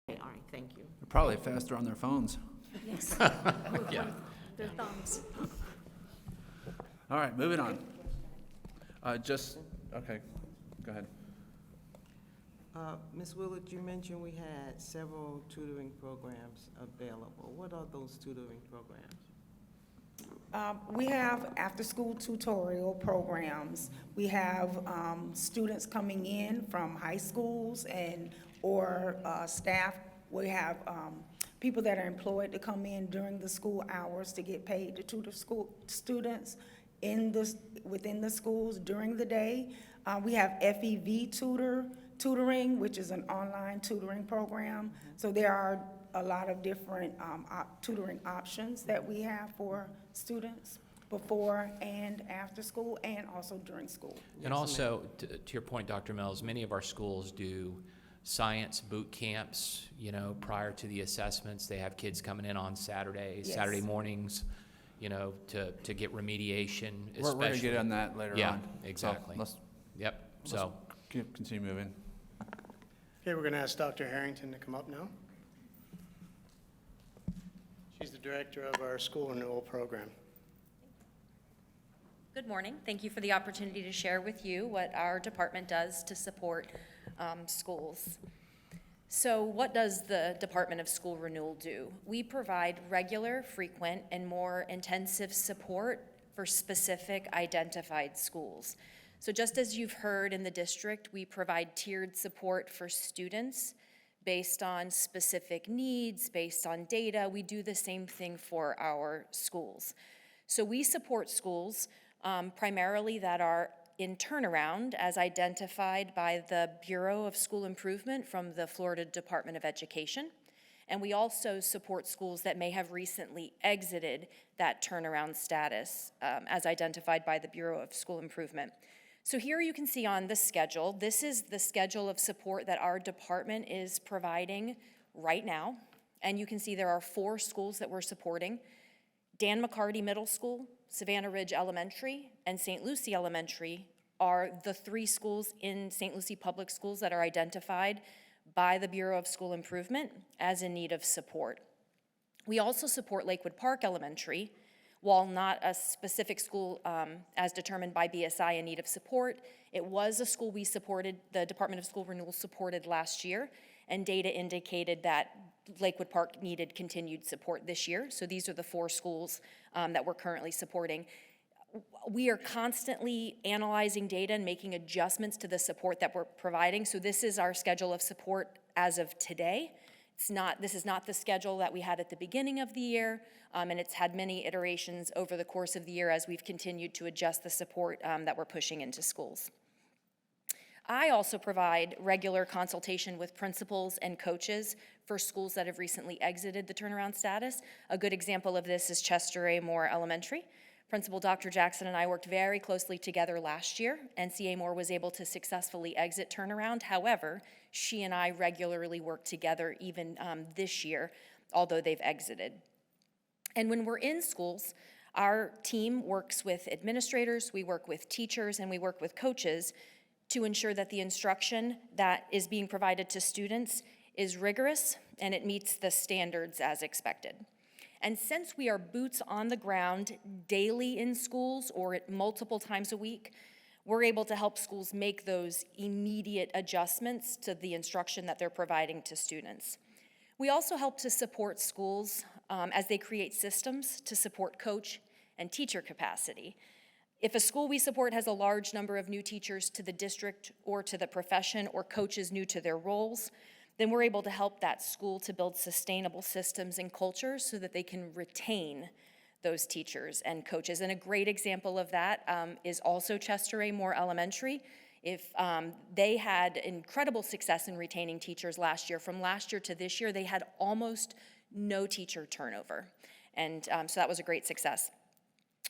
Speaker 1: Okay, all right, thank you.
Speaker 20: They're probably faster on their phones.
Speaker 4: Yes.
Speaker 3: Yeah.
Speaker 4: Their thumbs.
Speaker 20: All right, moving on. Okay, go ahead.
Speaker 21: Ms. Willard, you mentioned we had several tutoring programs available. What are those tutoring programs?
Speaker 7: We have after-school tutorial programs. We have students coming in from high schools or staff. We have people that are employed to come in during the school hours to get paid to tutor school students within the schools during the day. We have FEV tutoring, which is an online tutoring program. So there are a lot of different tutoring options that we have for students before and after school, and also during school.
Speaker 3: And also, to your point, Dr. Mills, many of our schools do science boot camps, you know, prior to the assessments. They have kids coming in on Saturdays,
Speaker 7: Yes.
Speaker 3: Saturday mornings, you know, to get remediation, especially.
Speaker 20: We're going to get on that later on.
Speaker 3: Yeah, exactly.
Speaker 20: So
Speaker 3: Yep,
Speaker 20: let's continue moving.
Speaker 6: Okay, we're going to ask Dr. Harrington to come up now. She's the director of our school renewal program.
Speaker 8: Good morning. Thank you for the opportunity to share with you what our department does to support schools. So what does the Department of School Renewal do? We provide regular, frequent, and more intensive support for specific identified schools. So just as you've heard in the district, we provide tiered support for students based on specific needs, based on data. We do the same thing for our schools. So we support schools primarily that are in turnaround as identified by the Bureau of School Improvement from the Florida Department of Education. And we also support schools that may have recently exited that turnaround status as identified by the Bureau of School Improvement. So here you can see on the schedule, this is the schedule of support that our department is providing right now. And you can see there are 4 schools that we're supporting: Dan McCarty Middle School, Savannah Ridge Elementary, and St. Lucie Elementary are the 3 schools in St. Lucie Public Schools that are identified by the Bureau of School Improvement as in need of support. We also support Lakewood Park Elementary. While not a specific school as determined by BSI in need of support, it was a school we supported, the Department of School Renewal supported last year, and data indicated that Lakewood Park needed continued support this year. So these are the 4 schools that we're currently supporting. We are constantly analyzing data and making adjustments to the support that we're providing. So this is our schedule of support as of today. This is not the schedule that we had at the beginning of the year, and it's had many iterations over the course of the year as we've continued to adjust the support that we're pushing into schools. I also provide regular consultation with principals and coaches for schools that have recently exited the turnaround status. A good example of this is Chester A. Moore Elementary. Principal Dr. Jackson and I worked very closely together last year, and C.A. Moore was able to successfully exit turnaround. However, she and I regularly work together even this year, although they've exited. And when we're in schools, our team works with administrators, we work with teachers, and we work with coaches to ensure that the instruction that is being provided to students is rigorous and it meets the standards as expected. And since we are boots on the ground daily in schools or multiple times a week, we're able to help schools make those immediate adjustments to the instruction that they're providing to students. We also help to support schools as they create systems to support coach and teacher capacity. If a school we support has a large number of new teachers to the district or to the profession, or coaches new to their roles, then we're able to help that school to build sustainable systems and cultures so that they can retain those teachers and coaches. And a great example of that is also Chester A. Moore Elementary. They had incredible success in retaining teachers last year. From last year to this year, they had almost no teacher turnover. And so that was a great success.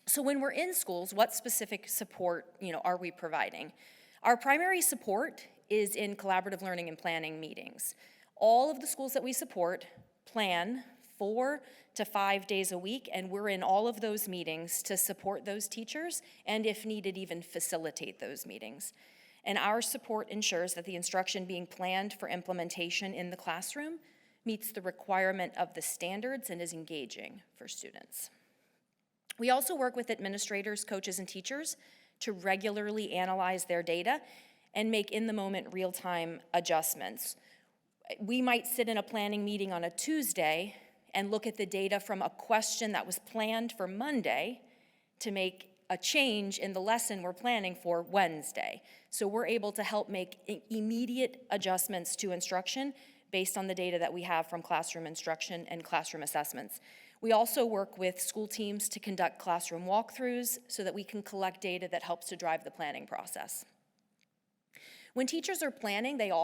Speaker 8: So when we're in schools, what specific support, are we providing? Our primary support is in collaborative learning and planning meetings. All of the schools that we support plan 4 to 5 days a week, and we're in all of those meetings to support those teachers and, if needed, even facilitate those meetings. And our support ensures that the instruction being planned for implementation in the classroom meets the requirement of the standards, and is engaging for students. We also work with administrators, coaches, and teachers to regularly analyze their data and make in-the-moment, real-time adjustments. We might sit in a planning meeting on a Tuesday and look at the data from a question that was planned for Monday to make a change in the lesson we're planning for Wednesday. So we're able to help make immediate adjustments to instruction based on the data that we have from classroom instruction and classroom assessments. We also work with school teams to conduct classroom walkthroughs so that we can collect data that helps to drive the planning process. When teachers are planning, there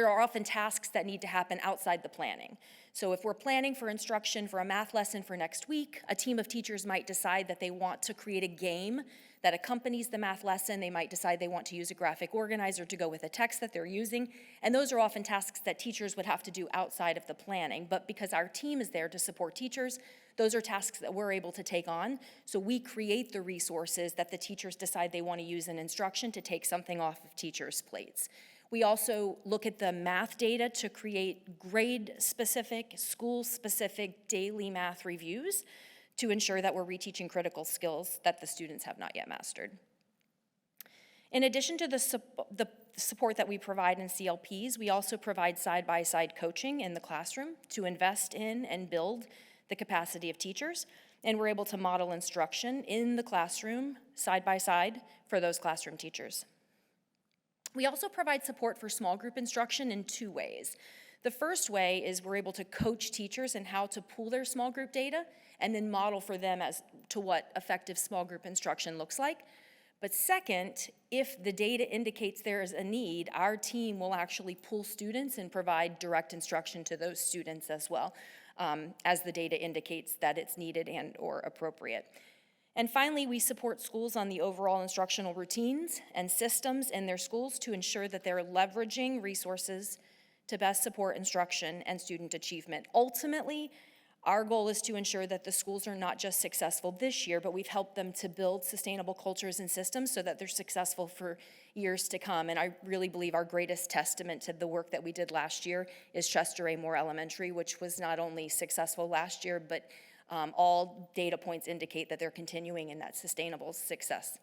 Speaker 8: are often tasks that need to happen outside the planning. So if we're planning for instruction for a math lesson for next week, a team of teachers might decide that they want to create a game that accompanies the math lesson. They might decide they want to use a graphic organizer to go with the text that they're using. And those are often tasks that teachers would have to do outside of the planning. But because our team is there to support teachers, those are tasks that we're able to take on. So we create the resources that the teachers decide they want to use in instruction to take something off of teachers' plates. We also look at the math data to create grade-specific, school-specific daily math reviews to ensure that we're reteaching critical skills that the students have not yet mastered. In addition to the support that we provide in CLPs, we also provide side-by-side coaching in the classroom to invest in and build the capacity of teachers, and we're able to model instruction in the classroom side-by-side for those classroom teachers. We also provide support for small group instruction in two ways. The first way is we're able to coach teachers in how to pool their small group data and then model for them as to what effective small group instruction looks like. But second, if the data indicates there is a need, our team will actually pool students and provide direct instruction to those students as well, as the data indicates that it's needed and or appropriate. And finally, we support schools on the overall instructional routines and systems in their schools to ensure that they're leveraging resources to best support instruction and student achievement. Ultimately, our goal is to ensure that the schools are not just successful this year, but we've helped them to build sustainable cultures and systems so that they're successful for years to come. And I really believe our greatest testament to the work that we did last year is Chester A. Moore Elementary, which was not only successful last year, but all data points indicate that they're continuing in that sustainable success.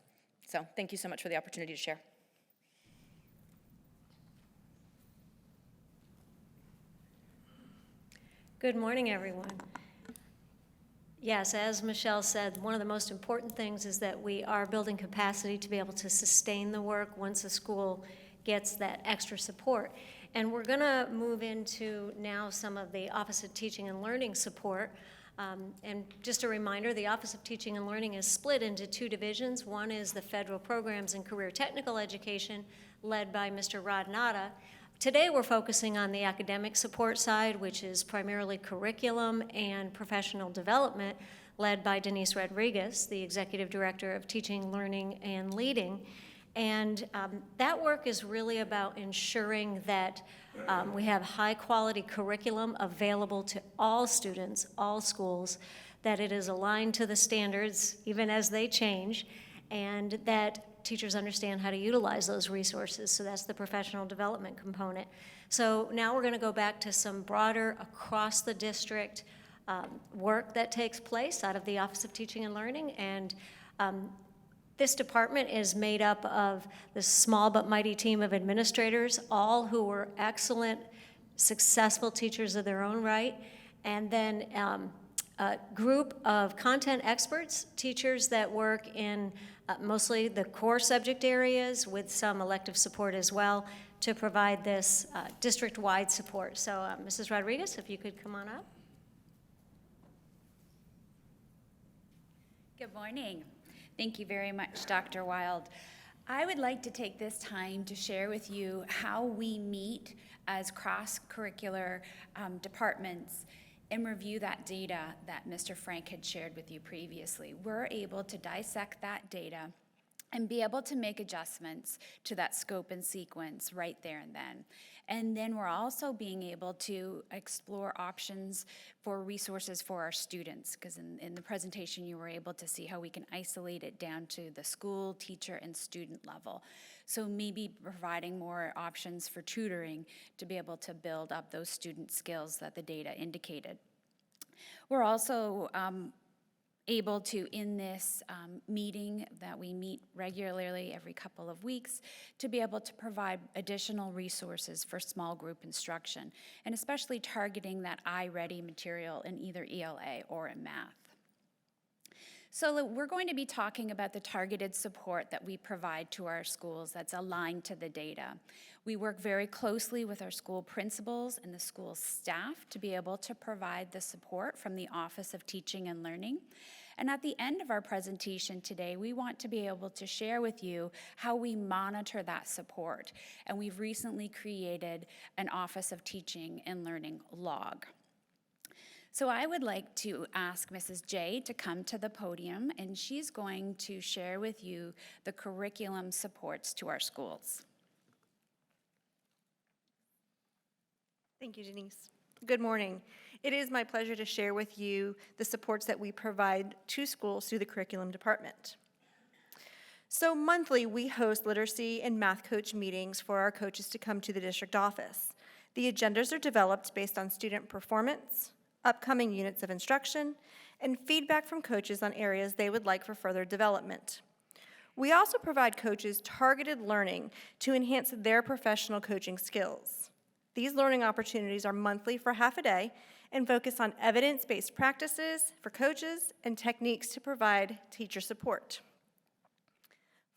Speaker 8: So thank you so much for the opportunity to share.
Speaker 4: Good morning, everyone. Yes, as Michelle said, one of the most important things is that we are building capacity to be able to sustain the work once a school gets that extra support. And we're going to move into now some of the Office of Teaching and Learning support. And just a reminder, the Office of Teaching and Learning is split into two divisions. One is the Federal Programs and Career Technical Education, led by Mr. Rod Nada. Today, we're focusing on the academic support side, which is primarily curriculum and professional development, led by Denise Rodriguez, the Executive Director of Teaching, Learning, and Leading. And that work is really about ensuring that we have high-quality curriculum available to all students, all schools, that it is aligned to the standards, even as they change, and that teachers understand how to utilize those resources. So that's the professional development component. So now we're going to go back to some broader, across the district work that takes place out of the Office of Teaching and Learning. And this department is made up of this small but mighty team of administrators, all who were excellent, successful teachers of their own right, and then a group of content experts, teachers that work in mostly the core subject areas with some elective support as well to provide this district-wide support. So Mrs. Rodriguez, if you could come on up.
Speaker 12: Good morning. Thank you very much, Dr. Wild. I would like to take this time to share with you how we meet as cross-curricular departments and review that data that Mr. Frank had shared with you previously. We're able to dissect that data and be able to make adjustments to that scope and sequence right there and then. And then we're also being able to explore options for resources for our students, because in the presentation you were able to see how we can isolate it down to the school, teacher, and student level. So maybe providing more options for tutoring to be able to build up those student skills that the data indicated. We're also able to, in this meeting that we meet regularly every couple of weeks, to be able to provide additional resources for small group instruction, and especially targeting that iReady material in either ELA or in math. So we're going to be talking about the targeted support that we provide to our schools that's aligned to the data. We work very closely with our school principals and the school staff to be able to provide the support from the Office of Teaching and Learning. And at the end of our presentation today, we want to be able to share with you how we monitor that support. And we've recently created an Office of Teaching and Learning log. So I would like to ask Mrs. J to come to the podium, and she's going to share with you the curriculum supports to our schools.
Speaker 10: Thank you, Denise. Good morning. It is my pleasure to share with you the supports that we provide to schools through the curriculum department. So monthly, we host literacy and math coach meetings for our coaches to come to the district office. The agendas are developed based on student performance, upcoming units of instruction, and feedback from coaches on areas they would like for further development. We also provide coaches targeted learning to enhance their professional coaching skills. These learning opportunities are monthly for half a day and focus on evidence-based practices for coaches and techniques to provide teacher support.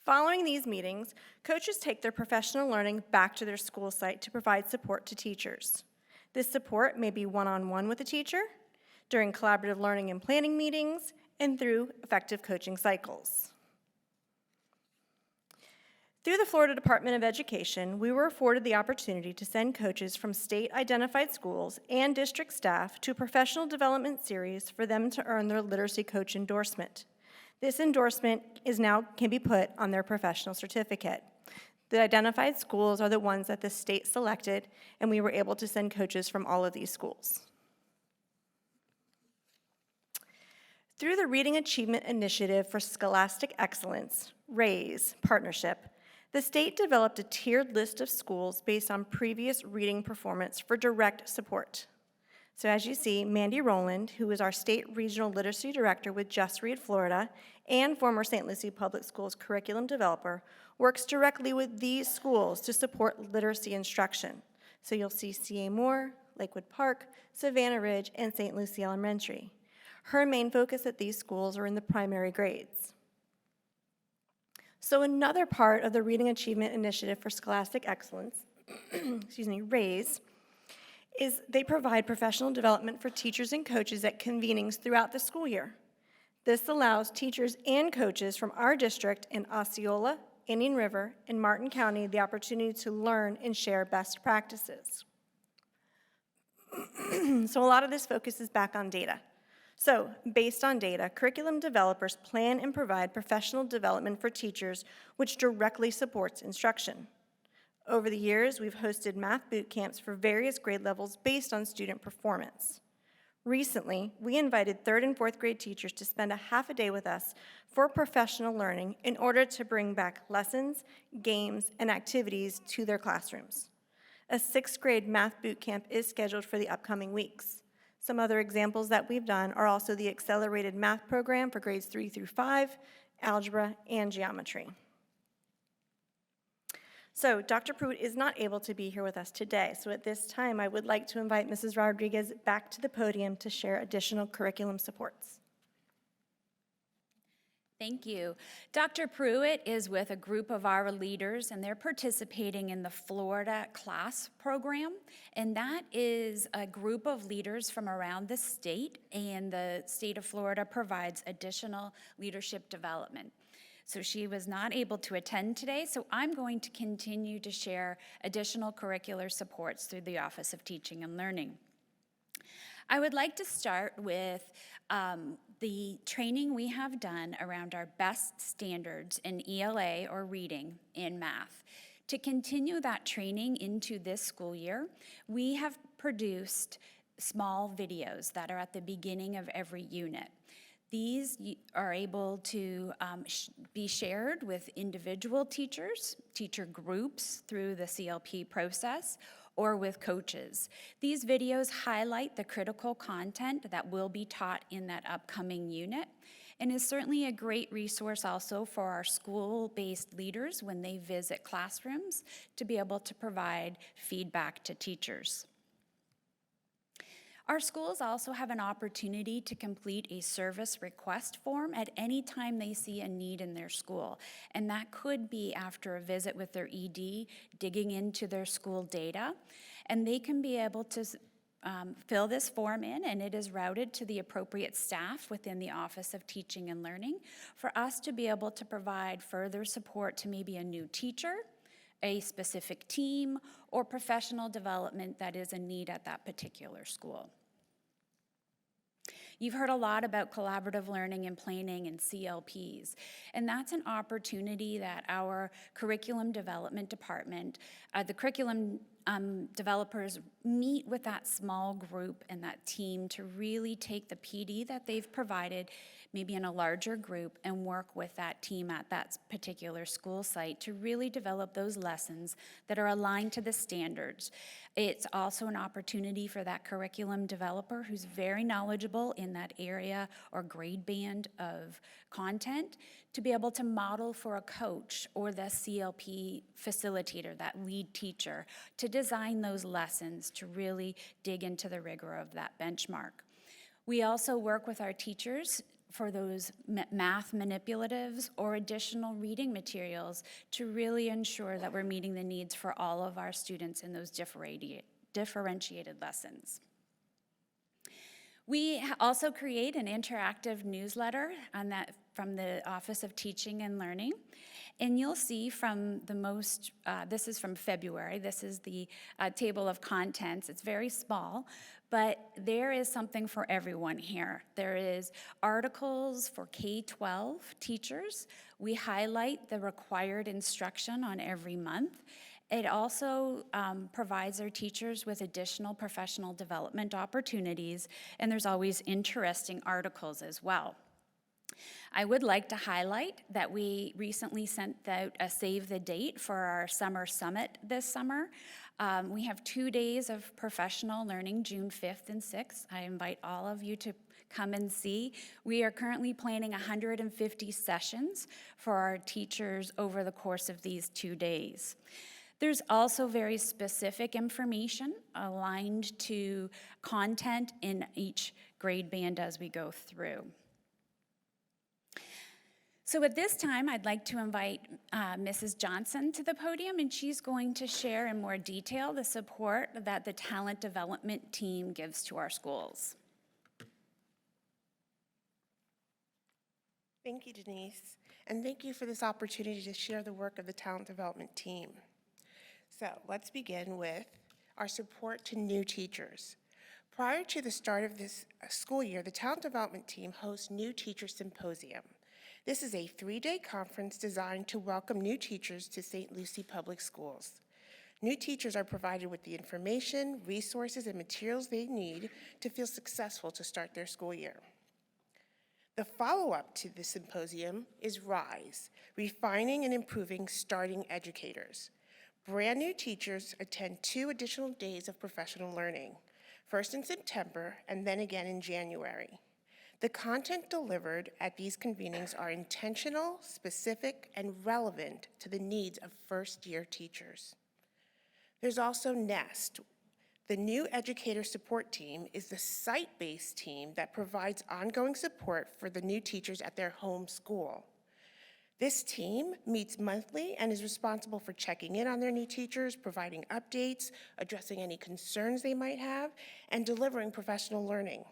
Speaker 10: Following these meetings, coaches take their professional learning back to their school site to provide support to teachers. This support may be one-on-one with a teacher, during collaborative learning and planning meetings, and through effective coaching cycles. Through the Florida Department of Education, we were afforded the opportunity to send coaches from state-identified schools and district staff to a professional development series for them to earn their literacy coach endorsement. This endorsement can be put on their professional certificate. The identified schools are the ones that the state selected, and we were able to send coaches from all of these schools. Through the Reading Achievement Initiative for Scholastic Excellence, RAISE partnership, the state developed a tiered list of schools based on previous reading performance for direct support. So as you see, Mandy Rowland, who is our state regional literacy director with Just Read Florida and former St. Lucie Public Schools curriculum developer, works directly with these schools to support literacy instruction. So you'll see C.A. Moore, Lakewood Park, Savannah Ridge, and St. Lucie Elementary. Her main focus at these schools are in the primary grades. So another part of the Reading Achievement Initiative for Scholastic Excellence, RAISE, is they provide professional development for teachers and coaches at convenings throughout the school year. This allows teachers and coaches from our district in Osceola, Indian River, and Martin County the opportunity to learn and share best practices. So a lot of this focuses back on data. So, based on data, curriculum developers plan and provide professional development for teachers, which directly supports instruction. Over the years, we've hosted math boot camps for various grade levels based on student performance. Recently, we invited 3rd and 4th grade teachers to spend a half a day with us for professional learning in order to bring back lessons, games, and activities to their classrooms. A 6th grade math boot camp is scheduled for the upcoming weeks. Some other examples that we've done are also the accelerated math program for grades 3 through 5, algebra, and geometry. So Dr. Pruitt is not able to be here with us today, so at this time I would like to invite Mrs. Rodriguez back to the podium to share additional curriculum supports.
Speaker 12: Thank you. Dr. Pruitt is with a group of our leaders, and they're participating in the Florida Class Program, and that is a group of leaders from around the state, and the state of Florida provides additional leadership development. So she was not able to attend today, so I'm going to continue to share additional curricular supports through the Office of Teaching and Learning. I would like to start with the training we have done around our best standards in ELA or reading in math. To continue that training into this school year, we have produced small videos that are at the beginning of every unit. These are able to be shared with individual teachers, teacher groups through the CLP process, or with coaches. These videos highlight the critical content that will be taught in that upcoming unit, and is certainly a great resource also for our school-based leaders when they visit classrooms to be able to provide feedback to teachers. Our schools also have an opportunity to complete a service request form at any time they see a need in their school. And that could be after a visit with their ED, digging into their school data. And they can be able to fill this form in, and it is routed to the appropriate staff within the Office of Teaching and Learning for us to be able to provide further support to maybe a new teacher, a specific team, or professional development that is a need at that particular school. You've heard a lot about collaborative learning and planning and CLPs, and that's an opportunity that our curriculum development department, the curriculum developers meet with that small group and that team to really take the PD that they've provided, maybe in a larger group, and work with that team at that particular school site to really develop those lessons that are aligned to the standards. It's also an opportunity for that curriculum developer who's very knowledgeable in that area or grade band of content to be able to model for a coach or the CLP facilitator, that lead teacher, to design those lessons to really dig into the rigor of that benchmark. We also work with our teachers for those math manipulatives or additional reading materials to really ensure that we're meeting the needs for all of our students in those differentiated lessons. We also create an interactive newsletter on that from the Office of Teaching and Learning. And you'll see from the most, this is from February, this is the table of contents. It's very small, but there is something for everyone here. There is articles for K-12 teachers. We highlight the required instruction on every month. It also provides our teachers with additional professional development opportunities, and there's always interesting articles as well. I would like to highlight that we recently sent out a save the date for our summer summit this summer. We have 2 days of professional learning, June 5th and 6th. I invite all of you to come and see. We are currently planning 150 sessions for our teachers over the course of these 2 days. There's also very specific information aligned to content in each grade band as we go through. So at this time, I'd like to invite Mrs. Johnson to the podium, and she's going to share in more detail the support that the talent development team gives to our schools.
Speaker 13: Thank you, Denise, and thank you for this opportunity to share the work of the talent development team. So let's begin with our support to new teachers. Prior to the start of this school year, the talent development team hosts New Teacher Symposium. This is a 3-day conference designed to welcome new teachers to St. Lucie Public Schools. New teachers are provided with the information, resources, and materials they need to feel successful to start their school year. The follow-up to the symposium is RISE, Refining and Improving Starting Educators. Brand new teachers attend 2 additional days of professional learning, first in September and then again in January. The content delivered at these convenings are intentional, specific, and relevant to the needs of first-year teachers. There's also NEST. The new educator support team is the site-based team that provides ongoing support for the new teachers at their home school. This team meets monthly and is responsible for checking in on their new teachers, providing updates, addressing any concerns they might have, and delivering professional learning.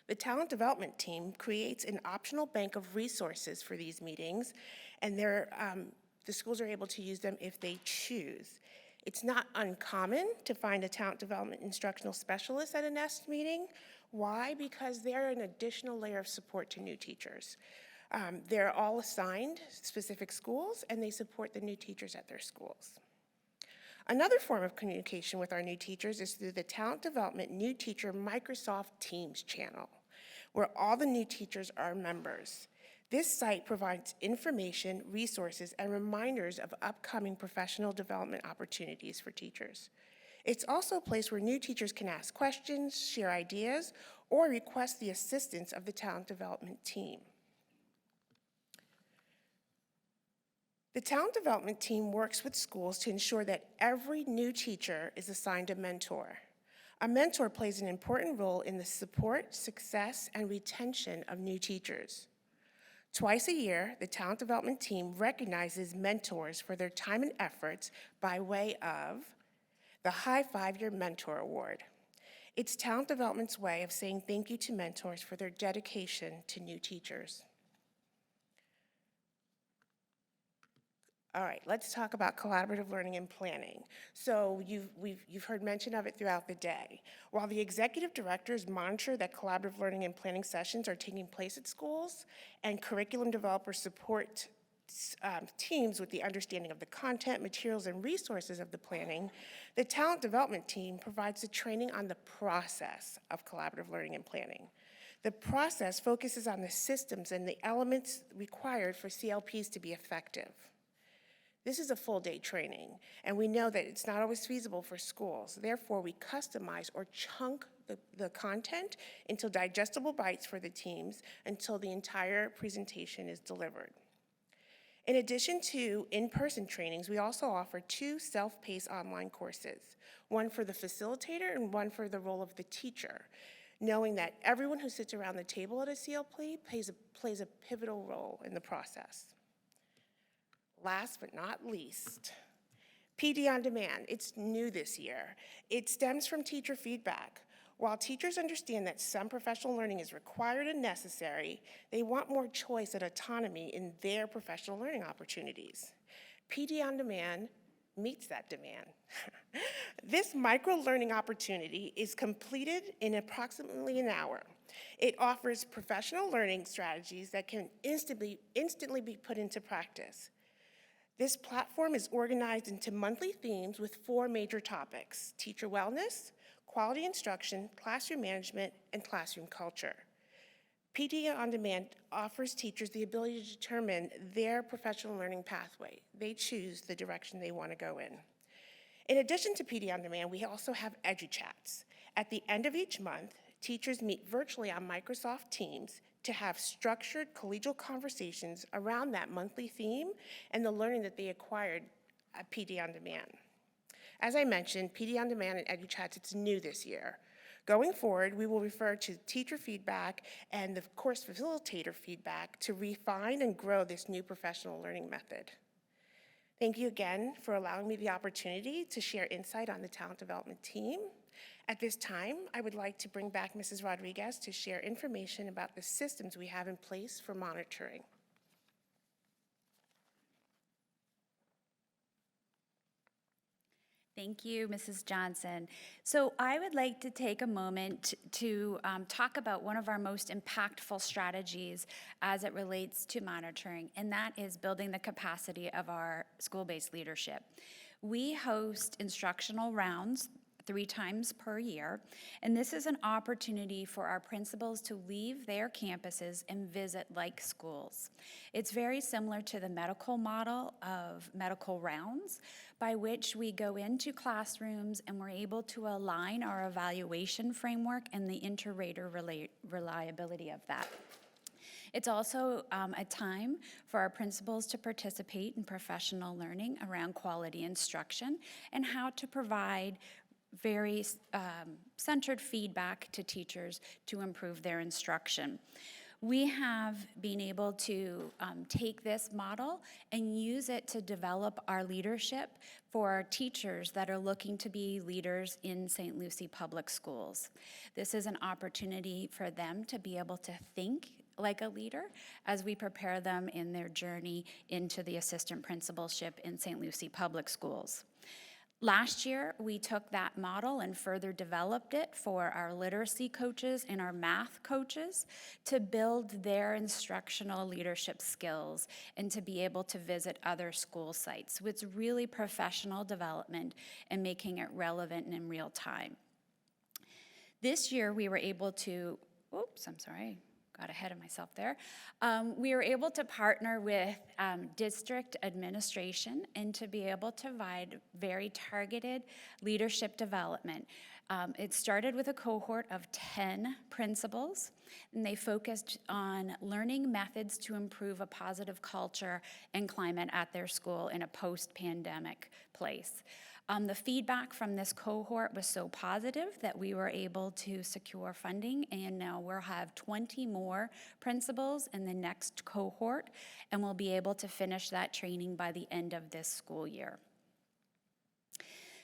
Speaker 13: The talent development team creates an optional bank of resources for these meetings, and the schools are able to use them if they choose. It's not uncommon to find a talent development instructional specialist at a NEST meeting. Why? Because they're an additional layer of support to new teachers. They're all assigned specific schools, and they support the new teachers at their schools. Another form of communication with our new teachers is through the Talent Development New Teacher Microsoft Teams channel, where all the new teachers are members. This site provides information, resources, and reminders of upcoming professional development opportunities for teachers. It's also a place where new teachers can ask questions, share ideas, or request the assistance of the Talent Development team. The Talent Development team works with schools to ensure that every new teacher is assigned a mentor. A mentor plays an important role in the support, success, and retention of new teachers. Twice a year, the Talent Development team recognizes mentors for their time and efforts by way of the High 5-Year Mentor Award. It's Talent Development's way of saying thank you to mentors for their dedication to new teachers. All right, let's talk about collaborative learning and planning. So you've heard mention of it throughout the day. While the executive directors monitor that collaborative learning and planning sessions are taking place at schools, and curriculum developers support teams with the understanding of the content, materials, and resources of the planning, the Talent Development team provides the training on the process of collaborative learning and planning. The process focuses on the systems and the elements required for CLPs to be effective. This is a full-day training, and we know that it's not always feasible for schools. Therefore, we customize or chunk the content into digestible bites for the teams until the entire presentation is delivered. In addition to in-person trainings, we also offer 2 self-paced online courses, one for the facilitator and one for the role of the teacher, knowing that everyone who sits around the table at a CLP plays a pivotal role in the process. Last but not least, PD on Demand. It's new this year. It stems from teacher feedback. While teachers understand that some professional learning is required and necessary, they want more choice and autonomy in their professional learning opportunities. PD on Demand meets that demand. This micro-learning opportunity is completed in approximately an hour. It offers professional learning strategies that can instantly be put into practice. This platform is organized into monthly themes with 4 major topics: teacher wellness, quality instruction, classroom management, and classroom culture. PD on Demand offers teachers the ability to determine their professional learning pathway. They choose the direction they want to go in. In addition to PD on Demand, we also have EduChats. At the end of each month, teachers meet virtually on Microsoft Teams to have structured collegial conversations around that monthly theme and the learning that they acquired at PD on Demand. As I mentioned, PD on Demand and EduChats, it's new this year. Going forward, we will refer to teacher feedback and the course facilitator feedback to refine and grow this new professional learning method. Thank you again for allowing me the opportunity to share insight on the Talent Development team. At this time, I would like to bring back Mrs. Rodriguez to share information about the systems we have in place for monitoring.
Speaker 12: Thank you, Mrs. Johnson. So I would like to take a moment to talk about one of our most impactful strategies as it relates to monitoring, and that is building the capacity of our school-based leadership. We host instructional rounds 3 times per year, and this is an opportunity for our principals to leave their campuses and visit like schools. It's very similar to the medical model of medical rounds, by which we go into classrooms and we're able to align our evaluation framework and the inter-rater reliability of that. It's also a time for our principals to participate in professional learning around quality instruction and how to provide very centered feedback to teachers to improve their instruction. We have been able to take this model and use it to develop our leadership for teachers that are looking to be leaders in St. Lucie Public Schools. This is an opportunity for them to be able to think like a leader as we prepare them in their journey into the assistant principalship in St. Lucie Public Schools. Last year, we took that model and further developed it for our literacy coaches and our math coaches to build their instructional leadership skills and to be able to visit other school sites. So it's really professional development and making it relevant and in real time. This year, we were able to, got ahead of myself there. We were able to partner with district administration and to be able to provide very targeted leadership development. It started with a cohort of 10 principals, and they focused on learning methods to improve a positive culture and climate at their school in a post-pandemic place. The feedback from this cohort was so positive that we were able to secure funding, and now we'll have 20 more principals in the next cohort, and we'll be able to finish that training by the end of this school year.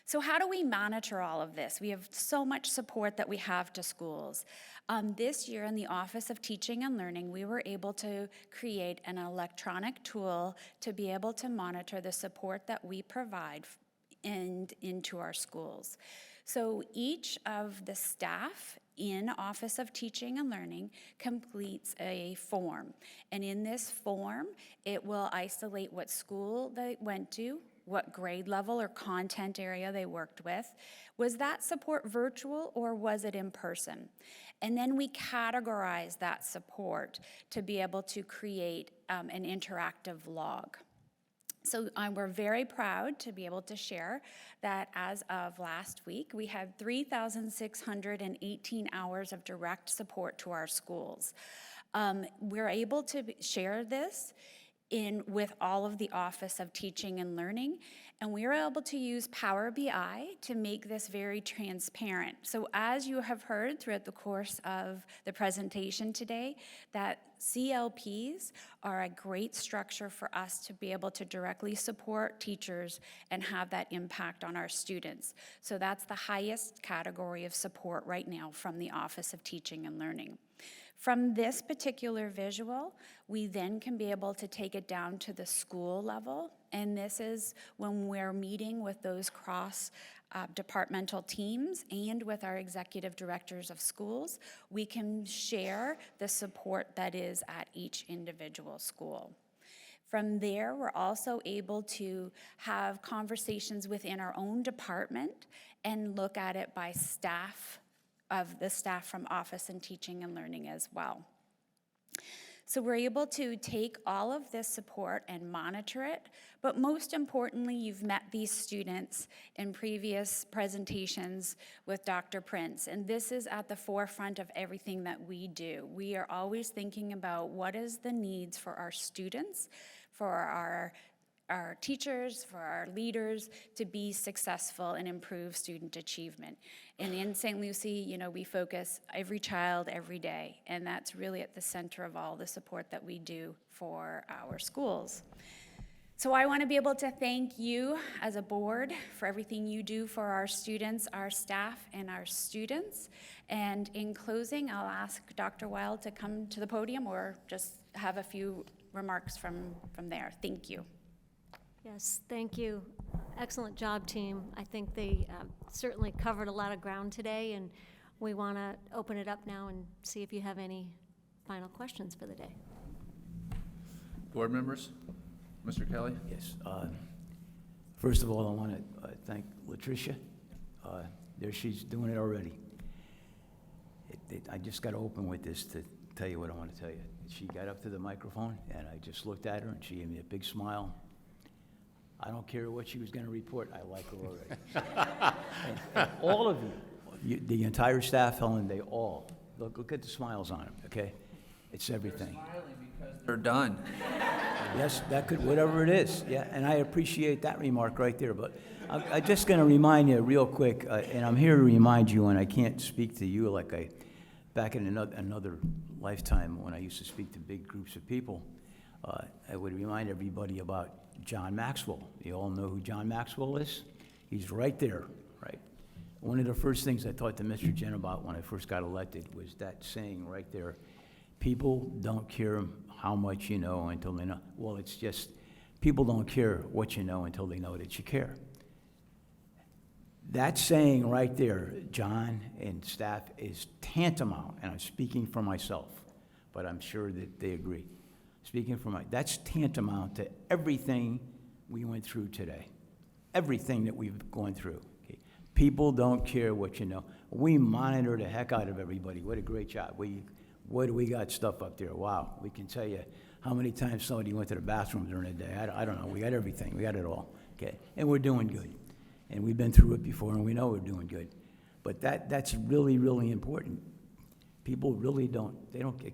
Speaker 12: So how do we monitor all of this? We have so much support that we have to schools. This year in the Office of Teaching and Learning, we were able to create an electronic tool to be able to monitor the support that we provide and into our schools. So each of the staff in Office of Teaching and Learning completes a form. And in this form, it will isolate what school they went to, what grade level or content area they worked with. Was that support virtual or was it in person? And then we categorize that support to be able to create an interactive log. So we're very proud to be able to share that as of last week, we had 3,618 hours of direct support to our schools. We're able to share this with all of the Office of Teaching and Learning, and we were able to use Power BI to make this very transparent. So as you have heard throughout the course of the presentation today, that CLPs are a great structure for us to be able to directly support teachers and have that impact on our students. So that's the highest category of support right now from the Office of Teaching and Learning. From this particular visual, we then can be able to take it down to the school level, and this is when we're meeting with those cross-departmental teams and with our executive directors of schools, we can share the support that is at each individual school. From there, we're also able to have conversations within our own department and look at it by staff, of the staff from Office and Teaching and Learning as well. So we're able to take all of this support and monitor it, but most importantly, you've met these students in previous presentations with Dr. Prince, and this is at the forefront of everything that we do. We are always thinking about what is the needs for our students, for our teachers, for our leaders to be successful and improve student achievement. And in St. Lucie, you know, we focus every child every day, and that's really at the center of all the support that we do for our schools. So I want to be able to thank you as a board for everything you do for our students, our staff, and our students. And in closing, I'll ask Dr. Wild to come to the podium or just have a few remarks from there. Thank you.
Speaker 4: Yes, thank you. Excellent job, team. I think they certainly covered a lot of ground today, and we want to open it up now and see if you have any final questions for the day.
Speaker 20: Board members? Mr. Kelly?
Speaker 2: Yes. First of all, I want to thank Latricia. There she's doing it already. I just got to open with this to tell you what I want to tell you. She got up to the microphone, and I just looked at her, and she gave me a big smile. I don't care what she was going to report. I like her already. and all of you, the entire staff, Helen, they all, look at the smiles on them, okay? It's everything.
Speaker 20: They're smiling because they're done.
Speaker 2: Yes, that could, whatever it is, yeah, and I appreciate that remark right there, but I'm just going to remind you real quick, and I'm here to remind you, and I can't speak to you like back in another lifetime when I used to speak to big groups of people, I would remind everybody about John Maxwell. You all know who John Maxwell is? He's right there, right? One of the first things I talked to Mr. Jen about when I first got elected was that saying right there, people don't care how much you know until they know. Well, it's just, people don't care what you know until they know that you care. That saying right there, John and staff, is tantamount, and I'm speaking for myself, but I'm sure that they agree. Speaking for that's tantamount to everything we went through today. Everything that we've gone through. Okay? People don't care what you know. We monitor the heck out of everybody. What a great job. What do we got stuff up there? Wow. We can tell you how many times somebody went to the bathroom during the day. I don't know. We got everything. We got it all. Okay? And we're doing good. And we've been through it before, and we know we're doing good. But that's really, really important. People really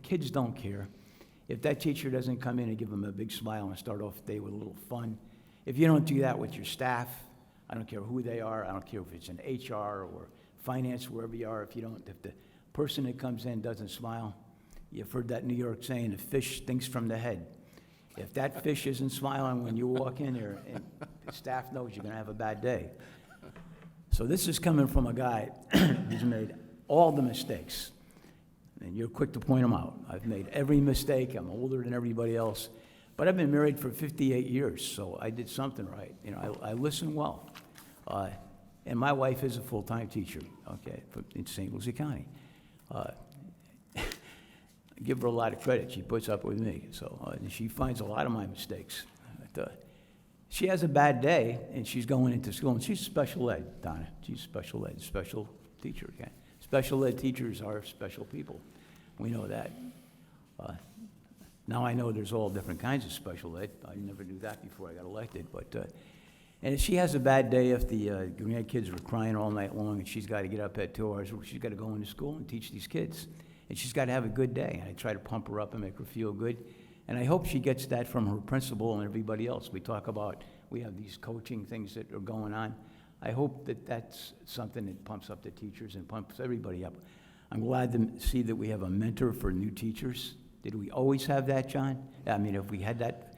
Speaker 2: kids don't care. If that teacher doesn't come in and give them a big smile and start off the day with a little fun, if you don't do that with your staff, I don't care who they are, I don't care if it's in HR or finance, wherever you are, if the person that comes in doesn't smile, you've heard that New York saying, the fish stinks from the head. If that fish isn't smiling when you walk in there, and the staff knows you're gonna have a bad day. So this is coming from a guy who's made all the mistakes, and you're quick to point them out. I've made every mistake, I'm older than everybody else, but I've been married for 58 years, so I did something right. You know, I listen well. And my wife is a full-time teacher, okay, in St. Lucie County. I give her a lot of credit. She puts up with me, so she finds a lot of my mistakes. But, she has a bad day, and she's going into school, and she's special ed, Donna. She's special ed, special teacher, okay? Special ed teachers are special people. We know that. Now I know there's all different kinds of special ed. I never knew that before I got elected, but, and if she has a bad day, if the grandkids were crying all night long, and she's got to get up at 2 hours, she's got to go into school and teach these kids. And she's got to have a good day, and I try to pump her up and make her feel good. And I hope she gets that from her principal and everybody else. We have these coaching things that are going on. I hope that that's something that pumps up the teachers and pumps everybody up. I'm glad to see that we have a mentor for new teachers. Did we always have that, John? I mean, if we had that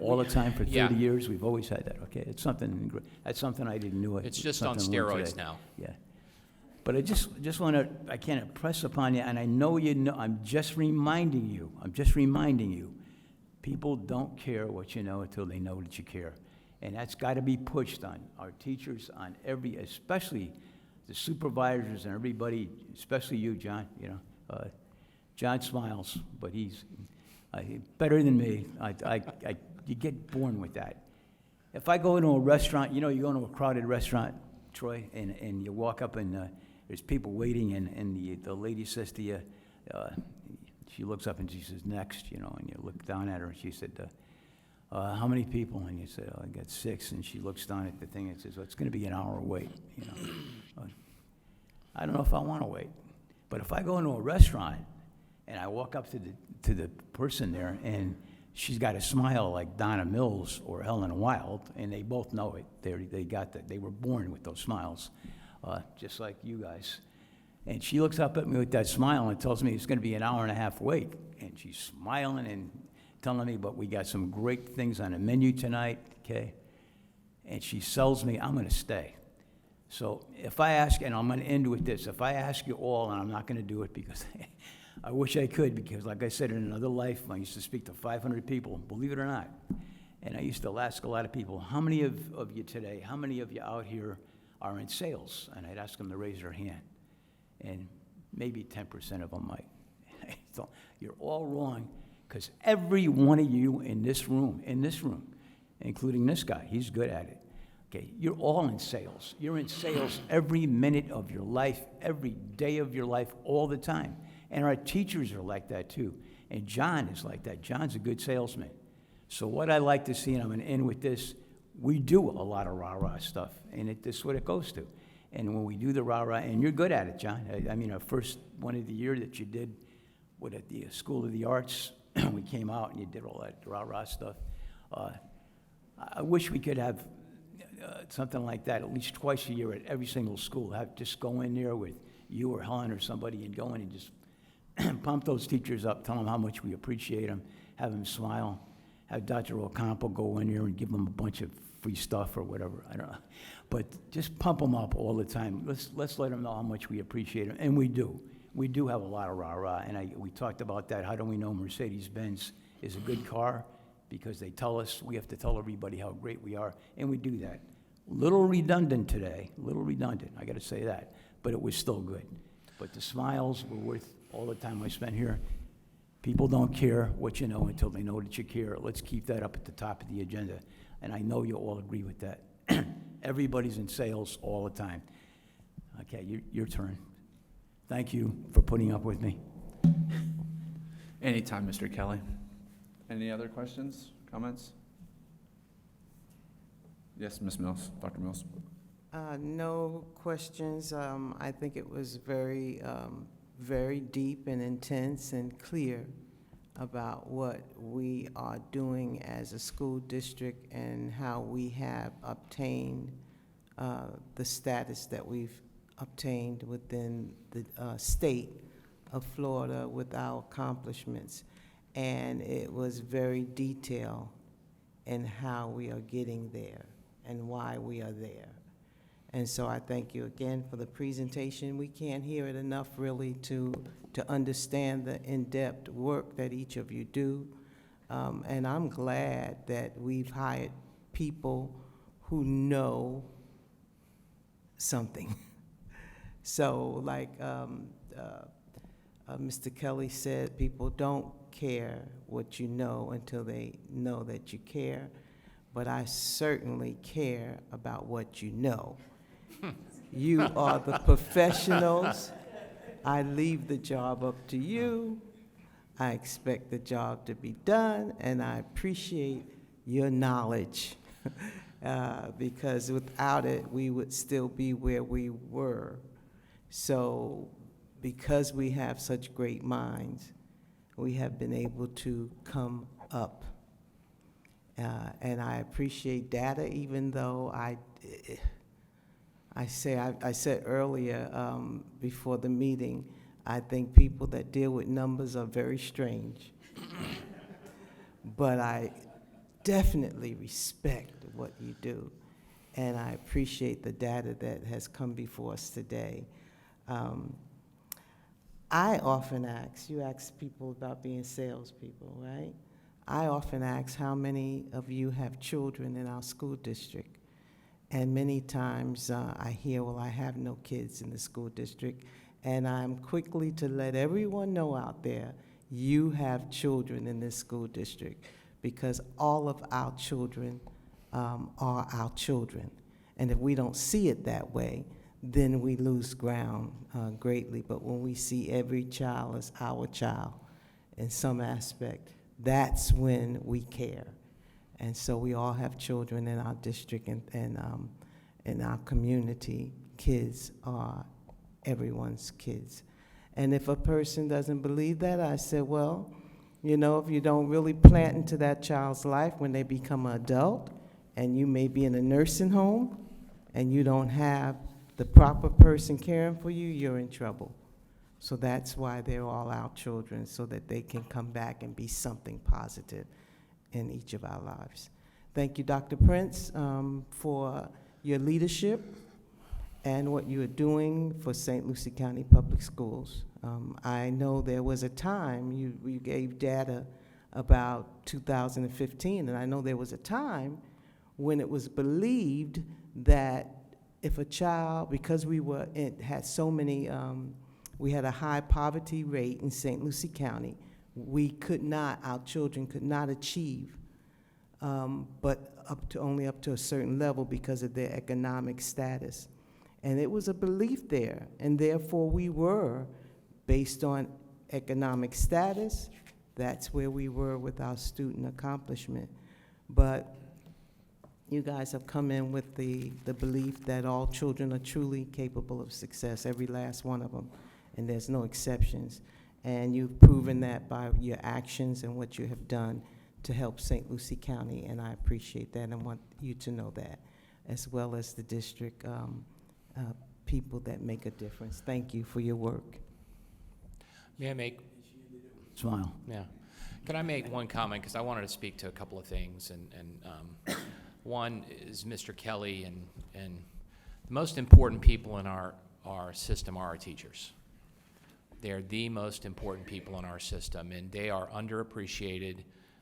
Speaker 2: all the time for 30 years, we've always had that, okay? That's something I didn't know.
Speaker 3: It's just on steroids now.
Speaker 2: Yeah. But I just want to, I can't impress upon you, and I know you know, I'm just reminding you, people don't care what you know until they know that you care. And that's got to be pushed on our teachers, on especially the supervisors and everybody, especially you, John, you know. John smiles, but he's better than me. You get born with that. If I go into a restaurant, you know, you go into a crowded restaurant, Troy, and you walk up and there's people waiting, and the lady says to you, she looks up and she says, next, you know, and you look down at her and she said, how many people? And you say, oh, I got 6. And she looks down at the thing and says, well, it's going to be an hour wait, you know. I don't know if I want to wait. But if I go into a restaurant and I walk up to the person there and she's got a smile like Donna Mills or Helen Wild, and they both know it. They got that. They were born with those smiles, just like you guys. And she looks up at me with that smile and tells me it's going to be an hour and a half wait. And she's smiling and telling me, but we got some great things on the menu tonight, okay? And she sells me, I'm going to stay. So if I ask, and I'm going to end with this, if I ask you all, and I'm not going to do it because I wish I could, because like I said, in another life, I used to speak to 500 people, believe it or not. And I used to ask a lot of people, how many of you today, how many of you out here are in sales? And I'd ask them to raise their hand. And maybe 10% of them might. So you're all wrong, because every one of you in this room, including this guy, he's good at it. Okay, you're all in sales. You're in sales every minute of your life, every day of your life, all the time. And our teachers are like that too. And John is like that. John's a good salesman. So what I like to see, and I'm going to end with this, we do a lot of rah-rah stuff, and this is what it goes to. And when we do the rah-rah, and you're good at it, John. I mean, our first one of the year that you did, at the School of the Arts, we came out and you did all that rah-rah stuff. I wish we could have something like that at least twice a year at every single school. Just go in there with you or Helen or somebody and go in and just pump those teachers up, tell them how much we appreciate them, have them smile, have Dr. Ocampo go in there and give them a bunch of free stuff or whatever, I don't know. But just pump them up all the time. Let's let them know how much we appreciate them, and we do. We do have a lot of rah-rah, and we talked about that. How do we know Mercedes-Benz is a good car? Because they tell us, we have to tell everybody how great we are, and we do that. Little redundant today, little redundant, I gotta say that, but it was still good. But the smiles were worth all the time I spent here. People don't care what you know until they know that you care. Let's keep that up at the top of the agenda, and I know you all agree with that. Everybody's in sales all the time. Okay, your turn. Thank you for putting up with me.
Speaker 20: Anytime, Mr. Kelly. Any other questions, comments? Yes, Ms. Mills, Dr. Mills.
Speaker 21: No questions. I think it was very, very deep and intense and clear about what we are doing as a school district and how we have obtained the status that we've obtained within the state of Florida with our accomplishments. And it was very detailed in how we are getting there and why we are there. And so I thank you again for the presentation. We can't hear it enough really to understand the in-depth work that each of you do. And I'm glad that we've hired people who know something. So like Mr. Kelly said, people don't care what you know until they know that you care. But I certainly care about what you know. You are the professionals. I leave the job up to you. I expect the job to be done, and I appreciate your knowledge because without it, we would still be where we were. So because we have such great minds, we have been able to come up. And I appreciate data, even though I said earlier before the meeting, I think people that deal with numbers are very strange. But I definitely respect what you do, and I appreciate the data that has come before us today. I often ask, you ask people about being salespeople, right? I often ask how many of you have children in our school district. And many times I hear, well, I have no kids in the school district. And I'm quickly to let everyone know out there, you have children in this school district because all of our children are our children. And if we don't see it that way, then we lose ground greatly. But when we see every child as our child in some aspect, that's when we care. And so we all have children in our district and in our community. Kids are everyone's kids. And if a person doesn't believe that, I said, well, you know, if you don't really plant into that child's life when they become an adult, and you may be in a nursing home, and you don't have the proper person caring for you, you're in trouble. So that's why they're all our children, so that they can come back and be something positive in each of our lives. Thank you, Dr. Prince, for your leadership and what you are doing for St. Lucie County Public Schools. I know there was a time you gave data about 2015, and I know there was a time when it was believed that if a child, because had so many, we had a high poverty rate in St. Lucie County, our children could not achieve, but only up to a certain level because of their economic status. And it was a belief there, and therefore we were, based on economic status, that's where we were with our student accomplishment. But you guys have come in with the belief that all children are truly capable of success, every last one of them, and there's no exceptions. And you've proven that by your actions and what you have done to help St. Lucie County, and I appreciate that and want you to know that, as well as the district people that make a difference. Thank you for your work.
Speaker 3: May I make?
Speaker 2: Smile.
Speaker 3: Yeah. Can I make one comment? Because I wanted to speak to a couple of things. And one is Mr. Kelly, and the most important people in our system are our teachers. They're the most important people in our system, and they are underappreciated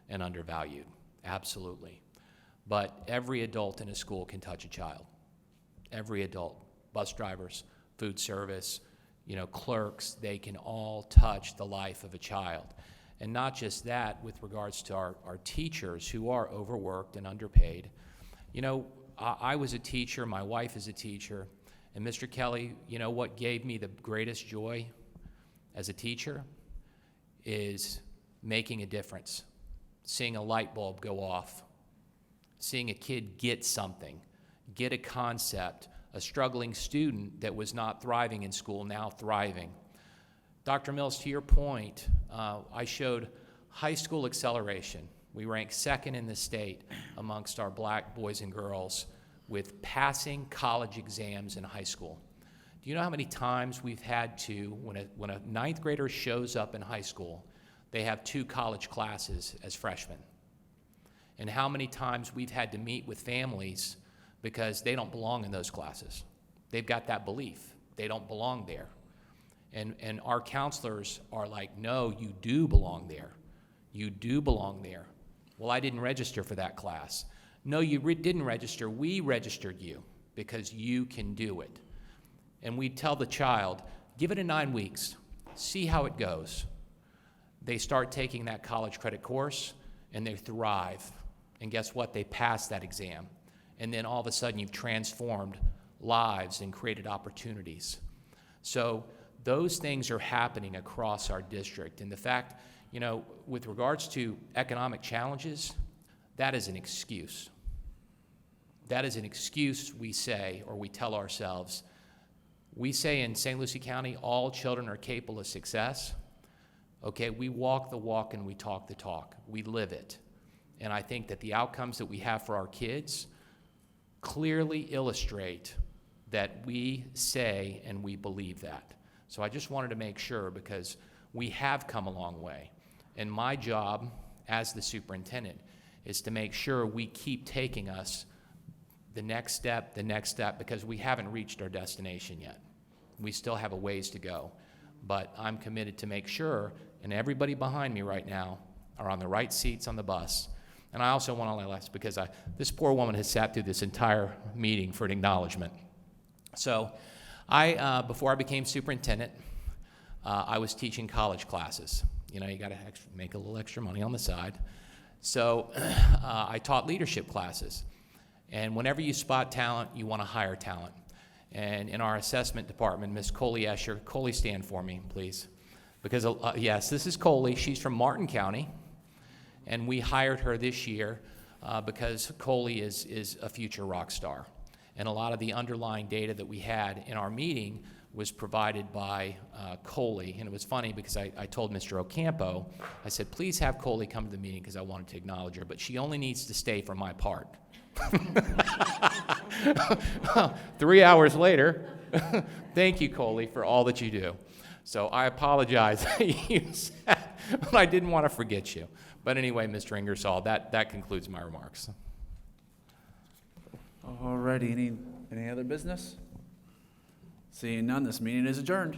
Speaker 3: and undervalued, absolutely. But every adult in a school can touch a child. every adult, bus drivers, food service, clerks, they can all touch the life of a child. And not just that, with regards to our teachers who are overworked and underpaid. I was a teacher, my wife is a teacher, and Mr. Kelly, what gave me the greatest joy as a teacher is making a difference, seeing a light bulb go off, seeing a kid get something, get a concept, a struggling student that was not thriving in school now thriving. Dr. Mills, to your point, I showed high school acceleration. We ranked second in the state amongst our black boys and girls with passing college exams in high school. Do you know how many times we've had to, when a ninth grader shows up in high school, they have 2 college classes as freshmen? And how many times we've had to meet with families because they don't belong in those classes. They've got that belief. They don't belong there. And our counselors are like, no, you do belong there. You do belong there. Well, I didn't register for that class. No, you didn't register. We registered you because you can do it. And we tell the child, give it a 9 weeks. See how it goes. They start taking that college credit course, and they thrive. And guess what? They pass that exam. And then all of a sudden, you've transformed lives and created opportunities. So those things are happening across our district. And the fact, with regards to economic challenges, that is an excuse. That is an excuse, we say, or we tell ourselves. We say in St. Lucie County, all children are capable of success. Okay, we walk the walk and we talk the talk. We live it. And I think that the outcomes that we have for our kids clearly illustrate that we say and we believe that. So I just wanted to make sure, because we have come a long way. And my job as the superintendent is to make sure we keep taking us the next step, because we haven't reached our destination yet. We still have a ways to go. But I'm committed to make sure, and everybody behind me right now are on the right seats on the bus. And I also want to last, because this poor woman has sat through this entire meeting for an acknowledgement. So before I became superintendent, I was teaching college classes. You got to make a little extra money on the side. So I taught leadership classes. And whenever you spot talent, you want to hire talent. And in our assessment department, Ms. Coley Escher, Coley, stand for me, please. Because, yes, this is Coley. She's from Martin County. And we hired her this year because Coley is a future rock star. And a lot of the underlying data that we had in our meeting was provided by Coley. And it was funny because I told Mr. Ocampo, I said, please have Coley come to the meeting because I wanted to acknowledge her, but she only needs to stay for my part. 3 hours later, thank you, Coley, for all that you do. So I apologize that you said, but I didn't want to forget you. But anyway, Mr. Ingersoll, that concludes my remarks.
Speaker 20: All righty, any other business? Seeing none, this meeting is adjourned.